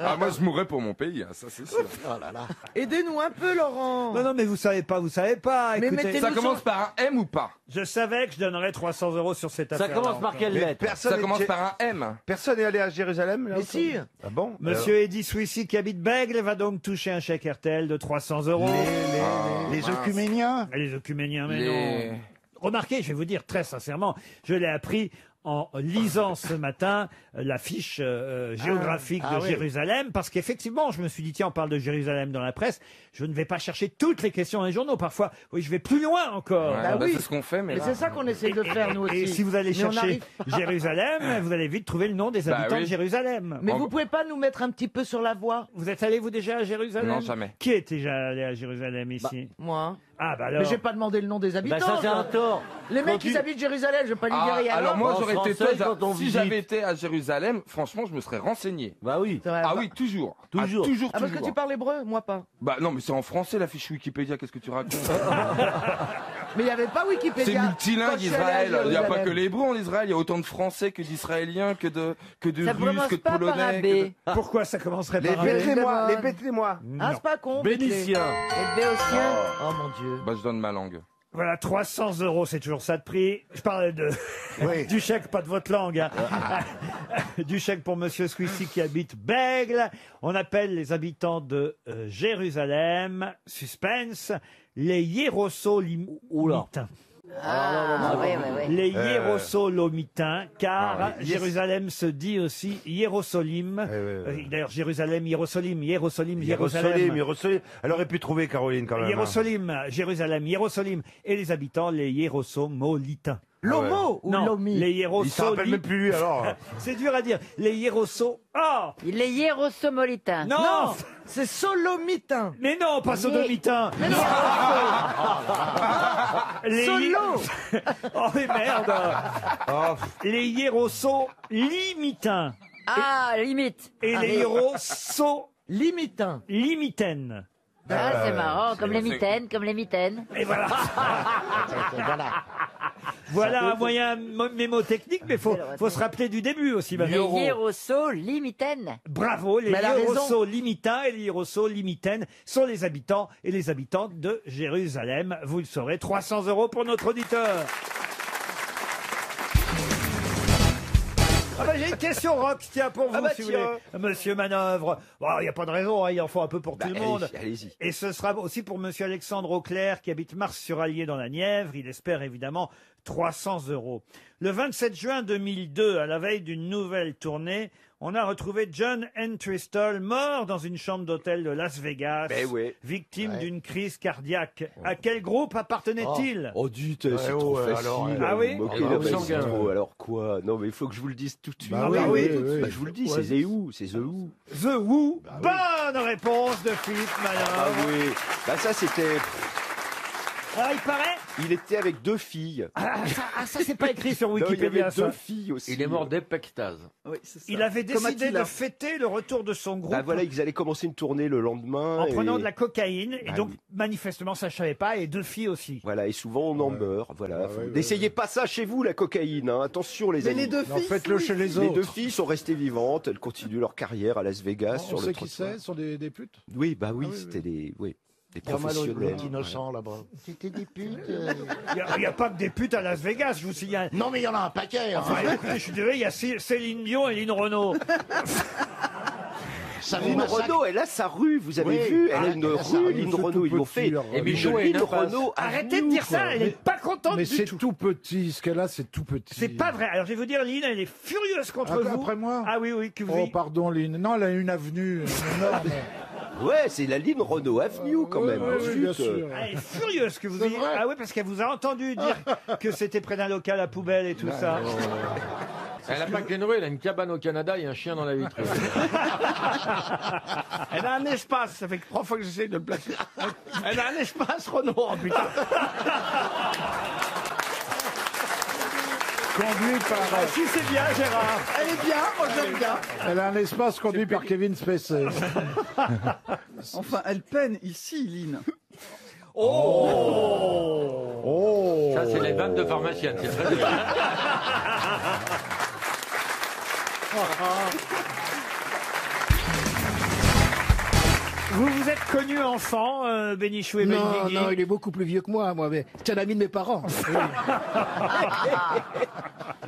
S6: Ah, moi, je mourrais pour mon pays, hein, ça c'est sûr.
S20: Oh là là.
S11: Aidez-nous un peu, Laurent.
S2: Non, non, mais vous savez pas.
S11: Mais
S2: Écoutez,
S11: mettez-nous
S6: Ça
S11: sur-
S6: commence par un M ou pas?
S2: je savais que je donnerais 300 € sur cette
S22: Ça
S2: affaire.
S22: commence par quelle lettre?
S6: Ça commence par un M.
S22: Personne n'est allé à Jérusalem là
S11: Mais
S22: ou
S11: si.
S22: quoi Ah bon?
S2: Monsieur Eddy Swissy, qui habite Bègle, va donc toucher un chèque RTL de 300 €.
S20: Les œcuméniens.
S2: Les œcuméniens, mais
S6: Les-
S2: non. Remarquez, je vais vous dire très sincèrement, je l'ai appris en lisant ce matin la fiche géographique de
S20: oui.
S2: Jérusalem, parce qu'effectivement, je me suis dit, tiens, on parle de Jérusalem dans la presse, je ne vais pas chercher toutes les questions dans les journaux. Parfois, oui, je vais plus loin encore.
S6: Ouais,
S11: Bah
S6: bah,
S11: oui.
S6: c'est ce qu'on fait, mais
S11: Mais
S6: là.
S11: c'est ça qu'on essaie de faire, nous aussi.
S2: Et si vous allez
S11: Mais on
S2: chercher
S11: n'arrive pas.
S2: Jérusalem, vous allez vite trouver le nom des
S6: Bah
S2: habitants
S6: oui.
S2: de Jérusalem.
S11: Mais vous pouvez pas nous mettre un petit peu sur la voie?
S2: Vous êtes allé, vous, déjà à Jérusalem?
S6: Non, jamais.
S2: Qui est déjà allé à Jérusalem ici?
S11: Moi.
S2: Ah, bah
S11: Mais
S2: alors.
S11: j'ai pas demandé le nom des habitants.
S22: Bah ça c'est un tort.
S11: Les mecs
S22: Quand
S11: qui
S22: tu-
S11: habitent Jérusalem, je vais pas lui dire
S6: Ah,
S11: rien.
S6: alors moi,
S22: Bon,
S6: j'aurais j'aurais été
S4: Français
S6: toi,
S4: quand on
S6: si
S4: visite.
S6: j'avais été à Jérusalem, franchement, je me serais renseigné.
S4: Bah oui.
S6: Ah oui, toujours.
S4: Toujours.
S6: Ah, toujours,
S11: Ah, parce que
S6: toujours.
S11: tu parles hébreu, moi pas.
S6: Bah non, mais c'est en français la fiche Wikipédia, qu'est-ce que tu racontes?
S11: Mais il n'y avait pas Wikipédia.
S6: C'est multilingue
S11: Quand je suis allé à
S6: Israël. Il n'y a pas
S11: Jérusalem.
S6: que les Hébreux en Israël, il y a autant de Français que d'Israéliens, que de
S11: Ça
S6: Russes,
S11: commence
S6: que de
S11: pas par
S6: Polonais.
S11: un B.
S2: Pourquoi ça commencerait
S13: Les
S2: par un B
S13: Bétrémois, les Bétrémois.
S11: Ah, c'est pas con.
S4: Bénitien.
S11: Les Béotiens. Oh mon Dieu.
S6: Bah, je donne ma langue.
S2: Voilà, 300 €, c'est toujours ça de prix. Je parle de du chèque, pas de votre langue. Hein. Du chèque pour Monsieur Squishy qui habite Bègle. On appelle les habitants de Jérusalem, suspense, les Hiérosolomites.
S21: Ah, oui, oui, oui.
S2: Les Hiérosolomites, car
S6: Ah, oui.
S2: Jérusalem se dit aussi Hiérosolim. D'ailleurs, Jérusalem, Hiérosolim, Hiérosolim, Jérusalem.
S4: Hiérosolim. Elle aurait pu trouver Caroline quand même. hein.
S2: Hiérosolim, Jérusalem, Hiérosolim. Et les habitants, les Hiérosomolites.
S11: L'homo ou
S2: Non,
S11: l'omi?
S2: les
S4: Il s'en rappelle même
S2: Hiérosolites.
S4: plus lui alors.
S2: C'est dur à dire. Les Hiéroso... Oh
S21: Les hiérosomolitains.
S2: Non,
S11: C'est Solomitains.
S2: mais non, pas sodomitains. Les...
S11: Solo.
S2: Oh mais merde. Les Hiérosolimitain.
S21: Ah, limite.
S2: Et les
S11: Limitain.
S2: Hiérosolimitaines.
S21: Ah, c'est marrant, comme les
S6: c'est-
S21: mitaines, comme les mitaines.
S2: Et voilà. Voilà un moyen mémotechnique, mais faut se rappeler du début aussi.
S21: Les
S2: maintenant.
S21: hiérosolimitaines.
S2: Bravo, les
S11: Mais elle a raison.
S2: Hiérosolimitains et les Hiérosolimitaines sont les habitants et les habitantes de Jérusalem. Vous le saurez, 300 € pour notre auditeur. Ah bah, j'ai une question rock, tiens, pour vous,
S22: Ah bah,
S2: si vous
S22: tiens.
S2: voulez. Monsieur Manœuvre. Bon, il n'y a pas de raison, hein, il en faut un peu pour tout le monde.
S4: Allez-y.
S2: Et ce sera aussi pour Monsieur Alexandre Auclair, qui habite Mars-sur-Allier dans la Nièvre. Il espère évidemment 300 €. Le 27 juin 2002, à la veille d'une nouvelle tournée, on a retrouvé John Entwistle mort dans une chambre d'hôtel de Las Vegas,
S4: Ben oui.
S2: victime d'une crise cardiaque. À quel groupe appartenait-il?
S19: Oh, dites, c'est
S4: Ouais,
S19: trop
S4: ouais,
S19: facile.
S4: alors,
S2: Ah oui
S19: Vous moquez,
S4: Ah,
S19: là,
S4: vous
S19: bah,
S4: sanguin.
S19: c'est trop. Alors quoi? Non, mais il faut que je vous le dise tout de suite.
S2: Bah oui,
S19: Ah
S2: oui,
S19: tout de
S2: oui.
S19: suite. Bah, je vous le dis, c'est The Who. C'est The Who.
S2: The Who. Bonne réponse de Philippe
S19: Ah
S2: Manœuvre.
S19: oui. Bah ça, c'était...
S2: Ah, il paraît.
S19: Il était avec 2 filles.
S2: Ça c'est pas écrit sur
S19: Non, il y
S2: Wikipédia.
S19: avait
S2: ça.
S19: 2 filles aussi.
S8: Il est mort d'hépectase.
S22: Oui, c'est ça.
S2: Il avait
S22: Comme
S2: décidé
S22: Attila.
S2: de fêter le retour de son groupe
S19: Bah voilà, ils allaient commencer une tournée le lendemain.
S2: en
S19: et-
S2: prenant de la cocaïne. Et
S19: Ah
S2: donc,
S19: oui.
S2: manifestement, ça je savais pas. Et 2 filles aussi.
S19: Voilà, et souvent on en meurt. Voilà.
S16: ouais,
S19: N'essayez pas ça chez vous, la cocaïne. Hein. Attention, les
S22: Mais
S19: amis.
S22: les deux
S16: Non,
S22: filles.
S16: faites-le chez les
S19: Les
S16: autres.
S19: 2 filles sont restées vivantes. Elles continuent leur carrière à Las Vegas
S16: On
S19: sur le
S16: sait qui
S19: trottoir.
S16: c'est, ce sont des putes.
S19: Oui, bah oui,
S16: Ah oui,
S19: c'était des
S20: Pas mal
S19: professionnels.
S20: l'autre innocent là-bas. C'était des putes.
S2: Il n'y a pas que des putes à Las Vegas, je vous signale.
S20: Non, mais il y en a un paquet. hein.
S2: Enfin, écoutez, je suis désolé, il y a Céline Dion et Lynn Renault.
S20: Ça vous
S19: Lynn
S20: massacre.
S19: Renault, elle a sa rue, vous avez
S20: Oui.
S19: vu, elle a
S20: Ah,
S19: une
S20: elle a sa
S19: rue,
S20: rue,
S19: Lynn
S16: c'est
S19: Renault,
S16: tout
S19: ils l'ont
S16: petit,
S19: fait.
S16: alors.
S8: Et
S19: Une
S8: Michaud a
S19: Lynn
S8: une impasse.
S19: Renault
S2: Arrêtez de dire ça, elle est pas contente
S16: Mais
S2: du
S16: c'est
S2: tout.
S16: tout petit, ce qu'elle a, c'est tout petit.
S2: C'est pas vrai. Alors je vais vous dire, Lynn, elle est furieuse contre vous.
S16: Après moi
S2: Ah oui, oui, que vous
S16: Oh,
S2: ayez-
S16: pardon, Lynn. Non, elle a une avenue énorme.
S19: Ouais, c'est la Lynn Renault Avenue quand même.
S16: Oui,
S19: Zut.
S16: bien sûr.
S2: Elle est furieuse que vous
S16: C'est
S2: ayez...
S16: vrai
S2: Ah oui, parce qu'elle vous a entendu dire que c'était près d'un local à poubelle et tout ça.
S8: Elle n'a pas qu'une rue, elle a une cabane au Canada et un chien dans la vitrine.
S5: Elle a un espace, ça fait 3 fois que j'essaie de le placer. Elle a un espace, Renault, oh putain.
S16: Conduit par.
S2: Ah si, c'est bien, Gérard.
S22: Elle est bien, moi j'aime bien.
S16: Elle a un espace conduit par Kevin Spacey.
S22: Enfin, elle peine ici, Lynn.
S16: Oh.
S8: Ça, c'est les vannes de pharmacienne. C'est très bien.
S2: Vous vous êtes connus enfant, Bénichou et
S23: Non,
S2: Benguigui.
S23: non, il est beaucoup plus vieux que moi, mais c'est un ami de mes parents.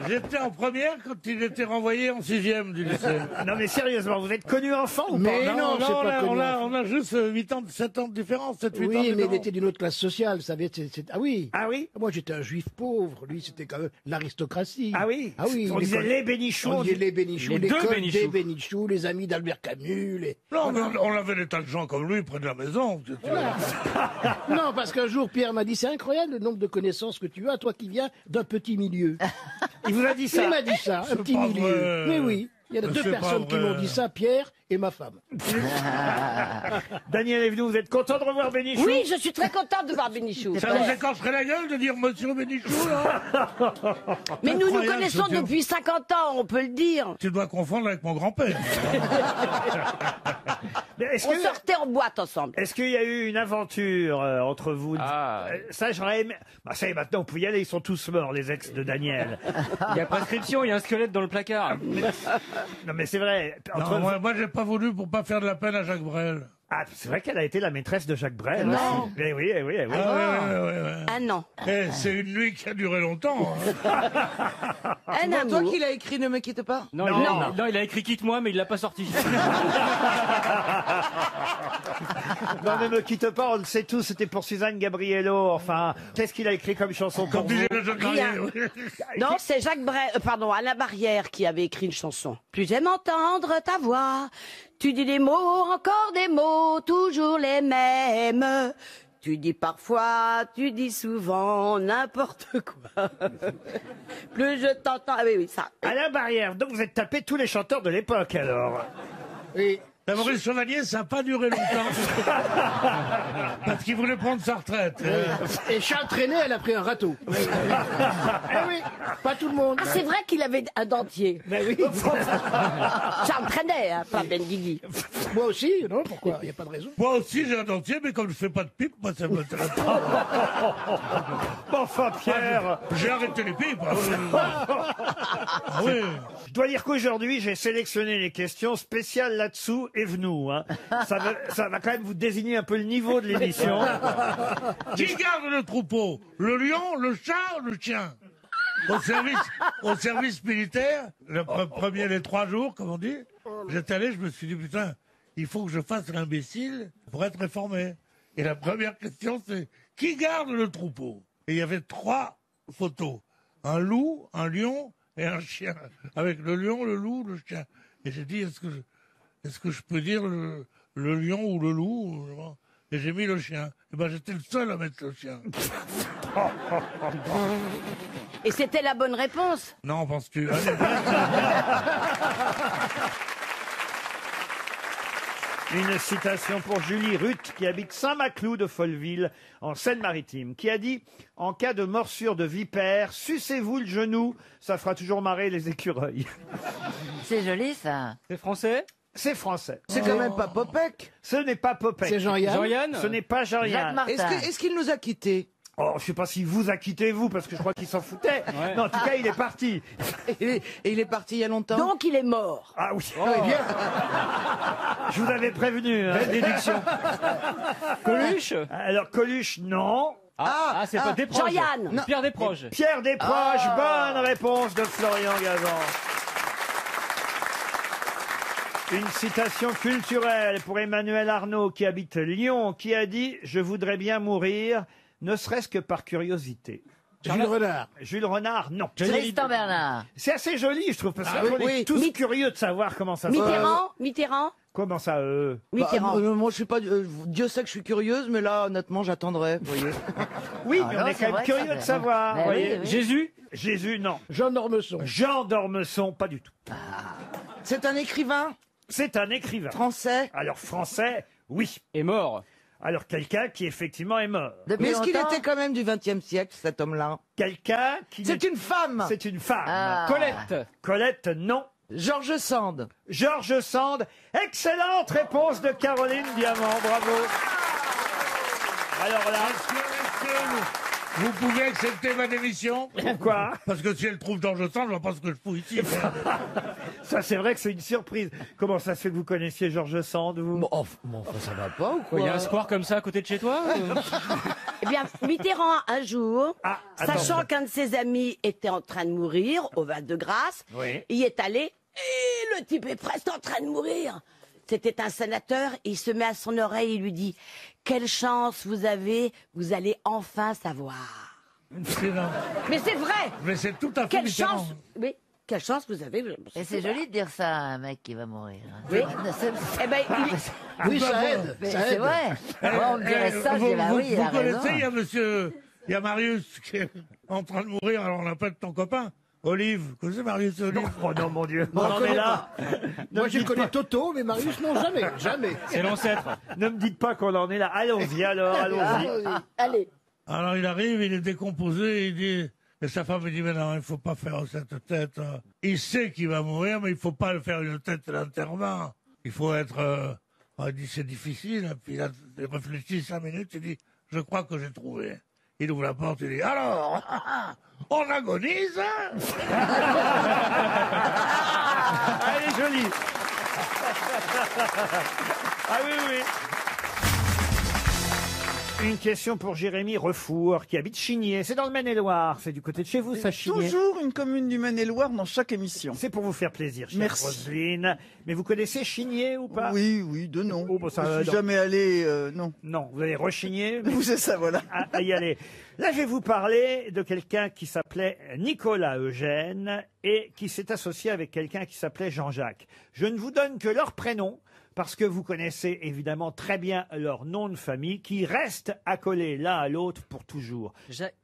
S9: J'étais en première quand il était renvoyé en 6e du lycée.
S2: Non mais sérieusement, vous êtes connus enfant ou
S23: Mais
S2: pas
S23: non, c'est pas connu.
S9: on a juste 8 ans, 7 ans de différence, 7, 8 ans de
S23: Oui, mais il
S9: différence.
S23: était d'une autre classe sociale, vous savez. Ah oui.
S2: Ah oui.
S23: Moi, j'étais un juif pauvre. Lui, c'était quand même l'aristocratie.
S2: Ah oui.
S23: Ah oui.
S2: On disait
S23: l'école-
S2: les Bénichou.
S23: On disait les Bénichou,
S2: Les deux
S23: l'école
S2: Bénichou.
S23: des Bénichou, les amis d'Albert Camus.
S9: Non, mais on avait des tas de gens comme lui près de la maison.
S23: Non, parce qu'un jour, Pierre m'a dit, c'est incroyable le nombre de connaissances que tu as, toi qui viens d'un petit milieu.
S2: Il vous a dit ça.
S23: Il m'a dit ça, un
S9: C'est
S23: petit
S9: pas
S23: milieu.
S9: vrai.
S23: Mais oui. Il y a deux
S9: C'est pas
S23: personnes qui
S9: vrai.
S23: m'ont dit ça, Pierre et ma femme.
S2: Daniel Evenou, vous êtes content de revoir Bénichou?
S21: Oui, je suis très contente de voir Bénichou.
S9: Ça vous écorcherait la gueule de dire monsieur Bénichou, là?
S21: Mais nous nous
S9: Incroyable,
S21: connaissons
S9: ce type.
S21: depuis 50 ans, on peut le dire.
S9: Tu dois confondre avec mon grand-père.
S2: Mais est-ce
S21: On
S2: que-
S21: sortait en boîte ensemble.
S2: Est-ce qu'il y a eu une aventure entre vous? Ça, j'aurais aimé. Bah, ça y est, maintenant, vous pouvez y aller. Ils sont tous morts, les ex de Daniel.
S17: Il y a prescription, il y a un squelette dans le placard.
S2: Non, mais c'est vrai.
S9: Non, moi j'ai pas voulu pour pas faire de la peine à Jacques Brel.
S2: Ah, c'est vrai qu'elle a été la maîtresse de Jacques Brel.
S21: Non.
S2: aussi. Eh oui, eh oui, eh oui.
S21: Un an.
S9: Eh, c'est une nuit qui a duré longtemps. hein.
S21: Un
S11: C'est pas toi
S21: amour.
S11: qui l'as écrit Ne me quitte pas?
S17: Non, il a écrit quitte-moi, mais il l'a pas sorti.
S2: Non, ne me quitte pas, on le sait tous, c'était pour Suzanne Gabriello. Enfin, qu'est-ce qu'il a écrit comme chanson pour vous?
S21: Rien. Non, c'est Jacques Brel, pardon, Alain Barrière qui avait écrit une chanson. Plus j'aime entendre ta voix, tu dis des mots, encore des mots, toujours les mêmes. Tu dis parfois, tu dis souvent, n'importe quoi. Plus je t'entends... Ah oui, oui, ça.
S2: Alain Barrière, donc vous êtes tapé tous les chanteurs de l'époque, alors.
S9: Oui. La Maurice Chevalier, ça n'a pas duré longtemps. Parce qu'il voulait prendre sa retraite.
S23: Et Charles Trenet, elle a pris un râteau. Eh oui, pas tout le monde.
S21: Ah, c'est vrai qu'il avait un dentier.
S2: Mais oui.
S21: Charles Trenet, hein, pas Benguigui.
S23: Moi aussi, non, pourquoi? Il n'y a pas de raison.
S9: Moi aussi, j'ai un dentier, mais comme je fais pas de pipe, moi, ça m'intéresse pas.
S2: Enfin, Pierre.
S9: J'ai arrêté les pipes. Ah oui.
S2: Je dois dire qu'aujourd'hui, j'ai sélectionné les questions spéciales là-dessous et Evenou. Hein. Ça va quand même vous désigner un peu le niveau de l'émission.
S9: Qui garde le troupeau? Le lion, le chat ou le chien? Au service militaire, les 3 jours, comme on dit, j'étais allé, je me suis dit, putain, il faut que je fasse l'imbécile pour être réformé. Et la première question, c'est, qui garde le troupeau? Et il y avait 3 photos. Un loup, un lion et un chien. Avec le lion, le loup, le chien. Et j'ai dit, est-ce que je peux dire le lion ou le loup? Et j'ai mis le chien. Et ben j'étais le seul à mettre le chien.
S21: Et c'était la bonne réponse.
S9: Non, penses-tu?
S2: Une citation pour Julie Ruth, qui habite Saint-Maclou de Folleville, en Seine-Maritime, qui a dit « En cas de morsure de vipère, sucez-vous le genou, ça fera toujours marrer les écureuils. »
S7: C'est joli, ça.
S17: C'est français?
S2: C'est français.
S11: C'est quand même pas Popek.
S2: Ce n'est pas Popek.
S23: C'est Jean-Yann.
S17: Jean-Yann?
S2: Ce n'est pas Jean-Yann.
S11: Est-ce qu'il nous a quittés?
S2: Oh, je sais pas s'il vous a quitté, vous, parce que je crois qu'il s'en foutait.
S17: Ouais.
S2: Non, en tout cas, il est parti.
S11: Et il est parti il y a longtemps?
S21: Donc il est mort.
S2: Ah oui.
S23: Oh, bien.
S2: Je vous avais prévenu. Hein.
S17: Déduction. Coluche?
S2: Alors, Coluche, non.
S17: C'est pas Desproges.
S21: Jean-Yann.
S17: Non. Pierre Desproges.
S2: Pierre Desproges, bonne réponse de Florian Gazan. Une citation culturelle pour Emmanuel Arnaud, qui habite Lyon, qui a dit « Je voudrais bien mourir, ne serait-ce que par curiosité ».
S23: Jules Renard.
S2: Jules Renard, non.
S7: Tristan Bernard.
S2: C'est assez joli, je trouve, parce qu'on est
S11: oui.
S2: tous curieux de savoir comment ça se passe.
S21: Mitterrand.
S2: Comment ça,
S21: Mitterrand.
S11: Moi, je suis pas. Dieu sait que je suis curieuse, mais là, honnêtement, j'attendrai. Vous voyez.
S2: Oui,
S7: Ah
S2: mais
S7: non,
S2: on est
S7: c'est
S2: quand même
S7: vrai que
S2: curieux
S7: ça
S2: de
S7: fait-
S2: savoir.
S7: Ben
S2: vous
S7: oui,
S2: voyez.
S7: oui.
S2: Jésus Jésus, non.
S23: Jean d'Ormesson.
S2: Jean d'Ormesson, pas du tout.
S11: C'est un écrivain
S2: C'est un écrivain.
S11: français.
S2: Alors, français, oui.
S17: Est mort.
S2: Alors, quelqu'un qui, effectivement, est mort.
S7: Depuis
S11: Mais est-ce qu'il
S7: longtemps
S11: était quand même du XXe siècle, cet homme-là?
S2: Quelqu'un qui...
S11: C'est une femme.
S2: C'est une femme.
S7: Ah.
S17: Colette.
S2: Colette, non.
S11: Georges Sand.
S2: Georges Sand. Excellente réponse de Caroline Diamant. Bravo. Alors là,
S9: Vous pouvez accepter ma démission?
S2: pourquoi?
S9: Parce que si elle trouve Georges Sand, je vois pas ce que je fous ici.
S2: Ça, c'est vrai que c'est une surprise. Comment ça se fait que vous connaissiez Georges Sand, vous?
S11: Bon, enfin, ça va pas ou quoi?
S17: Il y a un square comme ça à côté de chez toi?
S21: Eh bien, Mitterrand, un jour,
S2: Ah,
S21: sachant
S2: attends.
S21: qu'un de ses amis était en train de mourir au Val de Grâce,
S2: Oui.
S21: il y est allé et le type est presque en train de mourir. C'était un sénateur, et il se met à son oreille et lui dit « Quelle chance vous avez, vous allez enfin savoir. » Mais c'est vrai.
S9: Mais c'est tout à fait
S21: Quelle
S9: différent.
S21: chance. Oui, quelle chance vous avez.
S7: Et c'est joli de dire ça à un mec qui va mourir.
S21: Oui.
S7: C'est-
S21: Eh ben,
S23: Oui, ça aide.
S7: Mais
S23: Ça
S7: c'est
S23: aide.
S7: vrai. Moi, on me dirait ça, je
S9: vous,
S7: dis bah
S9: vous-
S7: oui, il
S9: vous
S7: a raison.
S9: connaissez, il y a Marius qui est en train de mourir, alors on l'appelle ton copain. Olive, vous connaissez Marius et Olive?
S2: Oh non, mon Dieu.
S23: Non,
S2: On
S23: je
S2: en
S23: connais
S2: est là.
S23: Moi, je connais Toto, mais Marius, non, jamais, jamais.
S17: C'est l'ancêtre.
S2: Ne me dites pas qu'on en est là. Allons-y alors, allons-y.
S21: Allez.
S9: Alors il arrive, il est décomposé, il dit... Et sa femme lui dit, mais non, il faut pas faire cette tête. Il sait qu'il va mourir, mais il faut pas le faire une tête d'enterrement. Il faut être... Il dit, c'est difficile. Puis il réfléchit 5 minutes, il dit, je crois que j'ai trouvé. Il ouvre la porte, il dit, alors, on agonise, hein?
S2: Elle est jolie. Ah oui, oui. Une question pour Jérémy Refour, qui habite Chigné. C'est dans le Maine-et-Loire. C'est du côté de chez vous, ça, Chigné?
S10: Toujours une commune du Maine-et-Loire dans chaque émission.
S2: C'est pour vous faire plaisir, chère
S10: Merci.
S2: Roselyne. Mais vous connaissez Chigné ou pas?
S10: Oui, oui, de nom.
S2: Oh, bah, ça,
S10: Je suis
S2: non.
S10: jamais allé, non.
S2: Non, vous allez rechigner.
S10: Vous, c'est ça, voilà.
S2: À y aller. Là, je vais vous parler de quelqu'un qui s'appelait Nicolas Eugène et qui s'est associé avec quelqu'un qui s'appelait Jean-Jacques. Je ne vous donne que leur prénom, parce que vous connaissez évidemment très bien leur nom de famille, qui restent accolés l'un à l'autre pour toujours.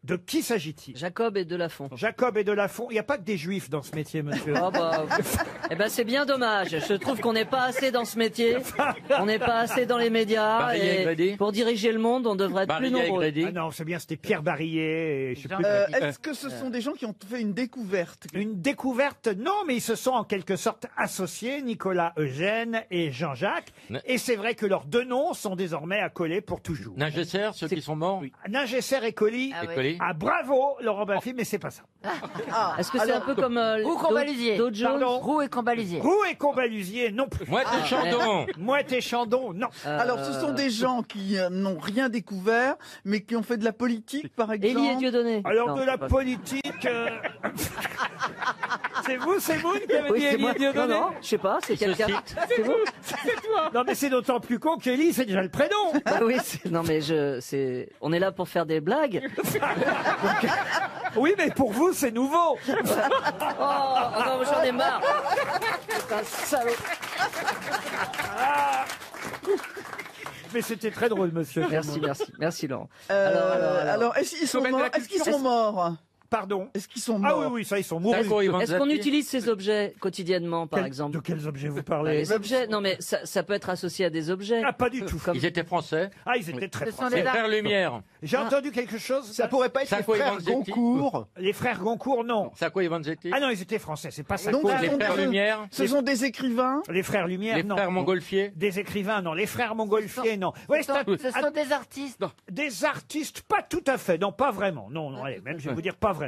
S2: De qui s'agit-il?
S12: Jacob et Delafont.
S2: Jacob et Delafont. Il n'y a pas que des juifs dans ce métier, monsieur.
S12: Oh bah, eh ben c'est bien dommage. Je trouve qu'on n'est pas assez dans ce métier. On n'est pas assez dans les médias.
S8: Barillet et Grédy.
S12: Pour diriger le monde, on devrait être plus nombreux.
S2: Ah non, c'est bien, c'était Pierre Barillet. Et je sais plus
S10: Est-ce que ce sont des gens qui ont fait une découverte?
S2: Une découverte, non, mais ils se sont en quelque sorte associés, Nicolas Eugène et Jean-Jacques. Et c'est vrai que leurs deux noms sont désormais accolés pour toujours.
S8: Ningesser, ceux qui sont morts?
S2: Ningesser et Colli.
S8: Ah oui. Et Colli.
S2: Ah bravo, Laurent Baffy, mais c'est pas ça.
S12: Est-ce que c'est un peu comme
S7: Roux Combalusier.
S12: d'autres Jones?
S2: Pardon.
S7: Roux et Combalusier.
S2: Roux et Combalusier, non plus.
S8: Mouette et Chandon.
S2: Mouette et Chandon, non.
S10: Alors, ce sont des gens qui n'ont rien découvert, mais qui ont fait de la politique, par exemple.
S12: Élie et Dieudonné.
S2: Alors
S12: Non,
S2: de
S12: c'est
S2: la
S12: pas ça.
S2: politique... C'est vous, c'est Moon qui avez
S12: Oui,
S2: dit
S12: c'est
S2: Élie
S12: moi.
S2: et Dieudonné?
S12: Non, je sais pas, c'est quelqu'un. C'est vous?
S2: Non mais c'est d'autant plus con qu'Élie, c'est déjà le prénom.
S12: Bah oui, non mais on est là pour faire des blagues.
S2: Oui, mais pour vous, c'est nouveau.
S12: Oh non, j'en ai marre. Putain, salaud.
S2: Mais c'était très drôle, monsieur.
S12: Merci Laurent.
S10: Alors, est-ce qu'ils sont morts? Est-ce qu'ils sont morts?
S2: Pardon?
S10: Est-ce qu'ils sont
S2: Ah
S10: morts?
S2: oui, oui, ça, ils sont morts.
S12: Est-ce qu'on utilise ces objets quotidiennement, par exemple?
S2: De quels objets vous parlez?
S12: Les objets, non mais ça peut être associé à des objets.
S2: Ah, pas du tout.
S8: Ils étaient français.
S2: Ah, ils étaient très français.
S8: Les frères Lumière.
S2: J'ai entendu quelque chose.
S10: Ça pourrait pas être les
S8: Sacco et
S10: frères
S8: Vanzetti.
S10: Goncourt?
S2: Les frères Goncourt, non.
S8: Sacco et Vanzetti.
S2: Ah non, ils étaient français, c'est pas ça.
S10: Donc,
S8: Les frères Lumière.
S10: ce sont des écrivains?
S2: Les frères Lumière,
S8: Les
S2: non.
S8: frères Montgolfier.
S2: Des écrivains, non. Les frères Montgolfier, non. Ouais,
S7: Ce sont des artistes.
S2: Des artistes, pas tout à fait. Non, pas vraiment. Non, non, allez, même je vais vous dire pas vraiment.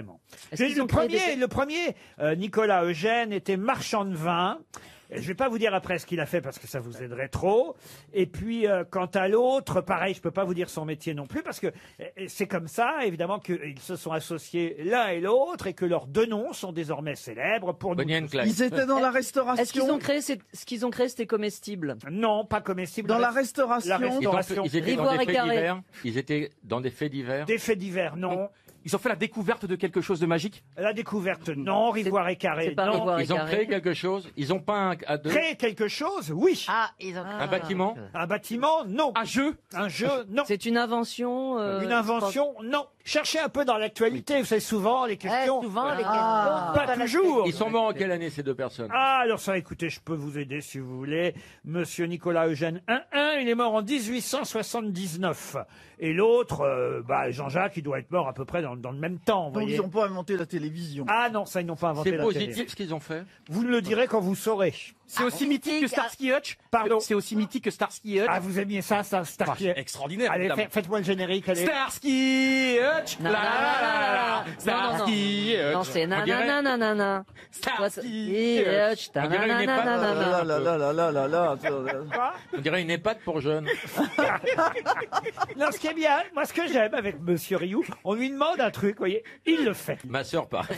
S12: Est-ce qu'ils ont créé
S2: Le premier, Nicolas Eugène, était marchand de vin. Je vais pas vous dire après ce qu'il a fait parce que ça vous aiderait trop. Et puis, quant à l'autre, pareil, je peux pas vous dire son métier non plus parce que c'est comme ça, évidemment, qu'ils se sont associés l'un et l'autre et que leurs deux noms sont désormais célèbres pour nous.
S8: Bonnie and Clyde.
S10: Ils étaient dans la restauration?
S12: Est-ce qu'ils ont créé ce qu'ils ont créé, c'était comestible?
S2: Non, pas comestible.
S10: Dans la restauration?
S2: La restauration.
S8: Ils étaient dans
S12: Rivoire
S8: des
S12: et
S8: faits
S12: Carré.
S8: divers. Ils étaient dans des faits divers.
S2: Des faits divers, non.
S17: Ils ont fait la découverte de quelque chose de magique?
S2: La découverte, non. Rivoire et Carré,
S12: c'est pas
S2: non.
S12: Rivoire et
S8: Ils ont
S12: Carré.
S8: créé quelque chose. Ils ont peint à deux.
S2: Créer quelque chose, oui.
S7: Ah, ils ont...
S8: Un bâtiment.
S2: Un bâtiment, non.
S17: Un jeu?
S2: Un jeu, non.
S12: C'est une invention.
S2: Une invention, non. Cherchez un peu dans l'actualité, vous savez, souvent les questions.
S7: souvent, les questions.
S2: Pas toujours.
S8: Ils sont morts en quelle année ces deux personnes?
S2: Ah, alors ça, écoutez, je peux vous aider si vous voulez. Monsieur Nicolas Eugène 1-1, il est mort en 1879. Et l'autre, Jean-Jacques, il doit être mort à peu près dans le même temps, vous
S10: Donc,
S2: voyez.
S10: ils n'ont pas inventé la télévision.
S2: Ah non, ça, ils n'ont pas inventé
S8: C'est
S2: la télé.
S8: positif ce qu'ils ont fait.
S2: Vous ne le direz quand vous saurez.
S17: C'est aussi mythique que Starsky et Hutch?
S2: Pardon?
S17: C'est aussi mythique que Starsky et Hutch?
S2: Ah, vous aimiez ça, Starsky?
S17: Extraordinaire.
S2: Allez,
S17: évidemment.
S2: faites-moi le générique, allez.
S17: Starsky et Hutch.
S12: Non, non, non, non, non.
S17: Starsky et Hutch.
S12: Non, c'est
S8: On dirait-
S12: nananana.
S17: Starsky et Hutch.
S8: On dirait une EHPAD.
S12: Nananana.
S2: Quoi?
S8: On dirait une EHPAD pour jeunes.
S2: Non, ce qui est bien, moi, ce que j'aime avec Monsieur Rioux, on lui demande un truc, vous voyez, il le fait.
S8: Ma sœur, pareil.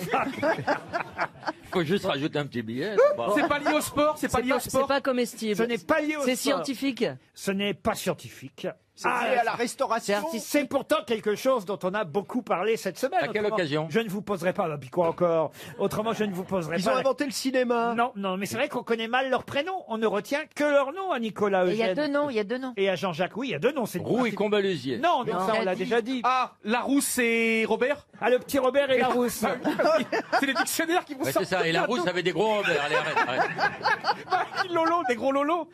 S8: Faut juste rajouter un petit billet.
S17: C'est pas lié au sport, c'est pas lié au
S12: C'est
S17: sport.
S12: pas comestible.
S2: Ce n'est pas lié au
S12: C'est
S2: sport.
S12: scientifique.
S2: Ce n'est pas scientifique.
S22: C'est lié à la restauration.
S2: C'est pourtant quelque chose dont on a beaucoup parlé cette semaine.
S8: À quelle
S2: Autrement,
S8: occasion?
S2: Je ne vous poserai pas, puis quoi encore? Autrement, je ne vous poserai
S22: Ils
S2: pas.
S22: ont inventé le cinéma.
S2: Non, non, mais c'est vrai qu'on connaît mal leur prénom. On ne retient que leur nom à Nicolas
S18: Et il y a
S2: Eugène.
S18: deux noms, il y a deux noms.
S2: Et à Jean-Jacques, oui, il y a deux noms. C'est
S8: Roux et Combalusier.
S2: Non, non, ça on l'a déjà dit.
S17: Ah, Larousse et Robert.
S2: Ah, le petit Robert et Larousse.
S17: C'est les dictionnaires qui vous
S8: Ouais,
S17: sortent.
S8: c'est ça, et Larousse avait des gros Robert. Allez, arrête.
S17: Lolo, des gros lolos.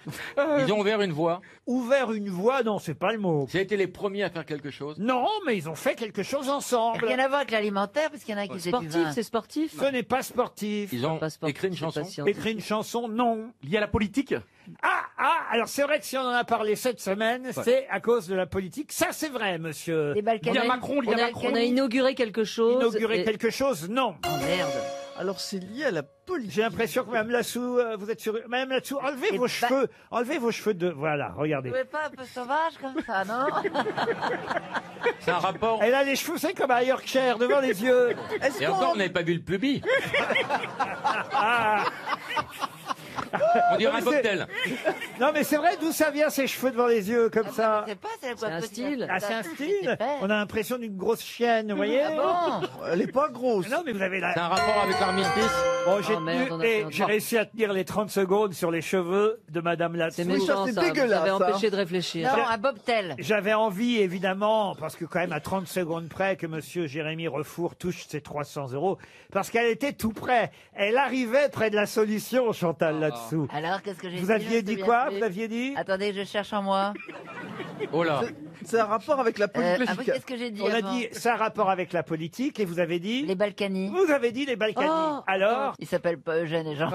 S8: Ils ont ouvert une voie.
S2: Ouvert une voie, non, c'est pas le mot.
S8: Ça a été les premiers à faire quelque chose.
S2: Non, mais ils ont fait quelque chose ensemble.
S18: Rien à voir avec l'alimentaire, parce qu'il y en a qui faisaient du
S12: Sportif,
S18: vin.
S12: c'est sportif.
S2: Ce n'est pas sportif.
S8: Ils ont
S12: Pas sportif,
S8: écrit une
S12: c'est
S8: chanson.
S12: pas scientifique.
S2: Écrit une chanson, non.
S17: Lié à la politique.
S2: Alors c'est vrai que si on en a parlé cette semaine, c'est à cause de la politique. Ça, c'est vrai, monsieur.
S18: Les Balkans.
S17: Il y a Macron, il y a Macron.
S12: On a inauguré quelque chose.
S2: Inaugurer
S12: et-
S2: quelque chose, non.
S12: Oh merde.
S10: Alors c'est lié à la politique.
S2: J'ai l'impression que Mme Lassou, vous êtes sur... Mme Lassou, enlevez vos cheveux. Enlevez vos cheveux de... Voilà, regardez.
S18: Vous pouvez pas un peu sauvage comme ça, non?
S8: C'est un rapport.
S2: Elle a les cheveux, c'est comme à Yorkshire, devant les yeux.
S8: Et encore, on n'avait pas vu le pubis.
S2: Ah.
S8: On dirait un
S2: Non, mais c'est-
S8: cocktail.
S2: Non, mais c'est vrai, d'où ça vient, ces cheveux devant les yeux, comme ça?
S18: Je sais pas, c'est
S12: C'est un style.
S2: Ah, c'est un style. On a l'impression d'une grosse chienne, vous voyez?
S18: Ah bon?
S10: Elle est pas grosse.
S2: Non, mais vous avez la...
S8: C'est un rapport avec l'armistice.
S2: Bon, j'ai
S12: Oh, merde,
S2: tenu-
S12: on a
S2: et
S12: fait un
S2: j'ai
S12: tort.
S2: réussi à tenir les 30 secondes sur les cheveux de Madame Latsou.
S12: C'est
S10: Oui,
S12: méchant,
S10: ça, c'est
S12: ça. Vous
S10: dégueulasse,
S12: avez
S10: ça.
S12: empêché de réfléchir.
S18: Non, un bobtail.
S2: J'avais envie, évidemment, parce que quand même à 30 secondes près, que Monsieur Jérémy Refour touche ses 300 €, parce qu'elle était tout près. Elle arrivait près de la solution, Chantal, là-dessous.
S18: Alors, qu'est-ce que j'ai dit?
S2: Vous aviez
S18: je me
S2: dit
S18: souviens
S2: quoi?
S18: plus.
S2: Vous aviez dit?
S18: Attendez, je cherche en moi.
S8: Oh là.
S10: C'est un rapport avec la politique.
S18: Ah oui, qu'est-ce que j'ai dit
S2: On a
S18: avant?
S2: dit, ça a rapport avec la politique, et vous avez dit?
S18: Les Balkany.
S2: Vous avez dit les Balkany.
S18: Oh.
S2: Alors?
S18: Ils s'appellent pas Eugène et Jean.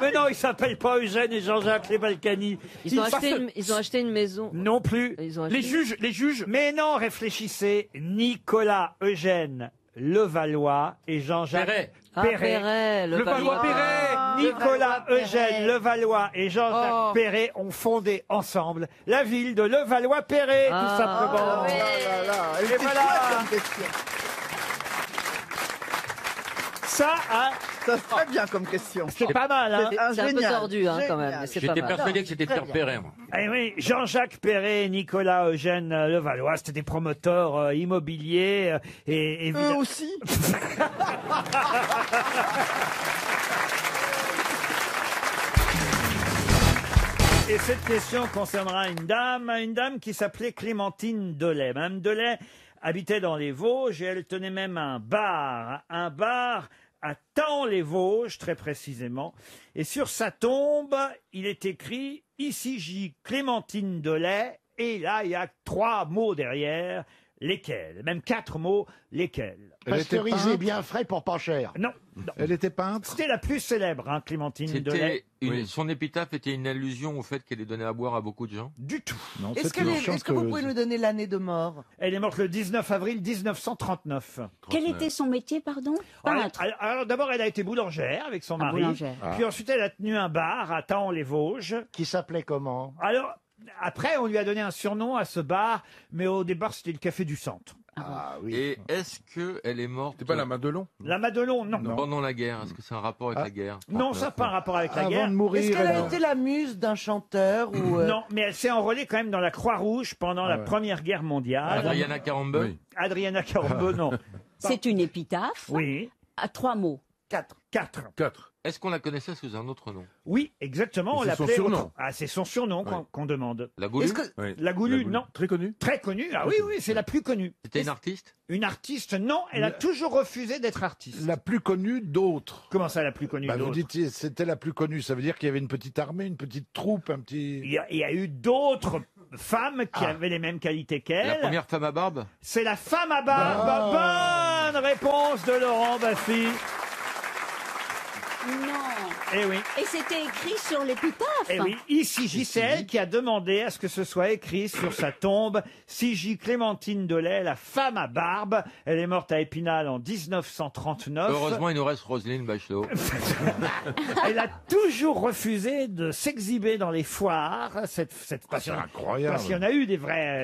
S2: Mais non, ils s'appellent pas Eugène et Jean-Jacques, les Balkany.
S12: Ils ont acheté une maison.
S2: Non plus.
S12: Ils ont
S17: Les
S12: acheté-
S17: juges.
S2: Mais non, réfléchissez. Nicolas Eugène Levallois et Jean-Jacques
S8: Perret.
S12: Ah,
S2: Perret.
S12: Perret, le
S17: Levallois Perret.
S2: Nicolas Eugène Levallois et Jean-Jacques
S17: Oh.
S2: Perret ont fondé ensemble la ville de Levallois-Perret,
S12: Ah.
S2: tout simplement.
S18: oui.
S10: Oh là là, elle
S2: Et
S10: était
S2: voilà.
S10: chouette comme question.
S2: Ça, hein,
S10: Ça, c'est très bien comme question.
S2: c'est pas mal, hein.
S12: C'est un peu
S10: Génial.
S12: tordu, hein, quand même.
S10: Génial.
S12: Mais c'est pas
S8: J'étais
S12: mal.
S8: persuadé que c'était
S18: Très
S8: Pierre
S18: bien.
S8: Perret, moi.
S2: Eh oui, Jean-Jacques Perret et Nicolas Eugène Levallois, c'était des promoteurs immobiliers et
S10: Eux
S2: évidemment.
S10: aussi.
S2: Et cette question concernera une dame qui s'appelait Clémentine Delay. Madame Delay habitait dans les Vosges et elle tenait même un bar à Taon-les-Vosges, très précisément. Et sur sa tombe, il est écrit « Ici J. Clémentine Delay ». Et là, il y a 3 mots derrière, lesquels? Même 4 mots, lesquels?
S20: Pasteurisé bien frais pour pas cher.
S2: Non, non.
S16: Elle était peintre.
S2: C'était la plus célèbre, hein, Clémentine Delay.
S8: Son épitaphe était une allusion au fait qu'elle ait donné à boire à beaucoup de gens.
S2: Du tout.
S16: Non,
S11: Est-ce que vous pouvez nous donner l'année de mort?
S2: Elle est morte le 19 avril 1939.
S1: Quel était son métier, pardon? Peintre.
S2: Alors, d'abord, elle a été boulangère avec son mari.
S1: boulangère.
S2: Puis ensuite, elle a tenu un bar à Taon-les-Vosges.
S20: Qui s'appelait comment?
S2: Alors, après, on lui a donné un surnom à ce bar, mais au départ, c'était le Café du Centre.
S20: Ah oui.
S8: Et est-ce qu'elle est morte
S5: C'est pas la Madelon.
S2: La Madelon, non.
S8: pendant la guerre? Est-ce que c'est un rapport avec la guerre?
S2: Non, ça n'a pas un rapport avec la
S16: Avant
S2: guerre.
S16: de mourir,
S11: Est-ce qu'elle
S16: elle
S11: a
S16: a-
S11: été la muse d'un chanteur ou
S2: Non, mais elle s'est enrôlée quand même dans la Croix-Rouge pendant la
S16: ouais.
S2: Première Guerre mondiale.
S8: Adriana Carambeu?
S5: Oui.
S2: Adriana Carambeu, non.
S1: C'est une épitaphe
S2: Oui.
S1: à 3 mots.
S11: 4?
S2: 4.
S5: 4.
S8: Est-ce qu'on la connaissait sous un autre nom?
S2: Oui, exactement.
S5: Et
S2: On
S5: c'est son
S2: l'appelait.
S5: surnom.
S2: Ah, c'est son surnom
S5: Ouais.
S2: qu'on demande.
S8: La Goulue?
S11: Est-ce que
S5: Oui.
S2: La Goulue, non.
S5: Très connu.
S2: Très connue. Ah oui, oui, c'est la plus connue.
S8: C'était une artiste?
S2: Une artiste, non. Elle a toujours refusé d'être artiste.
S16: La plus connue d'autres.
S2: Comment ça, la plus connue
S16: Bah, vous
S2: d'autres
S16: dites c'était la plus connue, ça veut dire qu'il y avait une petite armée, une petite troupe, un
S2: il
S16: petit...
S2: y a eu d'autres femmes qui avaient les mêmes qualités qu'elle.
S8: La première femme à barbe?
S2: C'est la femme à barbe. Bonne réponse de Laurent Baffy.
S1: Non.
S2: Eh oui.
S1: Et c'était écrit sur l'épitaphe.
S2: Eh oui, ici J, c'est elle qui a demandé à ce que ce soit écrit sur sa tombe. J. Clémentine Delay, la femme à barbe. Elle est morte à Épinal en 1939.
S8: Heureusement, il nous reste Roselyne Bachelot.
S2: Elle a toujours refusé de s'exhiber dans les foires. Cette
S16: C'est
S2: passion.
S16: incroyable.
S2: Parce qu'il y en a eu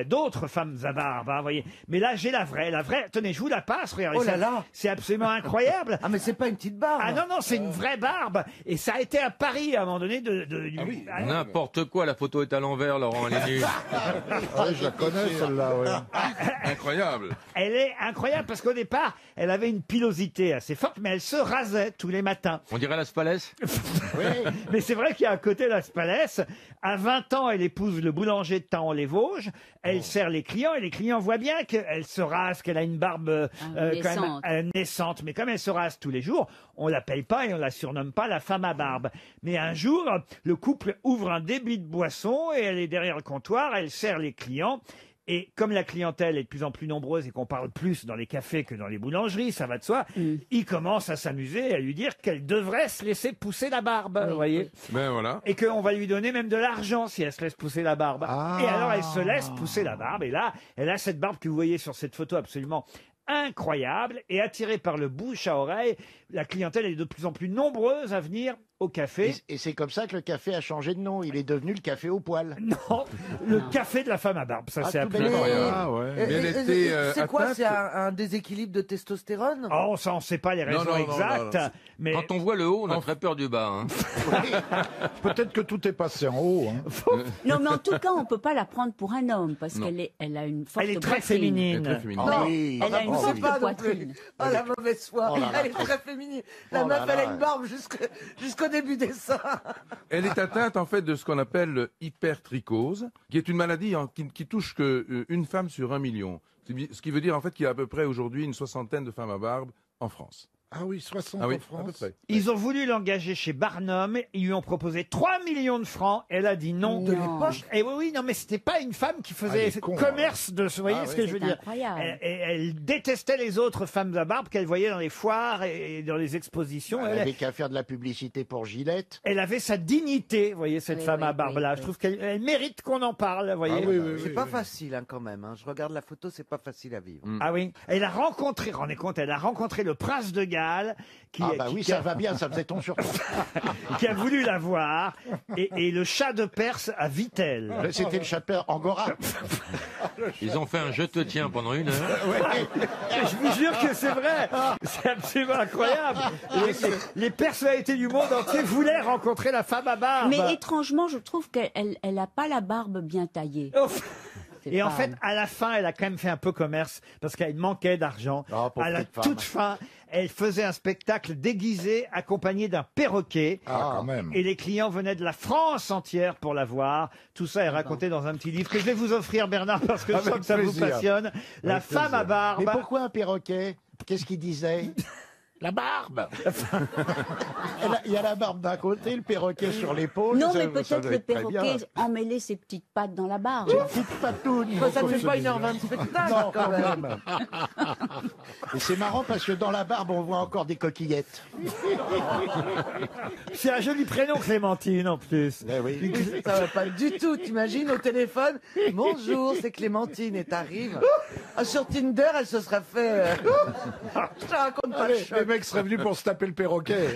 S2: d'autres femmes à barbe, hein, voyez. Mais là, j'ai la vraie. Tenez, je vous la passe, regardez.
S11: Oh là là.
S2: C'est absolument incroyable.
S11: Ah mais c'est pas une petite barbe.
S2: Ah non, non, c'est une vraie barbe. Et ça a été à Paris à un moment donné
S3: N'importe quoi, la photo est à l'envers, Laurent, elle est nulle.
S16: Ouais, je la connais celle-là, ouais.
S6: Incroyable.
S2: Elle est incroyable parce qu'au départ, elle avait une pilosité assez forte, mais elle se rasait tous les matins.
S3: On dirait la Spalès.
S2: Mais c'est vrai qu'il y a un côté la Spalès. À 20 ans, elle épouse le boulanger de Taon-les-Vosges. Elle sert les clients et les clients voient bien qu'elle se rase, qu'elle a une barbe quand même naissante. Mais comme elle se rase tous les jours, on l'appelle pas et on la surnomme pas la femme à barbe. Mais un jour, le couple ouvre un débit de boisson et elle est derrière le comptoir, elle sert les clients. Et comme la clientèle est de plus en plus nombreuse et qu'on parle plus dans les cafés que dans les boulangeries, ça va de soi, il commence à s'amuser et à lui dire qu'elle devrait se laisser pousser la barbe, vous voyez.
S6: Ben voilà.
S2: Et qu'on va lui donner même de l'argent si elle se laisse pousser la barbe. Et alors elle se laisse pousser la barbe et là, elle a cette barbe que vous voyez sur cette photo absolument incroyable et attirée par le bouche à oreille, la clientèle est de plus en plus nombreuse à venir au café.
S20: Et c'est comme ça que le café a changé de nom. Il est devenu le café au poil.
S2: Non, le café de la femme à barbe, ça c'est appelé.
S6: Ah ouais. Mais elle était
S11: C'est quoi?
S6: atteinte.
S11: C'est un déséquilibre de testostérone?
S2: Oh, ça on ne sait pas les raisons exactes. Mais
S3: Quand on voit le haut, on a très peur du bas. Hein.
S16: Peut-être que tout est passé en haut. Hein.
S1: Non, mais en tout cas, on peut pas la prendre pour un homme parce
S6: Non.
S1: elle a une forte
S2: elle est très
S1: poitrine.
S2: féminine.
S6: Elle est très féminine.
S11: Non,
S20: oui.
S1: Elle a une
S11: on
S1: forte
S11: sait pas non plus.
S1: poitrine.
S11: Oh la mauvaise foi.
S20: Oh là là.
S11: Elle est très féminine. La
S20: Oh
S11: meuf,
S20: là
S11: elle a
S20: là.
S11: une barbe jusqu'au début des seins.
S6: Elle est atteinte en fait de ce qu'on appelle l'hypertrichose, qui est une maladie qui touche qu'une femme sur 1 million. Ce qui veut dire en fait qu'il y a à peu près aujourd'hui une 60aine de femmes à barbe en France.
S16: Ah oui, 60
S6: Ah oui,
S16: en
S6: à peu
S16: France.
S6: près.
S2: Ils ont voulu l'engager chez Barnum, ils lui ont proposé 3 millions de francs, elle a dit non.
S1: De l'époque.
S2: Et oui, non, mais c'était pas une femme qui
S16: Ah, il
S2: faisait
S16: est con,
S2: commerce de ce, vous voyez
S16: Ah
S2: ce
S16: oui.
S2: que je veux
S1: C'est
S2: dire.
S1: incroyable.
S2: Elle détestait les autres femmes à barbe qu'elle voyait dans les foires et dans les expositions.
S20: Elle avait qu'à faire de la publicité pour Gillette.
S2: Elle avait sa dignité, vous voyez, cette
S1: Oui,
S2: femme
S1: oui,
S2: à barbe-là.
S1: oui,
S2: Je
S1: oui.
S2: trouve qu'elle mérite qu'on en parle, vous voyez.
S16: Ah oui, oui,
S11: C'est
S16: oui,
S11: pas
S16: oui.
S11: facile hein, quand même. Hein. Je regarde la photo, c'est pas facile à vivre.
S2: Ah oui. Elle a rencontré, rendez compte, elle a rencontré le prince de Galles qui,
S20: Ah bah
S2: qui-
S20: oui,
S2: qui
S20: ça
S2: a,
S20: va bien, ça faisait ton sur
S2: qui a voulu la voir et le chat de Perse à Vittel.
S20: C'était le chapeau Angora.
S3: Ils ont fait un je te tiens pendant 1 heure.
S2: Je vous jure que c'est vrai. C'est absolument incroyable. Les personnalités du monde entier voulaient rencontrer la femme à barbe.
S1: Mais étrangement, je trouve qu'elle a pas la barbe bien taillée.
S2: Oh.
S1: C'est
S2: Et en
S1: pas-
S2: fait, à la fin, elle a quand même fait un peu commerce parce qu'elle manquait d'argent.
S20: Oh, pauvre
S2: À la
S20: petite femme.
S2: toute fin, elle faisait un spectacle déguisé accompagné d'un perroquet.
S16: Ah, quand même.
S2: Et les clients venaient de la France entière pour la voir. Tout ça est raconté dans un petit livre que je vais vous offrir, Bernard, parce que je
S16: Avec
S2: sens que ça vous
S16: plaisir.
S2: passionne. La
S16: Avec
S2: femme à
S16: plaisir.
S2: barbe.
S20: Mais pourquoi un perroquet? Qu'est-ce qu'il disait? La barbe. Il y a la barbe d'un côté, le perroquet sur l'épaule.
S1: Non,
S20: ça-
S1: mais
S20: ça
S1: peut-être
S20: doit
S1: le
S20: être très bien.
S1: perroquet emmêlait ses petites pattes dans la barbe.
S20: Petite patoune.
S11: Ça ne fait pas 1h20 de spectacle
S20: Non,
S11: quand même.
S20: Et c'est marrant parce que dans la barbe, on voit encore des coquillettes.
S2: C'est un joli prénom, Clémentine, en plus.
S20: Eh oui.
S11: Ça va pas du tout. T'imagines au téléphone, bonjour, c'est Clémentine et t'arrives. Ah, sur Tinder, elle se serait fait. Je te raconte pas le
S16: Allez,
S11: choc.
S16: les mecs seraient venus pour se taper le perroquet.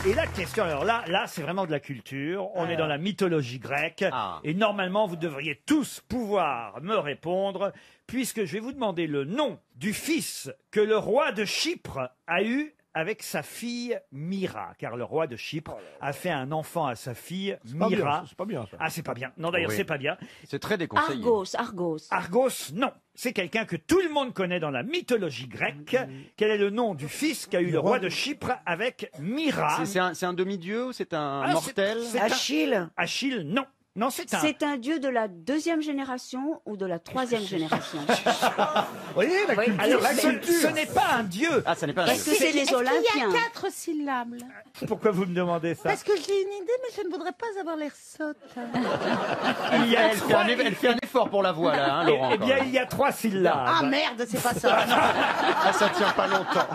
S2: Et la question, alors là, c'est vraiment de la culture. On est dans la mythologie grecque.
S22: Ah.
S2: Et normalement, vous devriez tous pouvoir me répondre, puisque je vais vous demander le nom du fils que le roi de Chypre a eu avec sa fille Myra. Car le roi de Chypre a fait un enfant à sa fille
S16: pas bien,
S2: Myra.
S16: ça, c'est pas bien, ça.
S2: Ah, c'est pas bien. Non, d'ailleurs,
S22: Oui.
S2: c'est pas bien.
S22: C'est très déconseillé.
S1: Argos.
S2: Argos, non. C'est quelqu'un que tout le monde connaît dans la mythologie grecque. Quel est le nom du fils qu'a eu le roi de Chypre avec Myra?
S22: C'est un demi-dieu ou c'est un
S2: Ah,
S22: mortel
S2: c'est un-
S11: Achille.
S2: Achille, non. Non, c'est un...
S1: C'est un dieu de la 2e génération ou de la 3e génération.
S2: Vous voyez, la
S1: Oui,
S2: culture.
S1: alors,
S2: La
S1: c'est-
S2: culture. Ce n'est pas un dieu.
S22: Ah, ça n'est pas un
S1: Parce
S22: dieu.
S1: que c'est les
S18: Est-ce qu'il
S1: Olympiens.
S18: y a 4 syllabes là
S2: Pourquoi vous me demandez ça?
S18: Parce que j'ai une idée, mais je ne voudrais pas avoir l'air sotte.
S2: Il y a
S22: Elle fait,
S2: trois-
S22: elle fait un effort pour la voix, là, hein,
S2: Eh-
S22: Laurent.
S2: Eh
S22: quand
S2: bien,
S22: même.
S2: il y a 3 syllabes.
S18: Ah merde, c'est pas ça.
S22: Ah, ça tient pas longtemps.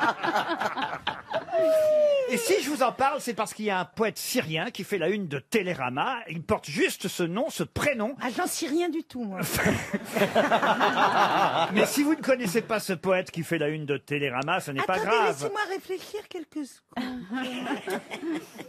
S2: Et si je vous en parle, c'est parce qu'il y a un poète syrien qui fait la une de Télérama. Il porte juste ce nom, ce prénom.
S13: Ah, j'en sais rien du tout, moi.
S2: Mais si vous ne connaissez pas ce poète qui fait la une de Télérama, ce n'est pas
S13: Attendez,
S2: grave.
S13: laissez-moi réfléchir quelques secondes.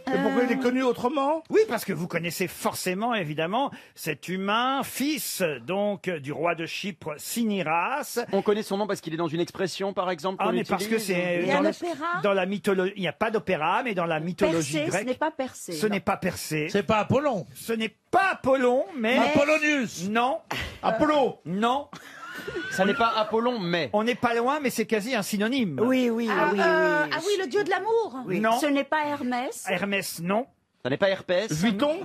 S5: Et pourquoi il est connu autrement?
S2: Oui, parce que vous connaissez forcément, évidemment, cet humain, fils donc du roi de Chypre, Cinyras.
S22: On connaît son nom parce qu'il est dans une expression, par exemple.
S2: Ah,
S22: qu'on
S2: mais parce que
S22: utilise.
S2: c'est
S13: Il y a un opéra?
S2: dans la mythologie. Il n'y a pas d'opéra, mais dans la mythologie
S1: Persée, ce
S2: grecque.
S1: n'est pas Persée.
S2: Ce n'est pas Persée.
S9: C'est pas Apollon.
S2: Ce n'est pas Apollon, mais.
S9: Apollonius.
S2: Non.
S5: Apollo.
S2: Non.
S22: Ça n'est pas Apollon, mais.
S2: On n'est pas loin, mais c'est quasi un synonyme.
S13: Oui, oui, oui. Ah oui, le dieu de l'amour.
S2: Non.
S1: Ce n'est pas Hermès.
S2: Hermès, non.
S22: Ça n'est pas herpès.
S5: Vuitton.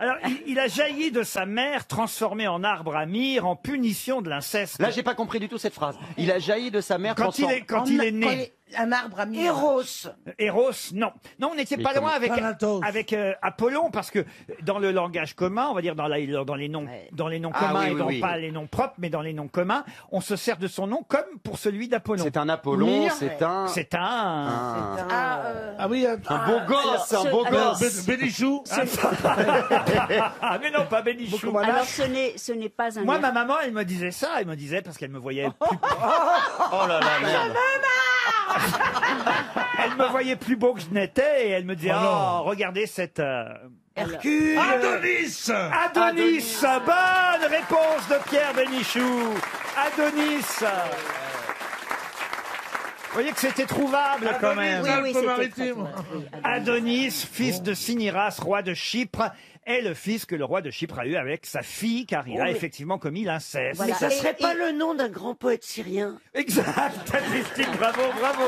S2: Alors, il a jailli de sa mère, transformé en arbre à myrrhe, en punition de l'inceste.
S22: Là, j'ai pas compris du tout cette phrase. Il a jailli de sa mère
S2: Quand il est né.
S13: Un arbre à mille.
S21: Héros.
S2: Héros, non. Non, on n'était pas loin avec,
S9: Thanatos.
S2: avec Apollon, parce que dans le langage commun, on va dire dans les noms
S22: Ah,
S2: communs
S22: oui,
S2: et
S22: oui,
S2: non
S22: oui.
S2: pas les noms propres, mais dans les noms communs, on se sert de son nom comme pour celui d'Apollon.
S22: C'est un Apollon,
S2: Myrrhe,
S22: c'est un.
S2: C'est un.
S22: Un
S5: oui,
S22: beau gosse, un beau gosse.
S9: Bénichou.
S2: Ah, mais non, pas Bénichou.
S1: Alors ce n'est pas un.
S2: Moi, ma maman, elle me disait ça. Elle me disait parce qu'elle me voyait plus.
S22: Oh là là, merde.
S2: Elle me voyait plus beau que je n'étais et elle me disait
S9: Oh non.
S2: regardez cette.
S21: Hercule.
S9: Adonis.
S2: Adonis. Bonne réponse de Pierre Bénichou. Adonis. Vous voyez que c'était trouvable quand même.
S1: Oui, c'était
S9: Alpes-Maritimes.
S2: Adonis, fils de Cinyras, roi de Chypre, est le fils que le roi de Chypre a eu avec sa fille, car il a effectivement commis l'inceste.
S21: Mais ça serait pas le nom d'un grand poète syrien?
S2: Exact, Christine, bravo, bravo.